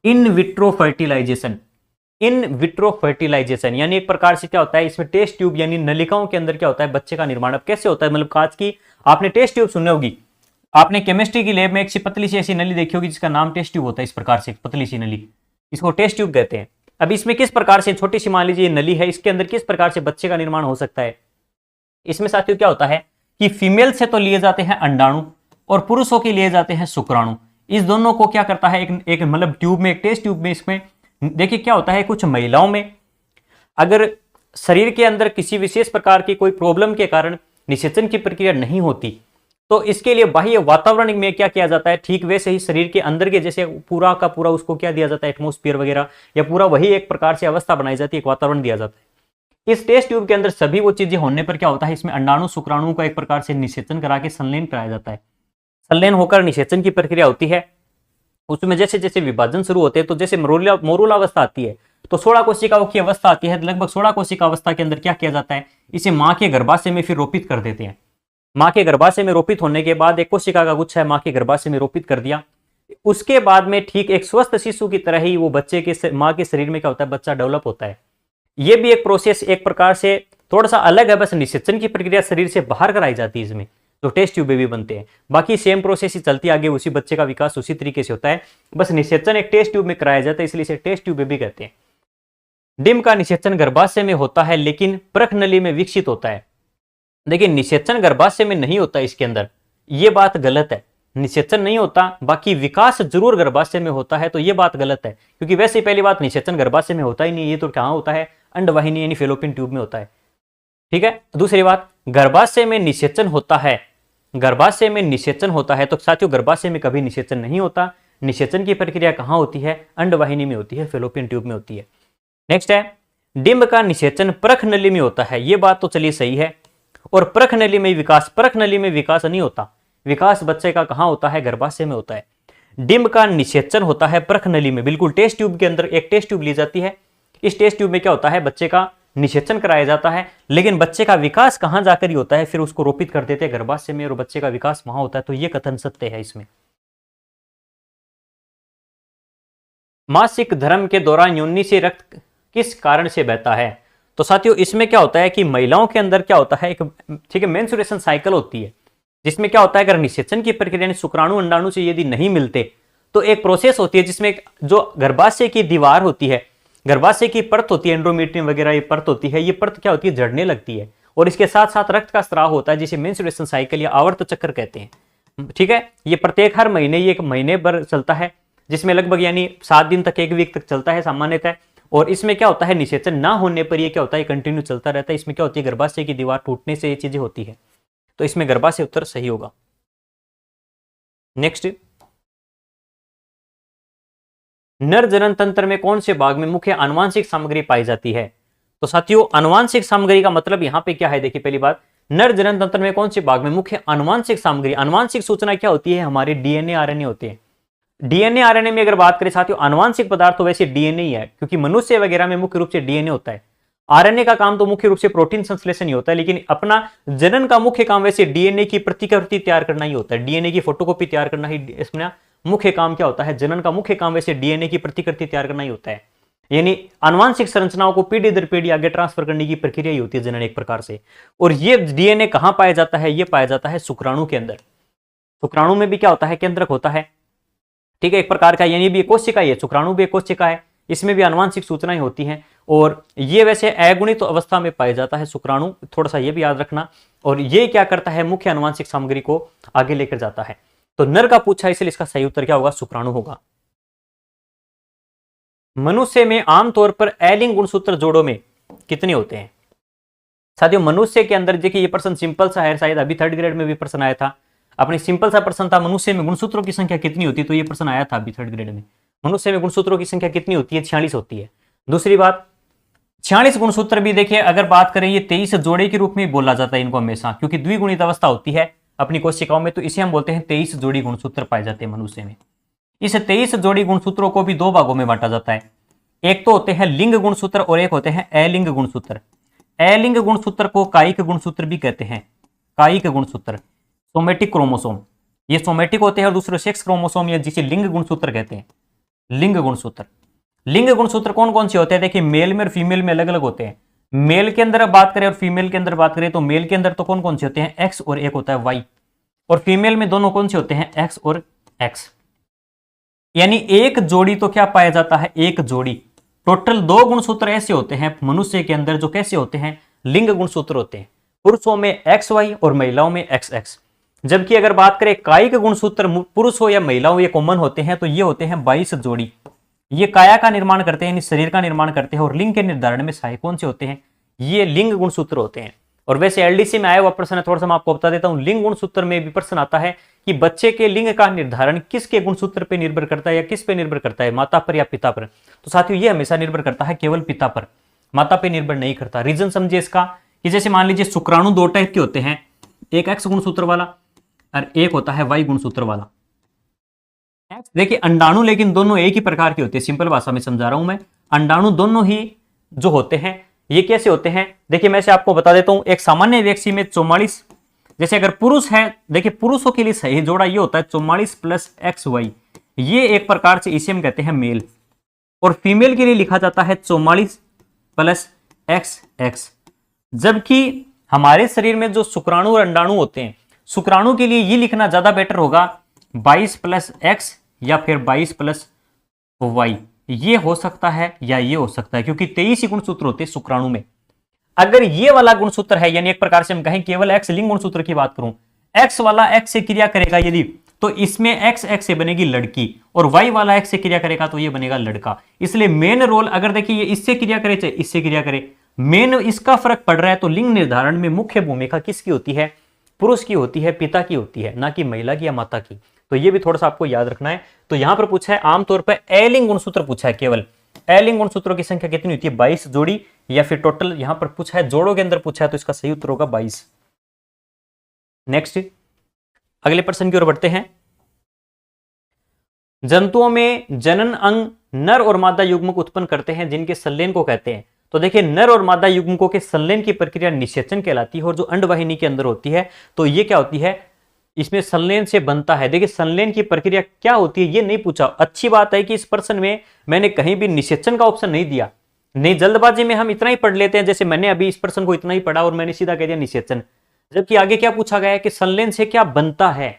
in vitro fertilisation. In vitro fertilisation यानी एक प्रकार से क्या होता है, इसमें टेस्ट ट्यूब यानी नलिकाओं के अंदर क्या होता है, बच्चे का निर्माण। अब कैसे होता है, मतलब कांच की, आपने टेस्ट ट्यूब सुनी होगी, आपने केमिस्ट्री की लैब में एक सी पतली सी ऐसी नली देखी होगी जिसका नाम टेस्ट ट्यूब होता है, इस प्रकार से पतली सी नली, इसको टेस्ट ट्यूब कहते हैं। अब इसमें किस प्रकार से छोटी सी मान लीजिए नली है, इसके अंदर किस प्रकार से बच्चे का निर्माण हो सकता है। इसमें साथियों क्या होता है कि फीमेल से तो लिए जाते हैं अंडाणु और पुरुषों के लिए जाते हैं शुक्राणु। इस दोनों को क्या करता है, एक मतलब ट्यूब में, एक टेस्ट ट्यूब में, इसमें देखिए क्या होता है, कुछ महिलाओं में अगर शरीर के अंदर किसी विशेष प्रकार की कोई प्रॉब्लम के कारण निषेचन की प्रक्रिया नहीं होती, तो इसके लिए बाह्य वातावरण में क्या किया जाता है, ठीक वैसे ही शरीर के अंदर के जैसे पूरा का पूरा उसको क्या दिया जाता है, एटमोस्फियर वगैरह, या पूरा वही एक प्रकार से अवस्था बनाई जाती है, एक वातावरण दिया जाता है। इस टेस्ट ट्यूब के अंदर सभी वो चीजें होने पर क्या होता है, इसमें अंडाणु शुक्राणु का एक प्रकार से निषेचन करा के संलयन कराया जाता है। संलयन होकर निषेचन की प्रक्रिया होती है। उसमें जैसे जैसे विभाजन शुरू होते हैं, तो जैसे मोरूलावस्था आती है तो 16 कोशिकाओं की अवस्था आती है। लगभग 16 कोशिका अवस्था के अंदर क्या किया जाता है, इसे मां के गर्भाशय में फिर रोपित कर देते हैं। मां के गर्भाशय में रोपित होने के बाद एक कोशिका का गुच्छा है मां के गर्भाशय में रोपित कर दिया। उसके बाद में ठीक एक स्वस्थ शिशु की तरह ही वो बच्चे के मां के शरीर में क्या होता है, बच्चा डेवलप होता है। ये भी एक प्रोसेस एक प्रकार से थोड़ा सा अलग है, बस निषेचन की प्रक्रिया शरीर से बाहर कराई जाती है इसमें, तो टेस्ट ट्यूब भी बनते हैं। बाकी सेम प्रोसेस ही चलती आगे, उसी बच्चे का विकास उसी तरीके से होता है, बस निषेचन एक टेस्ट ट्यूब में कराया जाता है, इसलिए इसे टेस्ट ट्यूब भी कहते हैं। डिंब का निषेचन गर्भाशय में होता है लेकिन प्रखनली में विकसित होता है। देखिए निषेचन गर्भाशय में नहीं होता इसके अंदर, ये बात गलत है। निषेचन नहीं होता, बाकी विकास जरूर गर्भाशय में होता है, तो ये बात गलत है, क्योंकि वैसे ही पहली बात निषेचन गर्भाशय में होता ही नहीं, ये तो कहां होता है, अंडवाहिनी यानी फेलोपियन ट्यूब में होता है। ठीक है, दूसरी बात, गर्भाशय में निषेचन होता है, गर्भाशय में निषेचन होता है, तो साथियों गर्भाशय में कभी निषेचन नहीं होता। निषेचन की प्रक्रिया कहां होती है, अंडवाहिनी में होती है, फेलोपियन ट्यूब में होती है। नेक्स्ट है, डिंब का निषेचन प्रखनली में होता है, ये बात तो चलिए सही है। और प्रखनली में विकास, प्रखनली में विकास नहीं होता, विकास बच्चे का कहां होता है, गर्भाशय में होता है। डिंब का निषेचन होता है प्रखनली में, बिल्कुल टेस्ट ट्यूब के अंदर एक टेस्ट ट्यूब ली जाती है। इस टेस्ट ट्यूब में क्या होता है, बच्चे का निषेचन कराया जाता है, लेकिन बच्चे का विकास कहां जाकर ही होता है, फिर उसको रोपित कर देते हैं गर्भाशय में और बच्चे का विकास वहां होता है, तो यह कथन सत्य है। इसमें मासिक धर्म के दौरान योनि से रक्त किस कारण से बहता है, तो साथियों इसमें क्या होता है कि महिलाओं के अंदर क्या होता है, एक ठीक है मेंस्ट्रुएशन साइकिल होती है, जिसमें क्या होता है, अगर निषेचन की प्रक्रिया शुक्राणु अंडाणु से यदि नहीं मिलते तो एक प्रोसेस होती है जिसमें जो गर्भाशय की दीवार होती है, गर्भाशय की परत होती है, एंड्रोमेट्रियम वगैरह ये परत होती है, ये परत क्या होती है, झड़ने लगती है, और इसके साथ साथ रक्त का स्राव होता है, जिसे मेंस्ट्रुएशन साइकिल या आवर्त चक्र कहते हैं। ठीक है, ये प्रत्येक हर महीने, ये एक महीने भर चलता है, जिसमें लगभग यानी 7 दिन तक, 1 वीक तक चलता है सामान्यतः। और इसमें क्या होता है, निषेचन ना होने पर ये क्या होता है, कंटिन्यू चलता रहता है। इसमें क्या होती है, गर्भाशय की दीवार टूटने से ये चीजें होती है, तो इसमें गर्भाशय उत्तर सही होगा। नेक्स्ट, नर जनन तंत्र में कौन से भाग में मुख्य आनुवांशिक सामग्री पाई जाती है, तो साथियों आनुवांशिक सामग्री का मतलब यहां पे क्या है, देखिए पहली बात, नर जनन तंत्र में कौन से भाग में मुख्य आनुवांशिक सामग्री, आनुवांशिक सूचना क्या होती है, हमारे डीएनए आरएनए होते हैं। डीएनए आरएनए में अगर बात करें साथियों, आनुवांशिक पदार्थ तो वैसे डीएनए ही है, क्योंकि मनुष्य वगैरह में मुख्य रूप से डीएनए होता है। आरएनए का काम तो मुख्य रूप से प्रोटीन संश्लेषण ही होता है, लेकिन अपना जनन का मुख्य काम वैसे डीएनए की प्रतिकृति तैयार करना ही होता है, डीएनए की फोटोकॉपी तैयार करना ही इसमें मुख्य काम क्या होता है, जनन का मुख्य काम वैसे डीएनए की प्रतिकृति तैयार करना ही होता है। यानी आनुवांशिक संरचनाओं को पीढ़ी दर पीढ़ी आगे ट्रांसफर करने की प्रक्रिया ही होती है जनन एक प्रकार से। और ये डीएनए कहां पाया जाता है, ये पाया जाता है शुक्राणु के अंदर। शुक्राणु में भी क्या होता है, केंद्रक होता है, ठीक है, एक प्रकार का, यानी भी कोशिका ही है, शुक्राणु भी एक कोशिका है, इसमें भी आनुवांशिक सूचनाएं होती हैं। और ये वैसे अगुणित अवस्था में पाया जाता है शुक्राणु, थोड़ा सा ये भी याद रखना। और ये क्या करता है, मुख्य आनुवांशिक सामग्री को आगे लेकर जाता है। तो नर का पूछा, इसलिए इसका सही उत्तर क्या होगा, शुक्राणु होगा। मनुष्य में आमतौर पर अलिंग गुणसूत्र जोड़ों में कितने होते हैं, साथियों मनुष्य के अंदर, देखिए ये प्रश्न सिंपल सा है, शायद अभी 3rd ग्रेड में भी प्रश्न आया था, अपनी सिंपल सा प्रश्न था, मनुष्य में गुणसूत्रों की संख्या कितनी होती है, तो ये प्रश्न आया था अभी 3rd ग्रेड में, मनुष्य में गुणसूत्रों की संख्या कितनी होती है, 46 होती है। दूसरी बात, 46 गुणसूत्र भी देखिए अगर बात करें, ये 23 जोड़े के रूप में बोला जाता है इनको हमेशा, क्योंकि द्विगुणित अवस्था होती है अपनी कोशिकाओं में, तो इसे हम बोलते हैं 23 जोड़ी गुणसूत्र पाए जाते हैं मनुष्य में। इस 23 जोड़ी गुणसूत्रों को भी 2 भागों में बांटा जाता है, एक तो होते हैं लिंग गुणसूत्र और एक होते हैं अलिंग गुणसूत्र। अलिंग गुणसूत्र को कायिक गुणसूत्र भी कहते हैं, कायिक गुणसूत्र, सोमेटिक क्रोमोसोम, ये सोमेटिक होते हैं, और दूसरे सेक्स क्रोमोसोम, या जिसे लिंग गुणसूत्र कहते हैं, लिंग गुणसूत्र। लिंग गुणसूत्र कौन कौन से होते हैं, देखिए मेल में और फीमेल में अलग अलग होते हैं। मेल के अंदर बात करें और फीमेल के अंदर बात करें, तो मेल के अंदर तो कौन कौन से होते हैं, एक्स और एक होता है वाई, और फीमेल में दोनों कौन से होते हैं, एक्स और एक्स। यानी एक जोड़ी तो क्या पाया जाता है, एक जोड़ी। टोटल 2 गुणसूत्र ऐसे होते हैं मनुष्य के अंदर जो कैसे होते हैं, लिंग गुणसूत्र होते हैं, पुरुषों में एक्स वाई और महिलाओं में एक्स एक्स। जबकि अगर बात करें कायिक गुणसूत्र, पुरुष हो या महिला हो, ये कॉमन होते हैं, तो ये होते हैं 22 जोड़ी। ये काया का निर्माण करते हैं, यानी शरीर का निर्माण करते हैं, और लिंग के निर्धारण में सहायक कौन से होते हैं, ये लिंग गुणसूत्र होते हैं। और वैसे एलडीसी में आया हुआ प्रश्न है, थोड़ा सा मैं आपको बता देता हूं, लिंग गुणसूत्र में भी प्रश्न आता है कि बच्चे के लिंग का निर्धारण किसके गुणसूत्र पर निर्भर करता है या किस पे निर्भर करता है, माता पर या पिता पर। तो साथियों ये हमेशा निर्भर करता है केवल पिता पर, माता पे निर्भर नहीं करता। रीजन समझिए इसका कि जैसे मान लीजिए शुक्राणु दो टाइप के होते हैं, एक एक्स गुणसूत्र वाला और एक होता है वाई गुणसूत्र वाला। देखिए अंडाणु लेकिन दोनों एक ही प्रकार के होते हैं, सिंपल भाषा में समझा रहा हूं मैं। अंडाणु दोनों ही जो होते हैं ये कैसे होते हैं, देखिए मैं से आपको बता देता हूं। एक सामान्य व्यक्ति में 44, जैसे अगर पुरुष है, देखिए पुरुषों के लिए सही जोड़ा ये होता है 44 प्लस एक्स वाई, ये एक प्रकार से इसे हम कहते हैं मेल। और फीमेल के लिए लिखा जाता है 44 प्लस एक्स एक्स। जबकि हमारे शरीर में जो शुक्राणु और अंडाणु होते हैं, शुक्राणु के लिए ये लिखना ज्यादा बेटर होगा 22 प्लस एक्स या फिर 22 प्लस वाई, ये हो सकता है या ये हो सकता है, क्योंकि 23 ही गुणसूत्र होते हैं शुक्राणु में। अगर ये वाला गुणसूत्र है, यानी एक प्रकार से हम कहें केवल एक्स लिंग गुणसूत्र की बात करूं, एक्स वाला एक्स से क्रिया करेगा यदि, तो इसमें एक्स एक्स से बनेगी लड़की, और वाई वाला एक्स से क्रिया करेगा तो ये बनेगा लड़का। इसलिए मेन रोल, अगर देखिए ये इससे क्रिया करे चाहे इससे क्रिया करे, मेन इसका फर्क पड़ रहा है। तो लिंग निर्धारण में मुख्य भूमिका किसकी होती है, पुरुष की होती है, पिता की होती है, ना कि महिला की या माता की। तो ये भी थोड़ा सा आपको याद रखना है। तो यहां पर पूछा है आमतौर पर एलिंग गुणसूत्र पूछा है, केवल एलिंग गुणसूत्रों की संख्या कितनी होती है, 22 जोड़ी, या फिर टोटल यहां पर पूछा है जोड़ों के अंदर पूछा है, तो इसका सही उत्तर होगा 22। नेक्स्ट अगले प्रश्न की ओर बढ़ते हैं। जंतुओं में जनन अंग नर और मादा युग्मक उत्पन्न करते हैं जिनके संलयन को कहते हैं। तो देखिए नर और मादा युग्मकों के संलयन की प्रक्रिया निषेचन कहलाती है, और जो अंडवाहिनी के अंदर होती है तो ये क्या होती है, इसमें संलयन से बनता है। देखिए संलयन की प्रक्रिया क्या होती है ये नहीं पूछा। अच्छी बात है कि इस प्रश्न में मैंने कहीं भी निषेचन का ऑप्शन नहीं दिया, नहीं जल्दबाजी में हम इतना ही पढ़ लेते हैं, जैसे मैंने अभी इस प्रश्न को इतना ही पढ़ा और मैंने सीधा कह दिया निषेचन, जबकि आगे क्या पूछा गया है कि संलयन से क्या बनता है।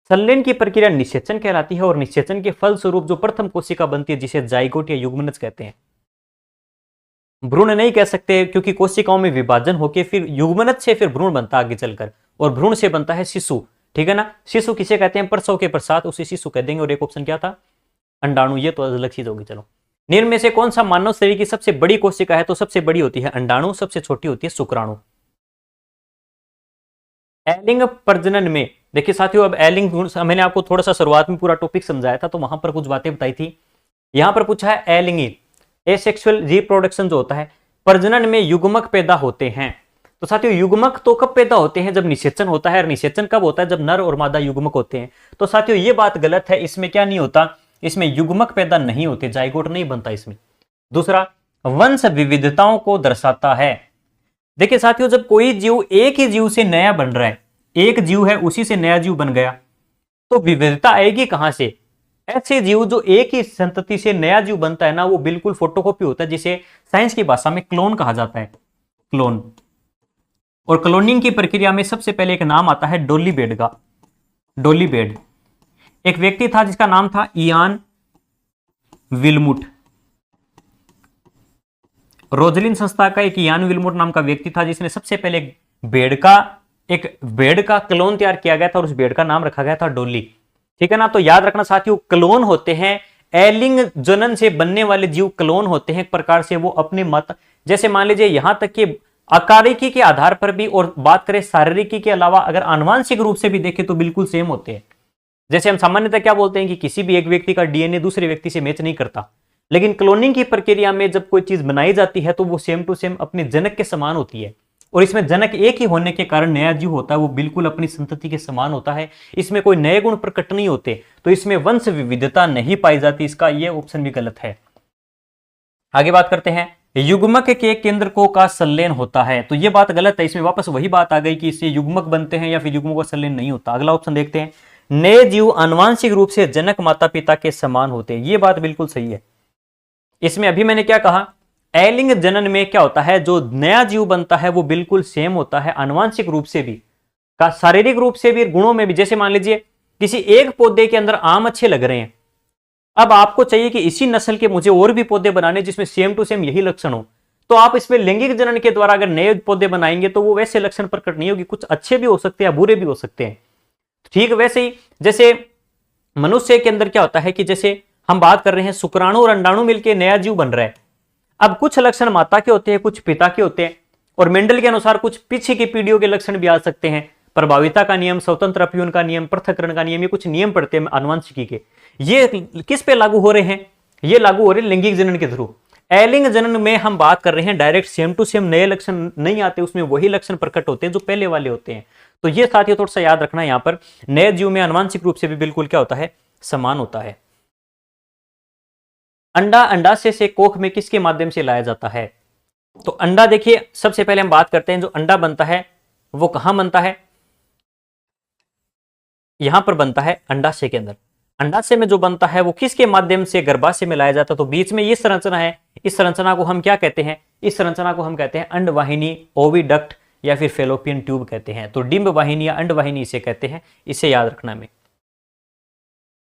संलयन की प्रक्रिया निषेचन कहलाती है, और निषेचन के फलस्वरूप जो प्रथम कोशिका बनती है जिसे जाइगोट या युग्मनज कहते हैं। भ्रूण नहीं कह सकते क्योंकि कोशिकाओं में विभाजन होकर फिर युग्मनज से फिर भ्रूण बनता है आगे चलकर, और भ्रूण से बनता है शिशु, ठीक है ना। शिशु किसे कहते हैं, प्रसव के पश्चात उसे शिशु कह देंगे। और एक ऑप्शन क्या था, अंडाणु, ये तो अलग चीज होगी। चलो निम्न में से कौन सा मानव शरीर की सबसे बड़ी कोशिका है, तो सबसे बड़ी होती है अंडाणु, सबसे छोटी होती है शुक्राणु। एलिंग प्रजनन में देखिए साथियों, अब एलिंग मैंने आपको थोड़ा सा शुरुआत में पूरा टॉपिक समझाया था, तो वहां पर कुछ बातें बताई थी। यहां पर पूछा है एलिंगी एसेक्सुअल रिप्रोडक्शन जो होता है, प्रजनन में युग्मक पैदा होते हैं। तो साथियों युग्मक तो कब पैदा होते हैं, जब निषेचन होता है, और निषेचन कब होता है, जब नर और मादा युग्मक होते हैं। तो साथियों ये बात गलत है, इसमें क्या नहीं होता, इसमें युग्मक पैदा नहीं होते, जाइगोट नहीं बनता इसमें। दूसरा, वंश विविधताओं को दर्शाता है। देखिए साथियों जब कोई जीव एक ही जीव से नया बन रहा है, एक जीव है उसी से नया जीव बन गया, तो विविधता आएगी कहां से। ऐसे जीव जो एक ही संतति से नया जीव बनता है ना, वो बिल्कुल फोटोकॉपी होता है, जिसे साइंस की भाषा में क्लोन कहा जाता है, क्लोन। और क्लोनिंग की प्रक्रिया में सबसे पहले एक नाम आता है डोली बेड का। डोली बेड एक व्यक्ति था जिसका नाम था इयान विल्मुट। रोजलिन संस्था का एक इयान विल्मुट नाम का व्यक्ति था जिसने सबसे पहले एक बेड का क्लोन तैयार किया गया था, और उस बेड का नाम रखा गया था डोली, ठीक है ना। तो याद रखना साथियों, क्लोन होते हैं, एलिंग जनन से बनने वाले जीव क्लोन होते हैं। एक प्रकार से वो अपने मत, जैसे मान लीजिए यहां तक कि आकारिकी के आधार पर भी, और बात करें शारीरिकी के अलावा अगर आनुवांशिक रूप से भी देखें तो बिल्कुल सेम होते हैं। जैसे हम सामान्यतः क्या बोलते हैं कि किसी भी एक व्यक्ति का डीएनए दूसरे व्यक्ति से मैच नहीं करता, लेकिन क्लोनिंग की प्रक्रिया में जब कोई चीज बनाई जाती है तो वो सेम टू सेम अपने जनक के समान होती है। और इसमें जनक एक ही होने के कारण नया जीव होता है वो बिल्कुल अपनी संतति के समान होता है, इसमें कोई नए गुण प्रकट नहीं होते, तो इसमें वंश विविधता नहीं पाई जाती। इसका यह ऑप्शन भी गलत है। आगे बात करते हैं, युग्मक के केंद्रकों का संलयन होता है, तो यह बात गलत है। इसमें वापस वही बात आ गई कि इससे युग्मक बनते हैं या फिर युग्मक का संलयन नहीं होता। अगला ऑप्शन देखते हैं, नए जीव आनुवांशिक रूप से जनक माता पिता के समान होते हैं, यह बात बिल्कुल सही है। इसमें अभी मैंने क्या कहा, एलिंग जनन में क्या होता है, जो नया जीव बनता है वो बिल्कुल सेम होता है आनुवांशिक रूप से भी, का शारीरिक रूप से भी, गुणों में भी। जैसे मान लीजिए किसी एक पौधे के अंदर आम अच्छे लग रहे हैं, अब आपको चाहिए कि इसी नस्ल के मुझे और भी पौधे बनाने जिसमें सेम टू सेम यही लक्षण हो, तो आप इसमें लैंगिक जनन के द्वारा अगर नए पौधे बनाएंगे तो वो वैसे लक्षण प्रकट नहीं होगी, कुछ अच्छे भी हो सकते हैं या बुरे भी हो सकते हैं। ठीक वैसे ही जैसे मनुष्य के अंदर क्या होता है कि जैसे हम बात कर रहे हैं शुक्राणु और अंडाणु मिलकर नया जीव बन रहा है, अब कुछ लक्षण माता के होते हैं कुछ पिता के होते हैं, और मेंडल के अनुसार कुछ पीछे की पीढ़ियों के लक्षण भी आ सकते हैं। प्रभाविता का नियम, स्वतंत्र अपयून का नियम, पृथक्करण का नियम, ये कुछ नियम पढ़ते हैं आनुवंशिकी के। ये किस पे लागू हो रहे हैं? ये लागू हो रहे हैं लैंगिक जनन के थ्रू। अलिंग जनन में हम बात कर रहे हैं डायरेक्ट सेम टू सेम नए लक्षण नहीं आते, उसमें वही लक्षण प्रकट होते हैं जो पहले वाले होते हैं। तो ये साथियों थोड़ा सा याद रखना, यहां पर नए जीव में आनुवंशिक रूप से भी बिल्कुल क्या होता है? समान होता है। अंडा अंडाशय से कोख में किसके माध्यम से लाया जाता है? तो अंडा देखिए, सबसे पहले हम बात करते हैं जो अंडा बनता है वो कहां बनता है? यहां पर बनता है अंडाशय के अंदर। अंडाशय में जो बनता है वो किसके माध्यम से गर्भाशय में लाया जाता है? तो बीच में ये संरचना है, इस संरचना को हम क्या कहते हैं? इस संरचना को हम कहते हैं अंडवाहिनी, ओविडक्ट या फिर फेलोपियन ट्यूब कहते हैं। तो डिंब वाहिनी या अंडवाहिनी इसे कहते हैं, इसे याद रखना में।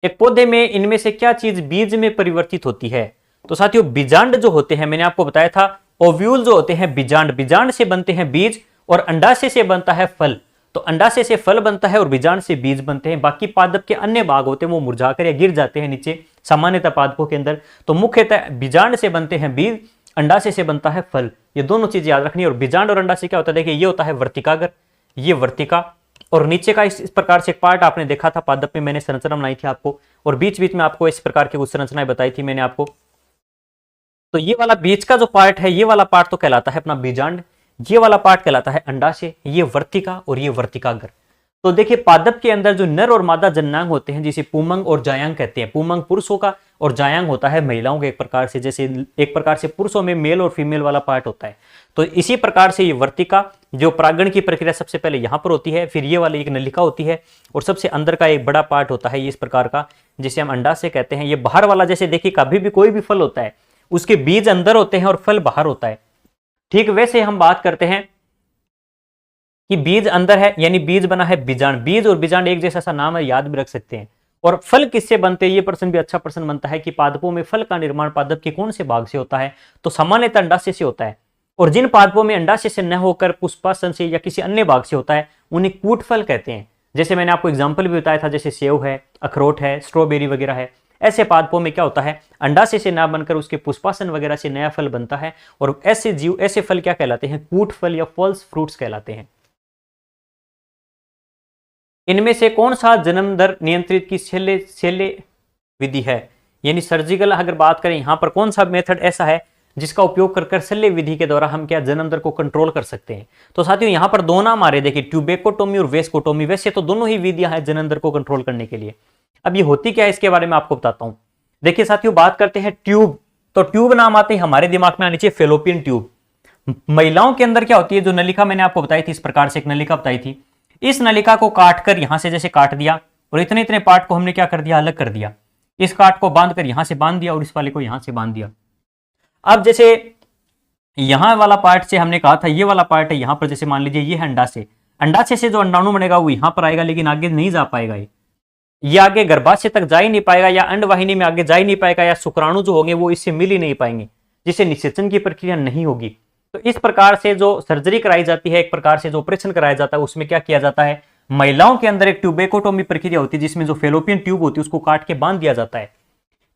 एक पौधे में इनमें से क्या चीज बीज में परिवर्तित होती है? तो साथियों बीजांड जो होते हैं, मैंने आपको बताया था ओव्यूल जो होते हैं बीजांड, बीजांड से बनते हैं बीज और अंडाशय से बनता है फल। तो अंडाशय से फल बनता है और बीजांड से बीज बनते हैं। बाकी पादप के अन्य भाग होते हैं वो मुरझाकर या गिर जाते हैं नीचे सामान्यतः पादपों के अंदर। तो मुख्यतः बीजांड से बनते हैं बीज, अंडाशय से बनता है फल। ये दोनों चीज याद रखनी है। और बीजांड और अंडाशय क्या होता है? देखिए ये होता है वर्तिकागर, ये वर्तिका, और नीचे का इस प्रकार से एक पार्ट आपने देखा था पादप में, मैंने संरचना बनाई थी आपको, और बीच बीच में आपको इस प्रकार की कुछ संरचनाएं बताई थी मैंने आपको। तो ये वाला बीच का जो पार्ट है, ये वाला पार्ट तो कहलाता है अपना बीजांड, ये वाला पार्ट कहलाता है अंडाशय, ये वर्तिका और ये वर्तिकागर। तो देखिए पादप के अंदर जो नर और मादा जननांग होते हैं जिसे पुमंग और जायांग कहते हैं। पुमंग पुरुषों का और जायांग होता है महिलाओं के। एक प्रकार से जैसे एक प्रकार से पुरुषों में मेल और फीमेल वाला पार्ट होता है, तो इसी प्रकार से ये वर्तिका जो परागण की प्रक्रिया सबसे पहले यहां पर होती है, फिर ये वाली एक नलिका होती है और सबसे अंदर का एक बड़ा पार्ट होता है ये इस प्रकार का, जिसे हम अंडाशय कहते हैं। ये बाहर वाला, जैसे देखिए कभी भी कोई भी फल होता है उसके बीज अंदर होते हैं और फल बाहर होता है, ठीक वैसे हम बात करते हैं कि बीज अंदर है यानी बीज बना है बीजांड। बीज और बीजांड एक जैसा सा नाम है, याद भी रख सकते हैं। और फल किससे बनते हैं? ये प्रश्न भी अच्छा प्रश्न बनता है कि पादपों में फल का निर्माण पादप के कौन से भाग से होता है? तो सामान्यतः अंडाशय से होता है। और जिन पादपों में अंडाशय से न होकर पुष्पासन से या किसी अन्य भाग से होता है उन्हें कूट फल कहते हैं। जैसे मैंने आपको एग्जाम्पल भी बताया था, जैसे सेव है, अखरोट है, स्ट्रॉबेरी वगैरह है। ऐसे पादपों में क्या होता है? अंडाशय से ना बनकर उसके पुष्पासन वगैरह से नया फल बनता है और ऐसे जीव, ऐसे फल क्या कहलाते हैं? कूट फल या फॉल्स फ्रूट्स कहलाते हैं। इनमें से कौन सा जन्म दर नियंत्रित की शल्य विधि है? यानी सर्जिकल अगर बात करें, यहां पर कौन सा मेथड ऐसा है जिसका उपयोग कर शल्य विधि के द्वारा हम क्या जन्म दर को कंट्रोल कर सकते हैं? तो साथियों यहां पर दो नाम आ रहे, देखिए ट्यूबेकोटोमी और वेस्कोटोमी। वैसे तो दोनों ही विधियां हैं जन्म दर को कंट्रोल करने के लिए। अब ये होती क्या है इसके बारे में आपको बताता हूं। देखिए साथियों बात करते हैं ट्यूब, तो ट्यूब नाम आते हैं हमारे दिमाग में आनी चाहिए फेलोपियन ट्यूब। महिलाओं के अंदर क्या होती है? जो नलिका मैंने आपको बताई थी, इस प्रकार से एक नलिका बताई थी, इस नलिका को काटकर यहां से जैसे काट दिया और इतने इतने पार्ट को हमने क्या कर दिया? अलग कर दिया। इस काट को बांध कर यहां से बांध दिया और इस वाले को यहां से बांध दिया। अब जैसे यहां वाला पार्ट से हमने कहा था ये वाला पार्ट है, यहां पर जैसे मान लीजिए ये है अंडाशय, अंडाशय से जो अंडाणु बनेगा वो यहां पर आएगा, लेकिन आगे नहीं जा पाएगा। ये आगे गर्भाशय तक जा ही नहीं पाएगा या अंडवाहिनी में आगे जा ही नहीं पाएगा, या शुक्राणु जो होंगे वो इससे मिल ही नहीं पाएंगे, जिससे निषेचन की प्रक्रिया नहीं होगी। तो इस प्रकार से जो सर्जरी कराई जाती है, एक प्रकार से जो ऑपरेशन कराया जाता है, उसमें क्या किया जाता है? महिलाओं के अंदर एक ट्यूबेकोटोमी प्रक्रिया होती है जिसमें जो फेलोपियन ट्यूब होती है उसको काट के बांध दिया जाता है।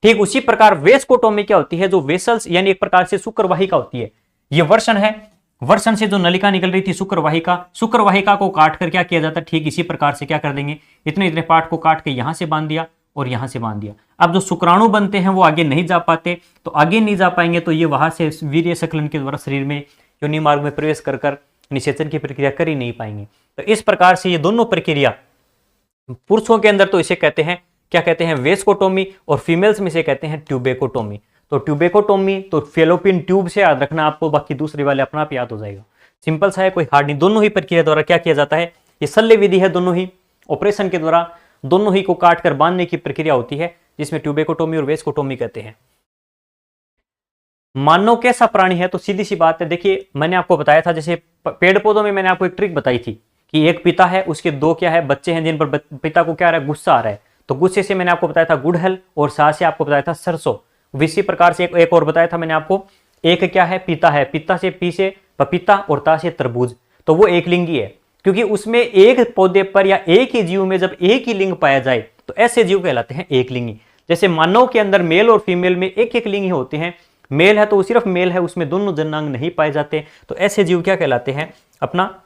ठीक उसी प्रकार वेस्कोटोमी क्या होती है? जो वेसल्स यानी एक प्रकार से शुक्रवाहिका होती है, ये वर्षण है, वर्षण से जो नलिका निकल रही थी शुक्रवाहिका, शुक्रवाहिका को काट कर क्या किया जाता है? ठीक इसी प्रकार से क्या कर देंगे? इतने इतने पार्ट को काट के यहां से बांध दिया और यहां से बांध दिया। अब जो शुक्राणु बनते हैं वो आगे नहीं जा पाते, तो आगे नहीं जा पाएंगे तो ये वहां से वीर्य संकलन के द्वारा शरीर में योनि मार्ग में प्रवेश कर निषेचन की प्रक्रिया कर ही नहीं पाएंगे। तो इस प्रकार से ये दोनों प्रक्रिया पुरुषों के अंदर तो इसे कहते हैं क्या कहते हैं? वेस्कोटोमी, और फीमेल्स में इसे कहते हैं ट्यूबेकोटोमी। तो ट्यूबेकोटोमी तो फेलोपियन ट्यूब से याद रखना आपको, बाकी दूसरे वाले अपना आप याद हो जाएगा। सिंपल सा है, कोई हार्ड नहीं। दोनों ही प्रक्रिया द्वारा क्या किया जाता है? ये शल्य विधि है, दोनों ही ऑपरेशन के द्वारा दोनों ही को काट कर बांधने की प्रक्रिया होती है, जिसमें ट्यूबेकोटोमी और वेस्कोटोमी कहते हैं। मानव कैसा प्राणी है? तो सीधी सी बात है, देखिए मैंने आपको बताया था, जैसे पेड़ पौधों में मैंने आपको एक ट्रिक बताई थी कि एक पिता है, उसके दो क्या है? बच्चे हैं, जिन पर पिता को क्या आ रहा है? गुस्सा आ रहा है। तो गुस्से से मैंने आपको बताया था गुड़हल, और साथ से आपको बताया था सरसों। इसी प्रकार से एक और बताया था मैंने आपको, एक क्या है? पिता है, पिता से पी से पपीता और ता से तरबूज। तो वो एक लिंगी है, क्योंकि उसमें एक पौधे पर या एक ही जीव में जब एक ही लिंग पाया जाए तो ऐसे जीव कहलाते हैं एक लिंगी। जैसे मानव के अंदर मेल और फीमेल में एक एक लिंग ही होते हैं, मेल है तो वो सिर्फ मेल है, उसमें दोनों जननांग नहीं पाए जाते, तो ऐसे जीव क्या कहलाते हैं, अपना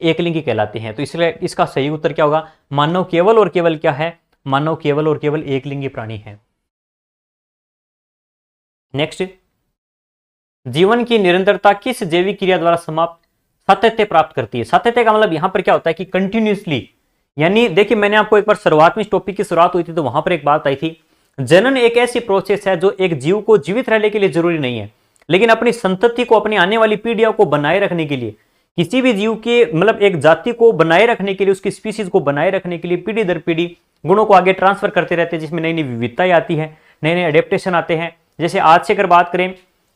एकलिंगी कहलाते हैं। तो इसलिए इसका सही उत्तर क्या होगा, मानव केवल और केवल क्या है, मानव केवल और केवल एकलिंगी प्राणी है। नेक्स्ट, जीवन की निरंतरता किस जैविक क्रिया द्वारा समाप्त सातत्य प्राप्त करती है। सातत्य का मतलब यहां पर क्या होता है कि कंटिन्यूसली, यानी देखिए मैंने आपको एक बार शुरुआत में इस टॉपिक की शुरुआत हुई थी तो वहां पर एक बात आई थी, जनन एक ऐसी प्रोसेस है जो एक जीव को जीवित रहने के लिए जरूरी नहीं है, लेकिन अपनी संतति को, अपनी आने वाली पीढ़ियों को बनाए रखने के लिए, किसी भी जीव के मतलब एक जाति को बनाए रखने के लिए, उसकी स्पीसीज को बनाए रखने के लिए पीढ़ी दर पीढ़ी गुणों को आगे ट्रांसफर करते रहते हैं, जिसमें नई नई विविधताएं आती है, नए नए एडेप्टेशन आते हैं। जैसे आज से अगर बात करें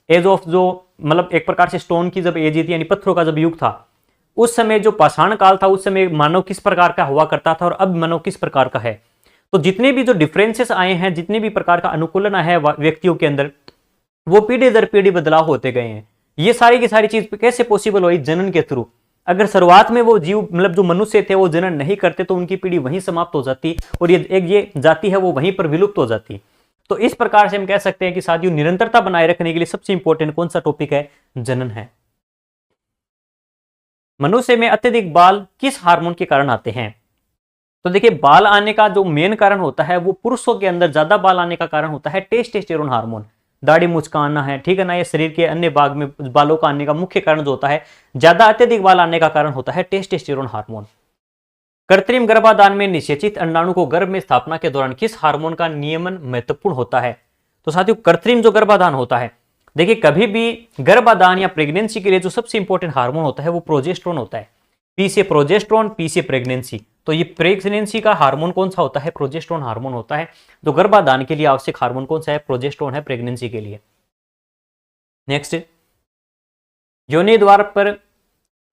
एज ऑफ जो मतलब एक प्रकार से स्टोन की जब एज थी, यानी पत्थरों का जब युग था, उस समय जो पाषाण काल था, उस समय मानव किस प्रकार का हुआ करता था और अब मानव किस प्रकार का है। तो जितने भी जो डिफरेंसेस आए हैं, जितने भी प्रकार का अनुकूलन आया है व्यक्तियों के अंदर, वो पीढ़ी दर पीढ़ी बदलाव होते गए हैं। ये सारी की सारी चीज कैसे पॉसिबल हुई, जनन के थ्रू। अगर शुरुआत में वो जीव मतलब जो मनुष्य थे वो जनन नहीं करते तो उनकी पीढ़ी वहीं समाप्त हो जाती और ये जाति है वो वहीं पर विलुप्त हो जाती। तो इस प्रकार से हम कह सकते हैं कि साथियों निरंतरता बनाए रखने के लिए सबसे इंपॉर्टेंट कौन सा टॉपिक है, जनन है। मनुष्य में अत्यधिक बाल किस हार्मोन के कारण आते हैं। तो देखिए बाल आने का जो मेन कारण होता है वो पुरुषों के अंदर ज्यादा बाल आने का कारण होता है टेस्टोस्टेरोन हार्मोन। दाढ़ी मुचकाना है, ठीक है ना, ये शरीर के अन्य भाग में बालों का आने का मुख्य कारण जो होता है, ज्यादा अत्यधिक बाल आने का कारण होता है टेस्टोस्टेरोन हार्मोन। कृत्रिम गर्भाधान में निषेचित अंडाणु को गर्भ में स्थापना के दौरान किस हार्मोन का नियमन महत्वपूर्ण होता है। तो साथियों कृत्रिम जो गर्भाधान होता है, देखिए कभी भी गर्भाधान या प्रेगनेंसी के लिए जो सबसे इंपॉर्टेंट हार्मोन होता है वो प्रोजेस्टेरोन होता है। पी से प्रोजेस्टेरोन, पी से प्रेगनेंसी। तो ये प्रेगनेंसी का हार्मोन कौन सा होता है, प्रोजेस्टेरोन हार्मोन होता है। तो गर्भाधान के लिए आवश्यक हार्मोन कौन सा है, प्रोजेस्टेरोन है प्रेगनेंसी के लिए। नेक्स्ट, योनि द्वार पर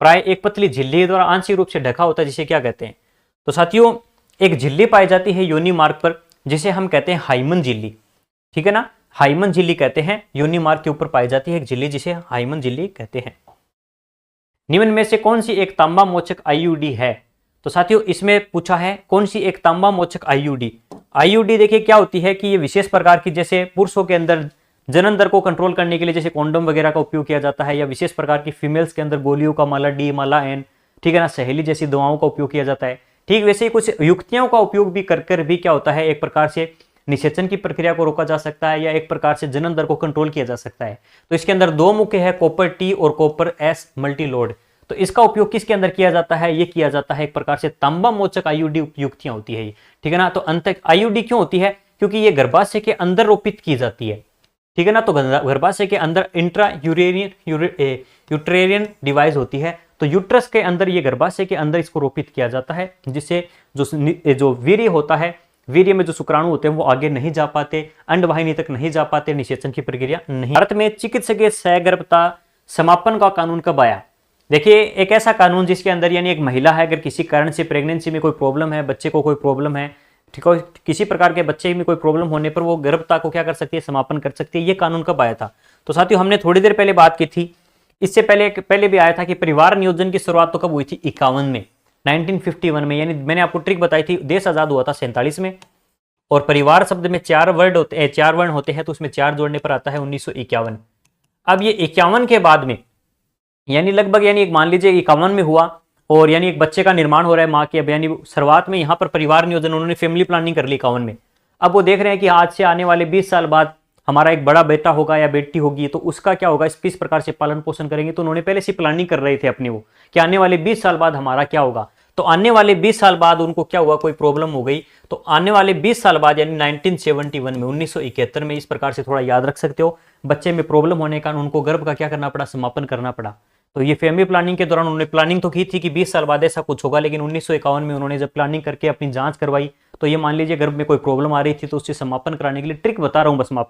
प्राय एक पतली झिल्ली द्वारा आंशिक रूप से ढका होता है, जिसे क्या कहते हैं। तो साथियों एक झिल्ली पाई जाती है योनि मार्ग पर, जिसे हम कहते हैं हाइमन झिल्ली, ठीक है ना, हाइमन झिल्ली कहते हैं। योनि मार्ग के ऊपर पाई जाती है एक झिल्ली जिसे हाइमन झिल्ली कहते हैं। निम्न में से कौन सी एक तांबा मोचक आईयूडी है। तो साथियों इसमें पूछा है कौन सी एक तांबा मोचक आईयूडी। आईयूडी देखिए क्या होती है कि ये विशेष प्रकार की, जैसे पुरुषों के अंदर जनन दर को कंट्रोल करने के लिए जैसे कॉन्डोम वगैरह का उपयोग किया जाता है, या विशेष प्रकार की फीमेल्स के अंदर गोलियों का माला डी, माला एन, ठीक है ना, सहेली जैसी दवाओं का उपयोग किया जाता है। ठीक वैसे ही कुछ युक्तियों का उपयोग भी कर भी क्या होता है, एक प्रकार से निषेचन की प्रक्रिया को रोका जा सकता है, या एक प्रकार से जनन दर को कंट्रोल किया जा सकता है। तो इसके अंदर दो मुख्य है, कॉपर टी और कॉपर एस मल्टीलोड। तो इसका उपयोग किसके अंदर किया जाता है, ये किया जाता है एक प्रकार से तांबा मोचक आईयूडी युक्तियां होती है, ठीक है ना। तो अंत आईयूडी क्यों होती है, क्योंकि ये गर्भाशय के अंदर रोपित की जाती है, ठीक है ना। तो गर्भाशय के अंदर इंट्रा यूट्रेरियन डिवाइस होती है, तो यूट्रस के अंदर ये गर्भाशय के अंदर इसको रोपित किया जाता है, जिससे जो वीर्य होता है, वीर्य में जो शुक्राणु होते हैं वो आगे नहीं जा पाते, अंडवाहिनी तक नहीं जा पाते, निषेचन की प्रक्रिया नहीं। भारत में चिकित्सकीय सहगर्भता समापन का कानून कब आया। देखिए एक ऐसा कानून जिसके अंदर यानी एक महिला है, अगर किसी कारण से प्रेगनेंसी में कोई प्रॉब्लम है, बच्चे को कोई प्रॉब्लम है, ठीक है, किसी प्रकार के बच्चे में कोई प्रॉब्लम होने पर वो गर्भता को क्या कर सकती है, समापन कर सकती है। ये कानून कब आया था। तो साथियों हमने थोड़ी देर पहले बात की थी, इससे पहले भी आया था कि परिवार नियोजन की शुरुआत तो कब हुई थी, 51 में, 1951 में। यानी मैंने आपको ट्रिक बताई थी, देश आजाद हुआ था 47 में, और परिवार शब्द में 4 वर्ण होते हैं, तो उसमें 4 जोड़ने पर आता है 1951। अब ये 51 के बाद में यानी लगभग यानी एक मान लीजिए 51 में हुआ, और यानी एक बच्चे का निर्माण हो रहा है माँ के, अब यानी शुरुआत में यहाँ पर परिवार नियोजन उन्होंने फैमिली प्लानिंग कर ली 51 में। अब वो देख रहे हैं कि आज से आने वाले 20 साल बाद हमारा एक बड़ा बेटा होगा या बेटी होगी, तो उसका क्या होगा, इस प्रकार से पालन पोषण करेंगे। तो उन्होंने पहले से प्लानिंग कर रहे थे अपनी वो कि आने वाले 20 साल बाद हमारा क्या होगा। तो आने वाले 20 साल बाद उनको क्या हुआ, कोई प्रॉब्लम हो गई। तो आने वाले 20 साल बाद यानी 1971 में, 1971 में, इस प्रकार से थोड़ा याद रख सकते हो, बच्चे में प्रॉब्लम होने का उनको गर्भ का क्या करना पड़ा, समापन करना पड़ा। तो ये फैमिली प्लानिंग के दौरान उन्होंने प्लानिंग तो की थी कि 20 साल बाद ऐसा कुछ होगा, लेकिन 1951 में उन्होंने जब प्लानिंग करके अपनी जांच करवाई, तो ये मान लीजिए गर्भ में कोई प्रॉब्लम आ रही थी, तो उससे समापन कराने के लिए ट्रिक बता रहा हूं, बस मैं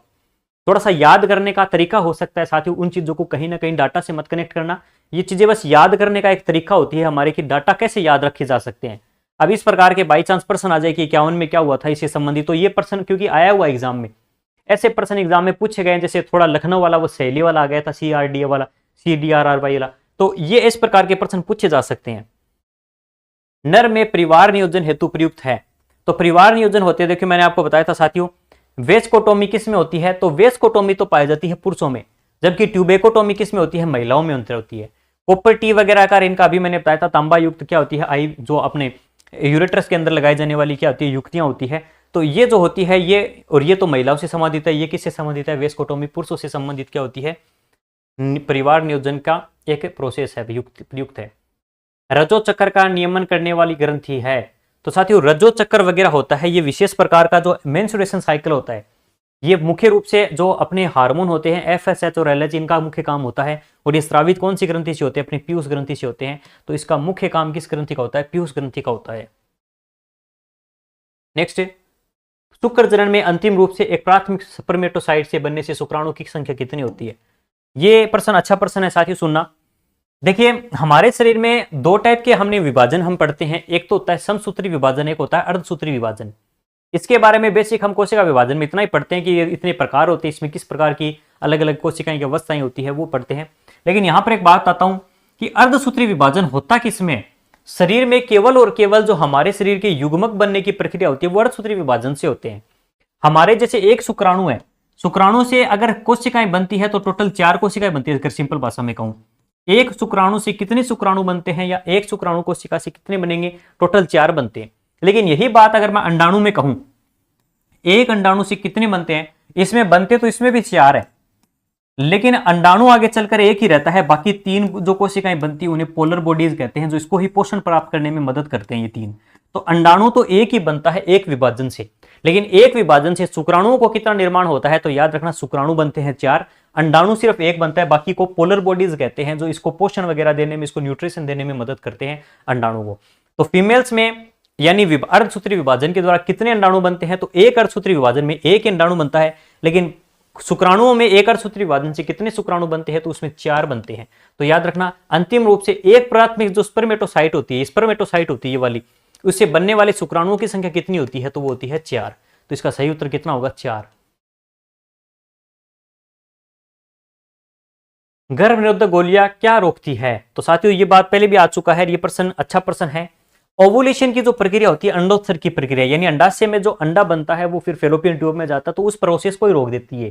थोड़ा सा याद करने का तरीका हो सकता है साथियों। उन चीजों को कहीं ना कहीं डाटा से मत कनेक्ट करना, ये चीजें बस याद करने का एक तरीका होती है हमारे, कि डाटा कैसे याद रखे जा सकते हैं। अब इस प्रकार के बाई चांस प्रश्न आ जाए कि 51 में क्या हुआ था इससे संबंधित, तो ये प्रश्न क्योंकि आया हुआ एग्जाम में, ऐसे प्रश्न एग्जाम में पूछे गए, जैसे थोड़ा लखनऊ वाला वो सहेली वाला आ गया था, CRDA वाला, CDRRY वाला, तो ये इस प्रकार के प्रश्न पूछे जा सकते हैं। नर में परिवार नियोजन हेतु प्रयुक्त है। तो परिवार नियोजन होते हैं, देखिए मैंने आपको बताया था साथियों वेस्कोटोमी किस में होती है? तो वेस्कोटोमी तो पाई जाती है पुरुषों में, जबकि ट्यूबेकोटोमी किस में होती है? महिलाओं में अंतर होती है। कॉपर टी वगैरह का इनका अभी मैंने बताया था, तांबा युक्त क्या होती है? आई जो अपने यूरेट्रस के अंदर लगाई जाने वाली क्या होती है? युक्तियां होती है। तो ये जो होती है ये, और ये तो महिलाओं से संबंधित है, ये किससे संबंधित है? वेस्कोटोमी पुरुषों से संबंधित क्या होती है? परिवार नियोजन का एक प्रोसेस है, युक्त है। रजो चक्र का नियमन करने वाली ग्रंथि है। तो साथियों रजो चक्र वगैरह होता है, ये विशेष प्रकार का जो मेंस्ट्रुएशन साइकिल होता है, ये मुख्य रूप से जो अपने हार्मोन होते हैं एफएसएच और एलएच, इनका मुख्य काम होता है। और ये स्रावित कौन सी ग्रंथि से होते हैं? अपनी पीयूष ग्रंथि से होते हैं। तो इसका मुख्य काम किस ग्रंथि का होता है? पीयूष ग्रंथि का होता है। नेक्स्ट, शुक्र जनन में अंतिम रूप से एक प्राथमिक स्पर्मेटोसाइट से बनने से शुक्राणु की संख्या कितनी होती है? ये प्रश्न अच्छा प्रश्न है साथियों, सुनना। देखिए हमारे शरीर में दो टाइप के हमने विभाजन हम पढ़ते हैं, एक तो होता है समसूत्री विभाजन, एक होता है अर्धसूत्री विभाजन। इसके बारे में बेसिक हम कोशिका विभाजन में इतना ही पढ़ते हैं कि ये इतने प्रकार होते हैं, इसमें किस प्रकार की अलग अलग कोशिकाएं की अवस्थाएं होती है वो पढ़ते हैं। लेकिन यहां पर एक बात आता हूं कि अर्धसूत्री विभाजन होता किसमें? शरीर में केवल और केवल जो हमारे शरीर के युग्मक बनने की प्रक्रिया होती है वो अर्धसूत्री विभाजन से होते हैं। हमारे जैसे एक शुक्राणु है, शुक्राणु से अगर कोशिकाएं बनती है तो टोटल 4 कोशिकाएं बनती है। अगर सिंपल भाषा में कहूं, एक शुक्राणु से कितने शुक्राणु बनते हैं या एक शुक्राणु कोशिका से कितने बनेंगे? टोटल 4 बनते हैं। लेकिन यही बात अगर मैं अंडाणु में कहूं, एक अंडाणु से कितने बनते हैं? इसमें बनते तो इसमें भी 4 है, लेकिन अंडाणु आगे चलकर एक ही रहता है। बाकी 3 जो कोशिकाएं बनती है उन्हें पोलर बॉडीज कहते हैं, जो इसको ही पोषण प्राप्त करने में मदद करते हैं ये 3। तो अंडाणु तो एक ही बनता है एक विभाजन से, लेकिन एक विभाजन से शुक्राणुओं को कितना निर्माण होता है? तो याद रखना शुक्राणु बनते हैं 4, अंडाणु सिर्फ एक बनता है, बाकी को पोलर बॉडीज कहते हैं, जो इसको पोषण वगैरह देने में, इसको न्यूट्रिशन देने में मदद करते हैं अंडाणु को। तो फीमेल्स में यानी अर्धसूत्री विभाजन के द्वारा कितने अंडाणु बनते हैं? तो एक अर्धसूत्री विभाजन में एक अंडाणु बनता है, लेकिन शुक्राणुओं में एक अर्धसूत्री विभाजन से कितने शुक्राणु बनते हैं? तो उसमें 4 बनते हैं। तो याद रखना अंतिम रूप से एक प्राथमिक जो स्पर्मेटोसाइट होती है, स्पर्मेटोसाइट होती है ये वाली, उससे बनने वाले शुक्राणुओं की संख्या कितनी होती है? तो वो होती है 4। तो इसका सही उत्तर कितना होगा? 4। गर्भ निरोधक गोलियां क्या रोकती है? तो साथियों ये बात पहले भी आ चुका है, ये प्रश्न अच्छा प्रश्न है। ओवुलेशन की जो प्रक्रिया होती है, अंडोत्सर्ग की प्रक्रिया, यानी अंडाशय में जो अंडा बनता है वो फिर फेलोपियन ट्यूब में जाता है, तो उस प्रोसेस को ही रोक देती है।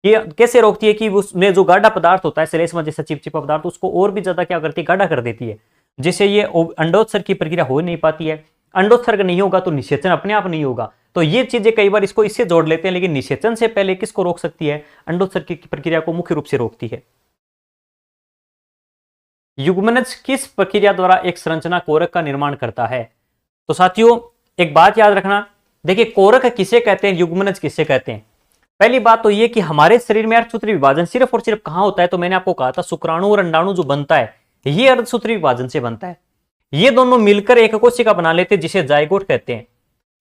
ये कैसे रोकती है? कि उसमें जो गाढ़ा पदार्थ होता है श्लेष्मा जैसा चिपचिपा पदार्थ, उसको और भी ज्यादा क्या करती है? गाढ़ा कर देती है, जिससे ये अंडोत्सर्ग की प्रक्रिया हो नहीं पाती है। अंडोत्सर्ग नहीं होगा तो निषेचन अपने आप नहीं होगा। तो ये चीजें कई बार इसको इससे जोड़ लेते हैं, लेकिन निषेचन से पहले किसको रोक सकती है? अंडोत्सर्ग की प्रक्रिया को मुख्य रूप से रोकती है। युग्मनज किस प्रक्रिया द्वारा एक संरचना कोरक का निर्माण करता है? तो साथियों एक बात याद रखना, देखिए कोरक किसे कहते हैं, युग्मनज किसे कहते हैं? पहली बात तो ये कि हमारे शरीर में अर्धसूत्री विभाजन सिर्फ और सिर्फ कहां होता है? तो मैंने आपको कहा था शुक्राणु और अंडाणु जो बनता है ये अर्धसूत्री विभाजन से बनता है। ये दोनों मिलकर एक कोशिका बना लेते हैं जिसे जाइगोट कहते हैं।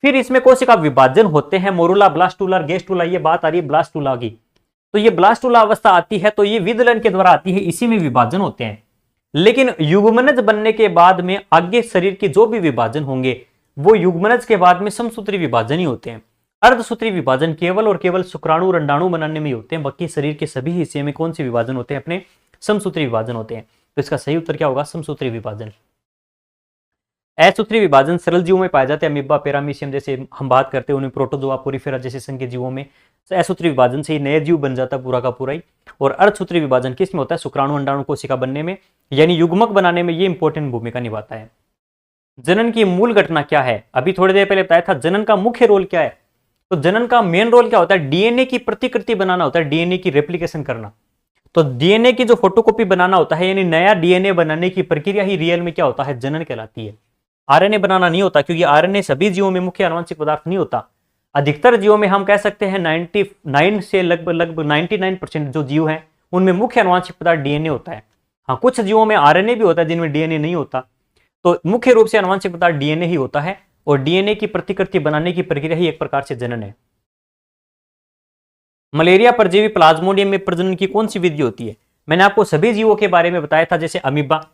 फिर इसमें कोशिका विभाजन होते हैं, मोरुला, ब्लास्टुला, गेस्टुला, ये बात आ रही है ब्लास्टुला की। तो ये ब्लास्टुला अवस्था आती है तो ये विदलन के द्वारा आती है, इसी में विभाजन होते हैं। लेकिन युग्मनज बनने के बाद में आगे शरीर के जो भी विभाजन होंगे वो युग्मनज के बाद में समसूत्री विभाजन ही होते हैं। अर्धसूत्री विभाजन केवल और केवल शुक्राणु और अंडाणु बनाने में ही होते हैं, बाकी शरीर के सभी हिस्से में कौन से विभाजन होते हैं? अपने समसूत्री विभाजन होते हैं। तो इसका सही उत्तर क्या होगा? समसूत्री विभाजन। असूत्री विभाजन सरल जीवों में पाए जाते हैं, अमीबा, पैरामीशियम जैसे हम बात करते हैं उन्हें, प्रोटोजोआ, पोरिफेरा जैसे संघ के जीवों में असूत्री विभाजन से ही नए जीव बन जाता है पूरा का पूरा ही। और अर्धसूत्री विभाजन किस में होता है? शुक्राणु अंडाणु कोशिका बनने में, यानी युग्मक बनाने में ये इंपॉर्टेंट भूमिका निभाता है। जनन की मूल घटना क्या है? अभी थोड़ी देर पहले बताया था जनन का मुख्य रोल क्या है। तो जनन का मेन रोल क्या होता है? डीएनए की प्रतिकृति बनाना होता है, डीएनए की रेप्लिकेशन करना। तो डीएनए की जो फोटोकॉपी बनाना होता है, यानी नया डीएनए बनाने की प्रक्रिया ही रियल में क्या होता है? जनन कहलाती है। आरएनए बनाना नहीं होता, क्योंकि आरएनए सभी जीवों में मुख्य आनुवंशिक पदार्थ नहीं होता। अधिकतर जीवों में हम कह सकते हैं 99 से लगभग 99% जो जीव हैं उनमें मुख्य आनुवंशिक पदार्थ डीएनए होता है। हाँ, कुछ जीवों में आरएनए भी होता है जिनमें डीएनए नहीं होता। तो मुख्य रूप से आनुवंशिक पदार्थ डीएनए ही होता है, और डीएनए की प्रतिकृति बनाने की प्रक्रिया ही एक प्रकार से जनन है। मलेरिया परजीवी प्लाज्मोडियम में प्रजनन की कौन सी विधि होती है? मैंने आपको सभी जीवों के बारे में बताया था, जैसे अमीबा,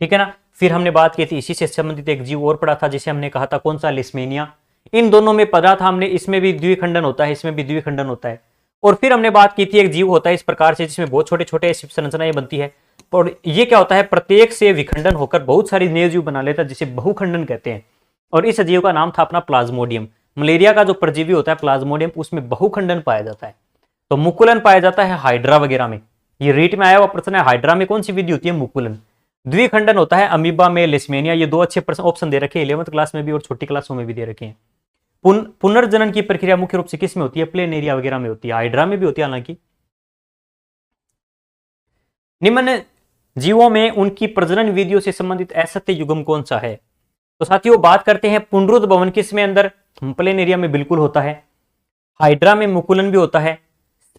ठीक है ना। फिर हमने बात की थी इसी से संबंधित एक जीव और पढ़ा था जिसे हमने कहा था कौन सा? लिस्मेनिया। इन दोनों में पढ़ा था हमने, इसमें भी द्विखंडन होता है, इसमें भी द्विखंडन होता है। और फिर हमने बात की थी एक जीव होता है इस प्रकार से जिसमें बहुत छोटे छोटे संरचनाएं बनती है, और ये क्या होता है? प्रत्येक से विखंडन होकर बहुत सारी नए जीव बना लेता है जिसे बहुखंडन कहते हैं। और इस जीव का नाम था अपना प्लाज्मोडियम। मलेरिया का जो परजीवी होता है प्लाज्मोडियम, उसमें बहुखंडन पाया जाता है। तो मुकुलन पाया जाता है हाइड्रा वगैरह में। ये रीट में आया हुआ प्रश्न है, हाइड्रा में कौन सी विधि होती है? मुकुलन। द्विखंडन होता है अमीबा में, लिस्मेनिया। ये दो अच्छे ऑप्शन दे रखे हैं 11th क्लास में भी और छोटी क्लासों में भी दे रखे हैं। पुनर्जनन की प्रक्रिया मुख्य रूप से किस में होती है? प्लेनेरिया वगैरह में होती है, हाइड्रा में भी होती है हालांकि। निम्न जीवों में उनकी प्रजनन विधियों से संबंधित असत्य युग्म कौन सा है? तो साथियों बात करते हैं पुनरुद्भवन किस में अंदर? प्लेनेरिया में बिल्कुल होता है, हाइड्रा में मुकुलन भी होता है।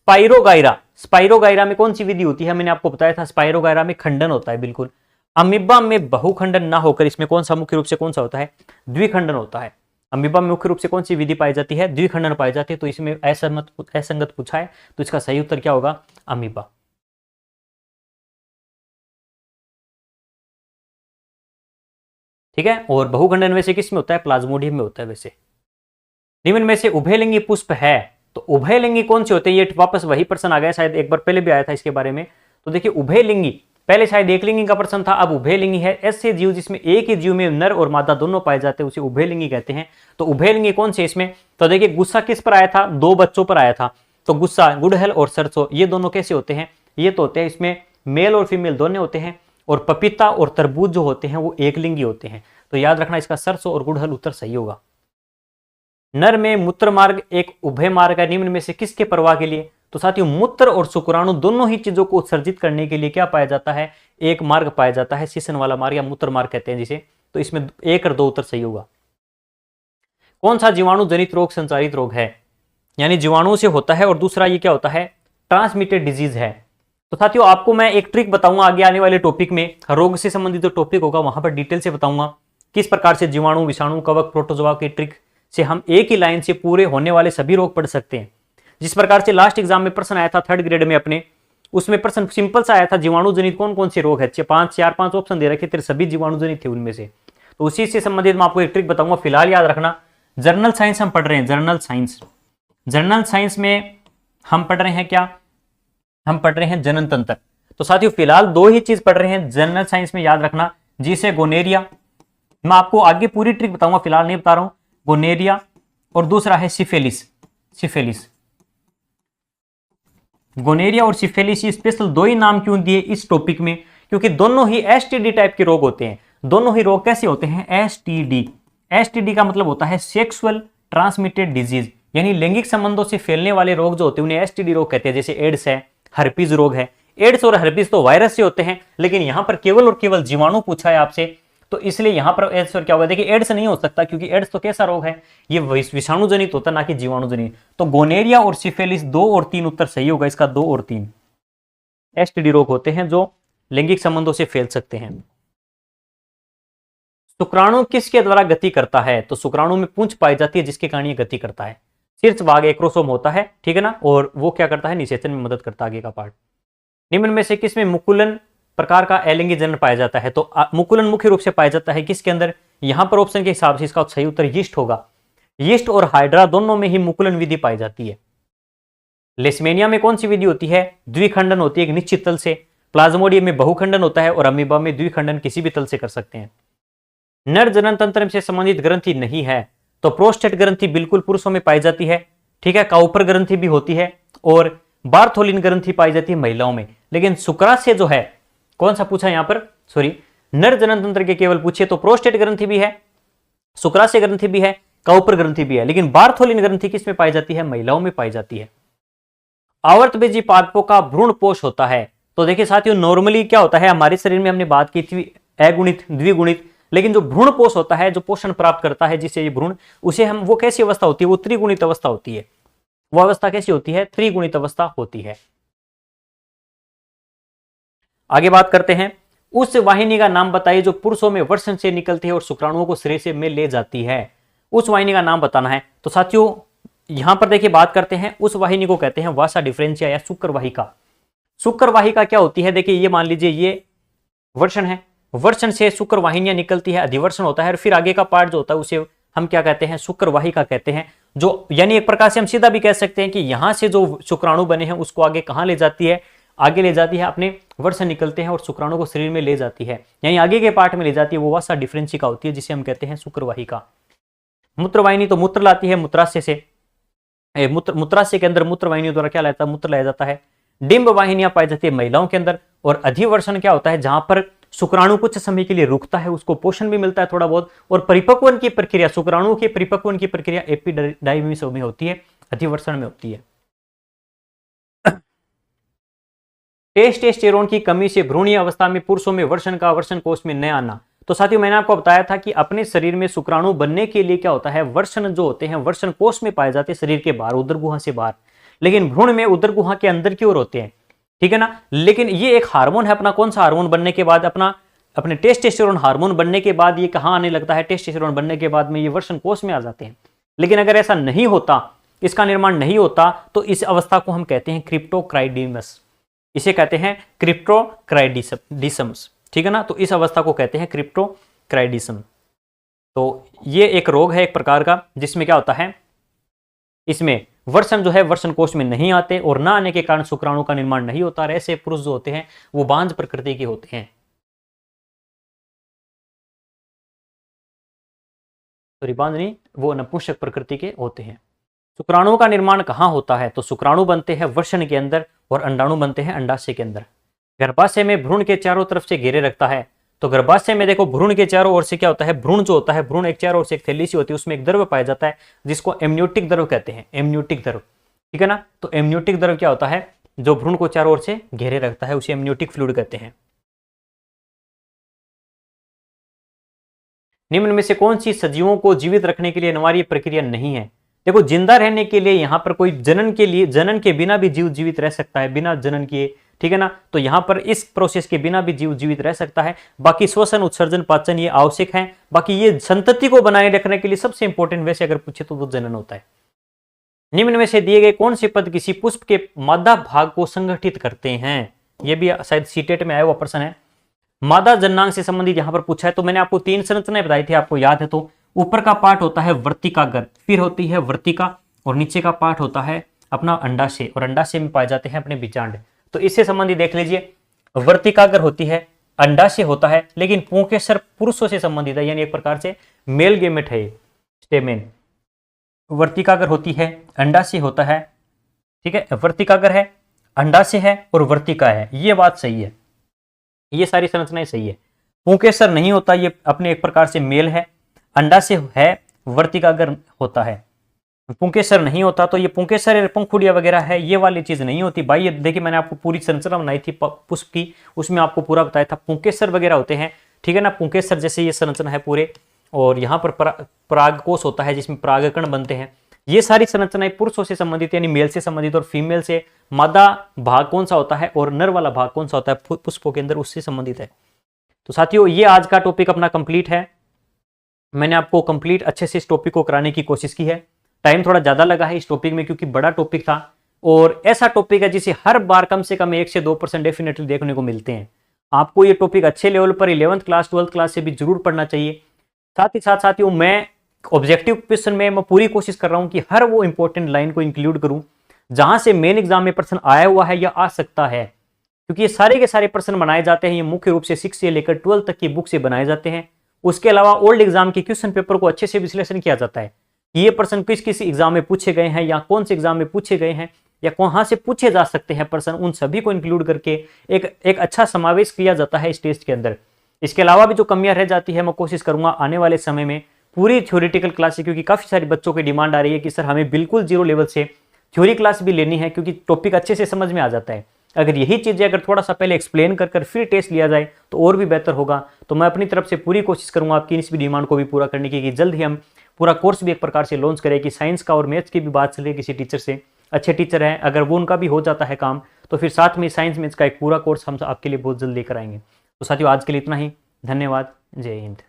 स्पाइरोगाइरा में कौन सी विधि होती है? मैंने आपको बताया था स्पाइरोगाइरा में खंडन होता है बिल्कुल। अमीबा में बहुखंडन ना होकर इसमें कौन सा मुख्य रूप से कौन सा होता है? द्विखंडन होता है। अमीबा में मुख्य रूप से कौन सी विधि पाई जाती है? द्विखंडन पाई जाती है। तो इसमें असंगत पूछा है, तो इसका सही उत्तर क्या होगा? अमीबा। ठीक है, और बहुखंडन वैसे किस में होता है? प्लाज्मोडियम में होता है वैसे। निम्न में से उभयलिंगी पुष्प है, तो उभयलिंगी कौन से होते हैं? ये वापस वही प्रश्न आ गया, शायद एक बार पहले भी आया था इसके बारे में। तो देखिए उभयलिंगी, पहले शायद एकलिंगी का प्रश्न था, अब उभयलिंगी है। ऐसे जीव जिसमें एक ही जीव में नर और मादा दोनों पाए जाते हैं उसे उभयलिंगी कहते हैं। तो उभयलिंगी कौन से इसमें? तो देखिए गुस्सा किस पर आया था? दो बच्चों पर आया था। तो गुस्सा, गुड़हल और सरसों, ये दोनों कैसे होते हैं? ये तो होते हैं इसमें मेल और फीमेल दोनों होते हैं। और पपीता और तरबूज जो होते हैं वो एकलिंगी होते हैं। तो याद रखना इसका सरसों और गुड़हल उत्तर सही होगा। नर में मूत्र मार्ग एक उभय मार्ग है, निम्न में से किसके प्रवाह के लिए? तो साथियों मूत्र और शुक्राणु दोनों ही चीजों को उत्सर्जित करने के लिए क्या पाया जाता है? एक मार्ग पाया जाता है, शीशन वाला मार्ग या मूत्र मार्ग कहते हैं जिसे। तो इसमें 1 और 2 उत्तर सही होगा। कौन सा जीवाणु जनित रोग संचारित रोग है? यानी जीवाणु से होता है, और दूसरा ये क्या होता है? ट्रांसमिटेड डिजीज है। तो साथियों आपको मैं एक ट्रिक बताऊंगा आगे आने वाले टॉपिक में, रोग से संबंधित जो टॉपिक होगा वहां पर डिटेल से बताऊंगा किस प्रकार से जीवाणु, विषाणु, कवक, प्रोटोजोआ की ट्रिक से हम एक ही लाइन से पूरे होने वाले सभी रोग पढ़ सकते हैं। जिस प्रकार से लास्ट एग्जाम में प्रश्न आया था 3rd ग्रेड में अपने, उसमें प्रश्न सिंपल सा आया था, जीवाणु जनित कौन कौन से रोग है? 4-5 ऑप्शन दे रखे थे, सभी जीवाणु जनित थे उनमें से। तो उसी से संबंधित मैं आपको एक ट्रिक बताऊंगा। फिलहाल याद रखना जर्नल साइंस हम पढ़ रहे हैं, जर्नल साइंस में हम पढ़ रहे हैं क्या? हम पढ़ रहे हैं जनन तंत्र। तो साथियों फिलहाल 2 ही चीज पढ़ रहे हैं जर्नल साइंस में, याद रखना। जिसे गोनेरिया, मैं आपको आगे पूरी ट्रिक बताऊंगा, फिलहाल नहीं बता रहा हूं। गोनेरिया और दूसरा है सिफिलिस। गोनेरिया और सिफिलिस स्पेशल 2 ही नाम क्यों दिए इस टॉपिक में? क्योंकि दोनों ही एसटीडी टाइप के रोग होते हैं। दोनों ही रोग कैसे होते हैं? एसटीडी का मतलब होता है सेक्सुअल ट्रांसमिटेड डिजीज, यानी लैंगिक संबंधों से फैलने वाले रोग जो होते हैं उन्हें एसटीडी रोग कहते हैं। जैसे एड्स है, हर्पीज रोग है। एड्स और हर्पीज तो वायरस से होते हैं, लेकिन यहां पर केवल और केवल जीवाणु पूछा है आपसे, तो इसलिए यहां पर एड्स और क्या होगा? देखिए एड्स नहीं हो सकता, क्योंकि एड्स तो कैसा रोग है? ये विषाणु जनित होता है, ना कि जीवाणु जनित। तो गोनेरिया और सिफिलिस 2 और 3 उत्तर सही होगा इसका। 2 और 3 एसटीडी रोग होते हैं जो लैंगिक संबंधों से फैल सकते हैं। शुक्राणु किसके द्वारा गति करता है? तो शुक्राणु में पूंछ पाई जाती है जिसके कारण ये गति करता है। शीर्ष भाग एक्रोसोम होता है, ठीक है ना, और वो क्या करता है? निषेचन में मदद करता है, आगे का पार्ट। निम्न में से किसमें मुकुलन प्रकार का अलिंगी जनन पाया जाता है? तो मुकुलन मुख्य रूप से पाया जाता है किसके अंदर? यहां पर ऑप्शन के हिसाब से इसका सही उत्तर यीस्ट होगा। यीस्ट और हाइड्रा दोनों में ही मुकुलन विधि पाई जाती है। लेस्मेनिया में कौन सी विधि होती है? द्विखंडन होती है एक निश्चित तल से। प्लाज्मोडियम में बहुखंडन होता है, और अमीबा में द्विखंडन किसी भी तल से कर सकते हैं। नर जनन तंत्र से संबंधित ग्रंथि नहीं है, तो प्रोस्टेट ग्रंथि बिल्कुल पुरुषों में पाई जाती है, ठीक है। काउपर ग्रंथि भी होती है, और बार्थोलिन ग्रंथि पाई जाती है महिलाओं में। लेकिन शुक्राशय जो है, कौन सा पूछा यहां पर? सॉरी, नर जनन तंत्र के केवल पूछिए तो प्रोस्टेट ग्रंथि भी है, शुक्राशय ग्रंथि भी है, काउपर ग्रंथि भी है। लेकिन बार्थोलिन ग्रंथि किसमें पाई जाती है? महिलाओं में पाई जाती है। आवर्तबेजी पादपों का भ्रूण पोष होता है। तो देखिए साथियों नॉर्मली क्या होता है, हमारे शरीर में हमने बात की थी अगुणित, द्विगुणित, लेकिन जो भ्रूण पोष होता है, जो पोषण प्राप्त करता है जिससे ये भ्रूण, उसे हम, वो कैसी अवस्था होती है? वो त्रिगुणित अवस्था होती है। वो अवस्था कैसी होती है? त्रिगुणित अवस्था होती है। आगे बात करते हैं, उस वाहिनी का नाम बताइए जो पुरुषों में वर्षण से निकलती है और शुक्राणुओं को शरीर से में ले जाती है। उस वाहिनी का नाम बताना है। तो साथियों यहां पर देखिए बात करते हैं, उस वाहिनी को कहते हैं वासा डिफरेंशिया या शुक्र वाहिका। शुक्र वाहिका क्या होती है? देखिए ये मान लीजिए ये वर्षण है, वर्षण से शुक्र वाहिनियां निकलती है, अधिवर्षण होता है, और फिर आगे का पार्ट जो होता है उसे हम क्या कहते हैं? शुक्र वाहिका कहते हैं। जो यानी एक प्रकार से हम सीधा भी कह सकते हैं कि यहां से जो शुक्राणु बने हैं उसको आगे कहां ले जाती है? आगे ले जाती है, अपने वर्षण निकलते हैं और शुक्राणु को शरीर में ले जाती है, यानी आगे के पार्ट में ले जाती है। वो वासा डिफरेंशिका होती है जिसे हम कहते हैं शुक्र वाहिका। मूत्रवाहिनी तो मूत्र लाती है मूत्राशय से, मूत्राशय के अंदर मूत्रवाहिनी द्वारा क्या लाता है, मूत्र लाया जाता है। डिंब वाहिनियां पाई जाती है महिलाओं के अंदर। और अधिवर्षण क्या होता है, जहां पर शुक्राणु कुछ समय के लिए रुकता है, उसको पोषण भी मिलता है थोड़ा बहुत। और परिपक्वन की प्रक्रिया, शुक्राणु के परिपक्वन की प्रक्रिया एपिडाइमिस में होती है, अधिवर्षण में होती है। टेस्टोस्टेरोन की कमी से भ्रूणीय अवस्था में पुरुषों में वर्षण का वर्षण कोष में न आना। तो साथियों मैंने आपको बताया था कि अपने शरीर में शुक्राणु बनने के लिए क्या होता है, वर्षण जो होते हैं वर्षण कोष में पाए जाते हैं, शरीर के बाहर, उदर गुहा से बाहर। लेकिन भ्रूण में उदर गुहा के अंदर की ओर होते हैं, ठीक है ना। लेकिन ये एक हार्मोन है अपना, कौन सा हार्मोन बनने के बाद, अपने टेस्टोस्टेरोन हार्मोन बनने के बाद ये कहां आने लगता है, टेस्टोस्टेरोन बनने के बाद में ये वर्षण कोष में आ जाते हैं। लेकिन अगर ऐसा नहीं होता, इसका निर्माण नहीं होता, तो इस अवस्था को हम कहते हैं क्रिप्टोक्राइडिमस, इसे कहते हैं क्रिप्टोक्राइडिसम्स, ठीक है ना। तो इस अवस्था को कहते हैं क्रिप्टोक्राइडिसम। तो ये एक रोग है एक प्रकार का, जिसमें क्या होता है, इसमें वर्षण जो है वर्षण कोष में नहीं आते, और ना आने के कारण शुक्राणु का निर्माण नहीं होता। और ऐसे पुरुष जो होते हैं वो बांझ प्रकृति के होते हैं, सॉरी बांझ नहीं, वो नपुंसक प्रकृति के होते हैं। शुक्राणु का निर्माण कहाँ होता है, तो शुक्राणु बनते हैं वर्षण के अंदर और अंडाणु बनते हैं अंडाशय के अंदर। गर्भाशय में भ्रूण के चारों तरफ से घेरे रखता है। तो गर्भाशय में देखो भ्रूण के चारों ओर से क्या होता है, भ्रूण जो होता है, भ्रूण एक चारों ओर से एक थैली सी होती है, उसमें एक द्रव पाया जाता है जिसको एमनियोटिक द्रव कहते हैं, एमनियोटिक द्रव, ठीक है ना। तो एमनियोटिक द्रव क्या होता है, जो भ्रूण को चारों ओर से घेरे रखता है, उसे एमनियोटिक फ्लूइड कहते हैं। निम्न में से कौन सी सजीवों को जीवित रखने के लिए अनिवार्य प्रक्रिया नहीं है। देखो जिंदा रहने के लिए यहाँ पर कोई जनन के बिना भी जीव जीवित रह सकता है, बिना जनन किए, ठीक है ना। तो यहाँ पर इस प्रोसेस के बिना भी जीव जीवित रह सकता है। बाकी श्वसन, उत्सर्जन, पाचन ये आवश्यक है। बाकी ये संतति को बनाए रखने के लिए सबसे इंपॉर्टेंट वैसे अगर पूछे तो वो जनन होता है। निम्न में से दिए गए कौन से पद किसी पुष्प के मादा भाग को संगठित करते हैं। ये भी शायद सीटेट में आया हुआ प्रश्न है। मादा जननांग से संबंधित यहाँ पर पूछा है। तो मैंने आपको 3 संरचनाएं बताई थी, आपको याद है। तो ऊपर का पार्ट होता है वर्तिकाग्र, फिर होती है वर्तिका, और नीचे का पार्ट होता है अपना अंडाशय, और अंडाशय में पाए जाते हैं अपने बीजांड। तो इससे संबंधित देख लीजिए, वर्तिकाग्र होती है, अंडाशय होता है, लेकिन पुंकेसर पुरुषों से संबंधित है, यानी एक प्रकार से मेल गेमेट है स्टेमेन। वर्तिकाग्र होती है, अंडाशय होता है, ठीक है, वर्तिकाग्र है, अंडाशय है और वर्तिका है। ये बात सही है, ये सारी संरचनाएं सही है। पुंकेसर नहीं होता, ये अपने एक प्रकार से मेल है, अंडाशय है, वर्तिकाग्र होता है। पुंकेसर नहीं होता, तो ये पुंकेसर पंखुड़िया वगैरह है, ये वाली चीज नहीं होती भाई। ये देखिए मैंने आपको पूरी संरचना बनाई थी पुष्प की, उसमें आपको पूरा बताया था पुंकेसर वगैरह होते हैं, ठीक है ना। पुंकेसर जैसे ये संरचना है पूरे, और यहाँ पर परागकोश होता है जिसमें परागकण बनते हैं। ये सारी संरचनाएं पुरुषों से संबंधित यानी मेल से संबंधित, और फीमेल से मादा भाग कौन सा होता है और नर वाला भाग कौन सा होता है पुष्पों के अंदर, उससे संबंधित है। तो साथियों ये आज का टॉपिक अपना कंप्लीट है। मैंने आपको कंप्लीट अच्छे से इस टॉपिक को कराने की कोशिश की है। टाइम थोड़ा ज्यादा लगा है इस टॉपिक में क्योंकि बड़ा टॉपिक था, और ऐसा टॉपिक है जिसे हर बार कम से कम 1 से 2% डेफिनेटली देखने को मिलते हैं। आपको ये टॉपिक अच्छे लेवल पर 11th क्लास 12th क्लास से भी जरूर पढ़ना चाहिए। साथ ही साथ साथियों मैं ऑब्जेक्टिव क्वेश्चन में मैं पूरी कोशिश कर रहा हूं कि हर वो इंपॉर्टेंट लाइन को इंक्लूड करूं जहां से मेन एग्जाम में प्रश्न आया हुआ है या आ सकता है, क्योंकि ये सारे के सारे प्रश्न बनाए जाते हैं, ये मुख्य रूप से 6 से लेकर 12 तक की बुक से बनाए जाते हैं। उसके अलावा ओल्ड एग्जाम के क्वेश्चन पेपर को अच्छे से विश्लेषण किया जाता है कि ये प्रश्न किस किस एग्जाम में पूछे गए हैं, या कौन से एग्जाम में पूछे गए हैं, या कहां से पूछे जा सकते हैं प्रश्न, उन सभी को इंक्लूड करके एक अच्छा समावेश किया जाता है इस टेस्ट के अंदर। इसके अलावा भी जो कमियां रह जाती है मैं कोशिश करूंगा आने वाले समय में पूरी थ्योरेटिकल क्लास, क्योंकि काफी सारे बच्चों की डिमांड आ रही है कि सर हमें बिल्कुल 0 लेवल से थ्योरी क्लास भी लेनी है, क्योंकि टॉपिक अच्छे से समझ में आ जाता है। अगर यही चीजें अगर थोड़ा सा पहले एक्सप्लेन कर फिर टेस्ट लिया जाए तो और भी बेहतर होगा। तो मैं अपनी तरफ से पूरी कोशिश करूंगा आपकी इस भी डिमांड को भी पूरा करने की, कि जल्द ही हम पूरा कोर्स भी एक प्रकार से लॉन्च करें कि साइंस का और मैथ्स की भी बात चले किसी टीचर से, अच्छे टीचर हैं, अगर वो उनका भी हो जाता है काम तो फिर साथ में साइंस मैथ्स का एक पूरा कोर्स हम आपके लिए बहुत जल्द लेकर आएंगे। तो साथियों आज के लिए इतना ही, धन्यवाद, जय हिंद।